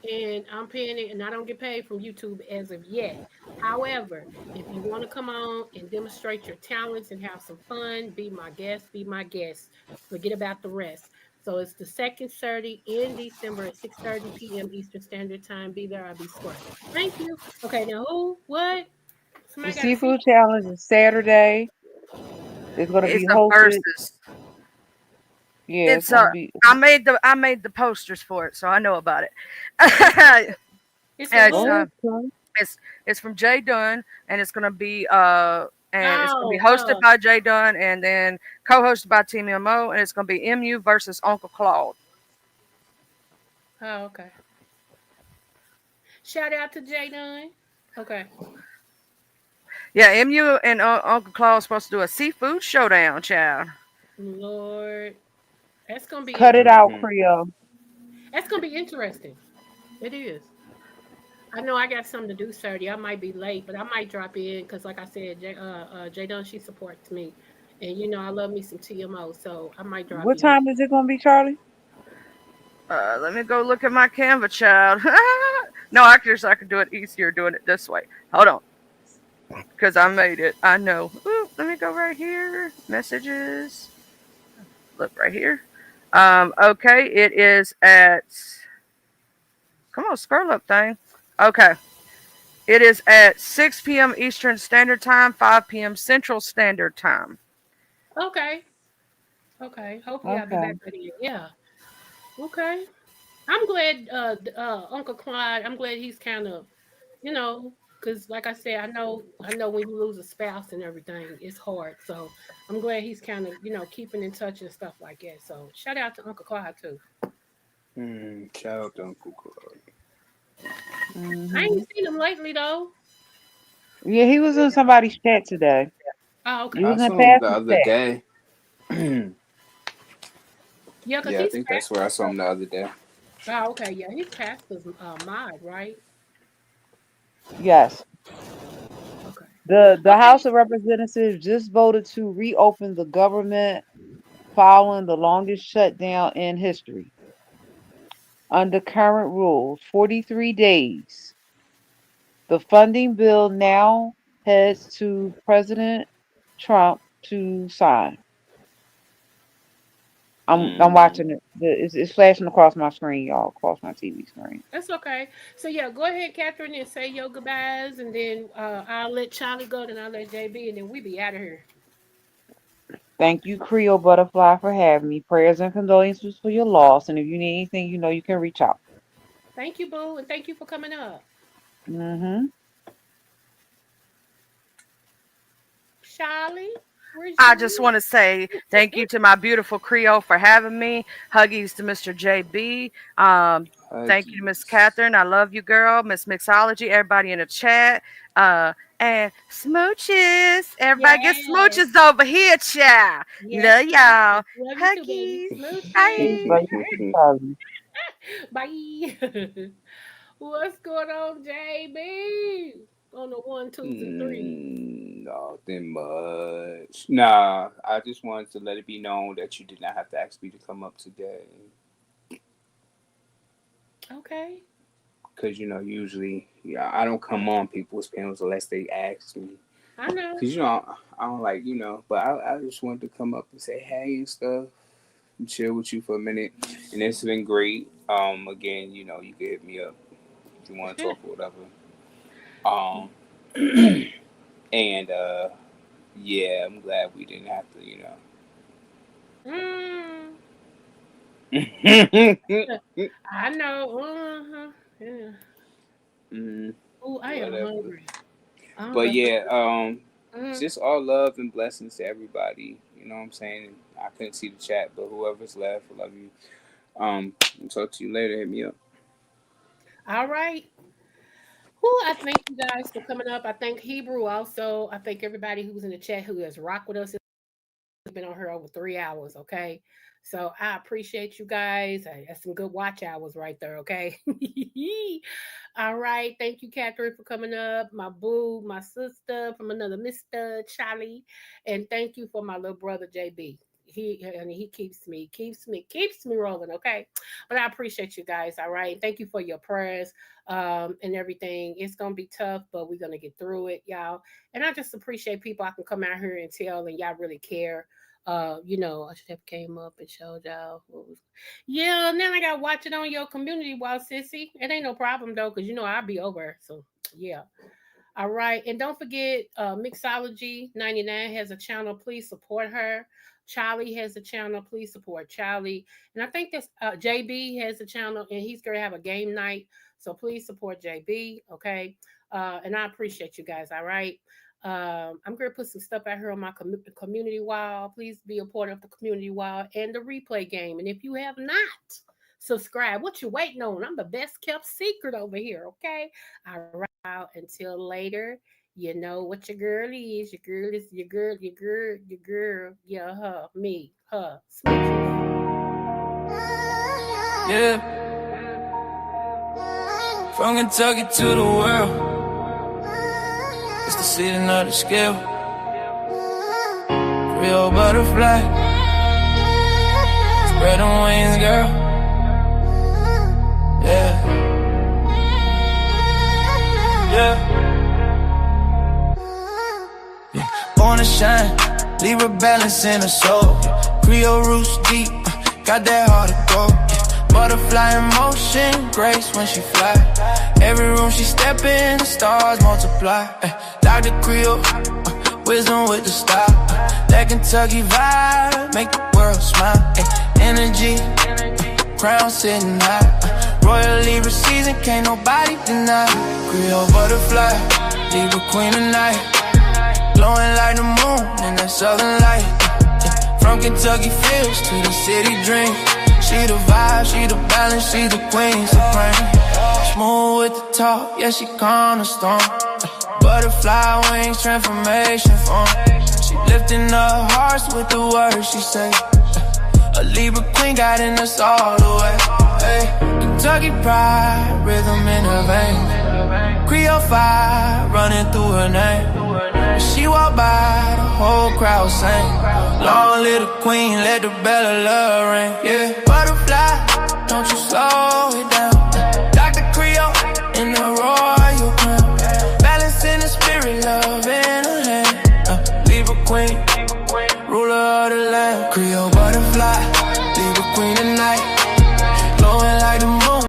Speaker 2: and I'm paying it, and I don't get paid from YouTube as of yet. However, if you want to come on and demonstrate your talents and have some fun, be my guest, be my guest. Forget about the rest. So it's the second Saturday in December at 6:30 p.m. Eastern Standard Time. Be there, I'll be square. Thank you. Okay, now who? What?
Speaker 6: The
Speaker 2: Somebody got to see?
Speaker 6: seafood challenge is Saturday. It's gonna
Speaker 5: It's
Speaker 6: be
Speaker 5: a
Speaker 6: hosted.
Speaker 5: versus.
Speaker 6: Yeah, it's
Speaker 5: It's
Speaker 6: gonna be.
Speaker 5: I made the posters for it, so I know about it.
Speaker 2: It's it's a
Speaker 5: it's
Speaker 2: who?
Speaker 6: Go ahead,
Speaker 5: it's it's from Jay Dunn, and it's gonna be
Speaker 2: Oh,
Speaker 5: hosted by Jay Dunn, and then co-hosted by Team MO, and it's gonna be MU versus Uncle Claude.
Speaker 2: oh, okay. Shout out to Jay Dunn. Okay.
Speaker 5: Yeah, MU and Uncle Claude's supposed to do a seafood showdown, child.
Speaker 2: Lord, that's gonna be
Speaker 6: cut it
Speaker 2: interesting.
Speaker 6: out,
Speaker 3: Hmm.
Speaker 6: Creole.
Speaker 2: That's gonna be interesting. It is. I know I got something to do Saturday. I might be late, but I might drop in because, like I said, Jay Dunn, she supports me, and I love me some TMO, so I might drop
Speaker 6: What
Speaker 2: in.
Speaker 6: time is it gonna be, Charlie?
Speaker 5: Let me go look at my Canva, child. No, I could do it easier doing it this way. Hold on, because I made it. I know. Ooh, let me go right here. Messages. Look right here. Okay, it is at. Come on, scroll up, thing. Okay, it is at 6 p.m. Eastern Standard Time, 5 p.m. Central Standard Time.
Speaker 2: Okay, okay. Hopefully, I'll be back
Speaker 6: Okay.
Speaker 2: by then. Yeah. Okay. I'm glad, Uncle Clyde. I'm glad he's kind of, because like I said, I know when you lose a spouse and everything, it's hard. So I'm glad he's kind of, keeping in touch and stuff like that. So shout out to Uncle Clyde too.
Speaker 3: Shout out to Uncle Claude.
Speaker 2: I
Speaker 6: Hmm.
Speaker 2: ain't seen him lately though.
Speaker 6: Yeah, he was in somebody's chat today.
Speaker 2: Oh,
Speaker 6: He
Speaker 2: okay.
Speaker 3: I
Speaker 6: was in
Speaker 3: saw him the
Speaker 6: Pastor's
Speaker 3: other
Speaker 6: chat.
Speaker 3: day. Yeah,
Speaker 2: Yeah, because
Speaker 3: I
Speaker 2: he's
Speaker 3: think that's where I
Speaker 2: pastor.
Speaker 3: saw him the other day.
Speaker 2: Oh, okay. Yeah, he's pastor's mod, right?
Speaker 6: Yes.
Speaker 2: Okay.
Speaker 6: The
Speaker 2: Okay.
Speaker 6: House of Representatives just voted to reopen the government following the longest shutdown in history. Under current rules, 43 days. The funding bill now heads to President Trump to sign. I'm
Speaker 3: Mm.
Speaker 6: watching it. It's flashing across my screen, y'all, across my TV screen.
Speaker 2: That's okay. So yeah, go ahead, Catherine, and say your goodbyes, and then I'll let Charlie go, then I'll let JB, and then we be out of here.
Speaker 6: Thank you, Creole Butterfly, for having me. Prayers and condolences for your loss. And if you need anything, you know you can reach out.
Speaker 2: Thank you, Boo, and thank you for coming up.
Speaker 6: Mm-hmm.
Speaker 2: Charlie, where's
Speaker 5: I just
Speaker 2: you?
Speaker 5: want to say thank you to my beautiful Creole for having me. Huggies to Mr. JB. Thank you to Miss
Speaker 3: Huggies.
Speaker 5: Catherine. I love you, girl. Miss Mixology. Everybody in the chat. And smooches. Everybody get
Speaker 2: Yes,
Speaker 5: smooches over here, child.
Speaker 2: yes,
Speaker 5: Love y'all.
Speaker 2: love you too, baby.
Speaker 5: Huggies.
Speaker 6: Peace,
Speaker 2: Smooches.
Speaker 5: Bye.
Speaker 6: love you, too, Charlie.
Speaker 2: Bye. What's going on, JB? On the one, twos, and threes.
Speaker 3: Nothing much. Nah, I just wanted to let it be known that you did not have to ask me to come up today.
Speaker 2: Okay,
Speaker 3: Because, usually, yeah, I don't come on people's panels unless they ask me.
Speaker 2: I know.
Speaker 3: Because, I don't like, but I just wanted to come up and say hey and stuff and chill with you for a minute. And it's been great. Again, you can hit me up if you want to talk or whatever. Um, and, yeah, I'm glad we didn't have to,
Speaker 2: Mm, I know. Yeah. Oh, I am
Speaker 3: Whatever.
Speaker 2: hungry. I don't
Speaker 3: But
Speaker 2: know.
Speaker 3: yeah,
Speaker 2: Mm,
Speaker 3: just all love and blessings to everybody. You know what I'm saying? I couldn't see the chat, but whoever's left, I love you. I'll talk to you later. Hit me up.
Speaker 2: all right. Who I thank you guys for coming up. I thank Hebrew also. I thank everybody who's in the chat who has rocked with us. Been on here over 3 hours. Okay. So I appreciate you guys. That's some good watch hours right there. Okay. All right. Thank you, Catherine, for coming up. My boo, my sister from another Mr. Charlie. And thank you for my little brother, JB. He keeps me rolling. Okay. But I appreciate you guys. All right. Thank you for your prayers and everything. It's going to be tough, but we're going to get through it, y'all. And I just appreciate people I can come out here and tell and y'all really care. I should have came up and showed y'all what was. Yeah, now I gotta watch it on your community wall, sissy. It ain't no problem though, cause I'll be over. So yeah. All right. And don't forget, Mixology 99 has a channel. Please support her. Charlie has a channel. Please support Charlie. And I think this JB has a channel and he's going to have a game night. So please support JB. Okay. And I appreciate you guys. All right. I'm going to put some stuff out here on my community wall. Please be a part of the community wall and the replay game. And if you have not, subscribe. What you waiting on? I'm the best kept secret over here. Okay. All right. Until later, you know what your girl is. Your girl is your girl, your girl, your girl. Yeah, her, me, her. Smooches.
Speaker 1: Yeah, from Kentucky to the world, it's the season of the scale. Creole butterfly, spread them wings, girl. Yeah, yeah. Born to shine, leave a balance in her soul. Creole roots deep, got that heart of gold. Butterfly in motion, grace when she fly. Every room she step in, the stars multiply. Dr.Creole, wisdom with the style. That Kentucky vibe, make the world smile. Energy, crown sitting high. Royal Libra season, can't nobody deny. Creole butterfly, Libra queen of night. Glowing like the moon in that southern light. From Kentucky fields to the city dream. She the vibe, she the balance, she the queen supreme. Smooth with the talk, yeah, she calm the storm. Butterfly wings, transformation form. She lifting up hearts with the words she say. A Libra queen guiding us all the way. Hey, Kentucky pride, rhythm in her veins. Creole fire running through her name. She walk by, the whole crowd sing. Long live the queen, let the bell of love ring. Yeah, butterfly, don't you slow it down. Dr.Creole in the royal crown. Balance in the spirit, love in her hand. Libra queen, ruler of the land. Creole butterfly, Libra queen tonight.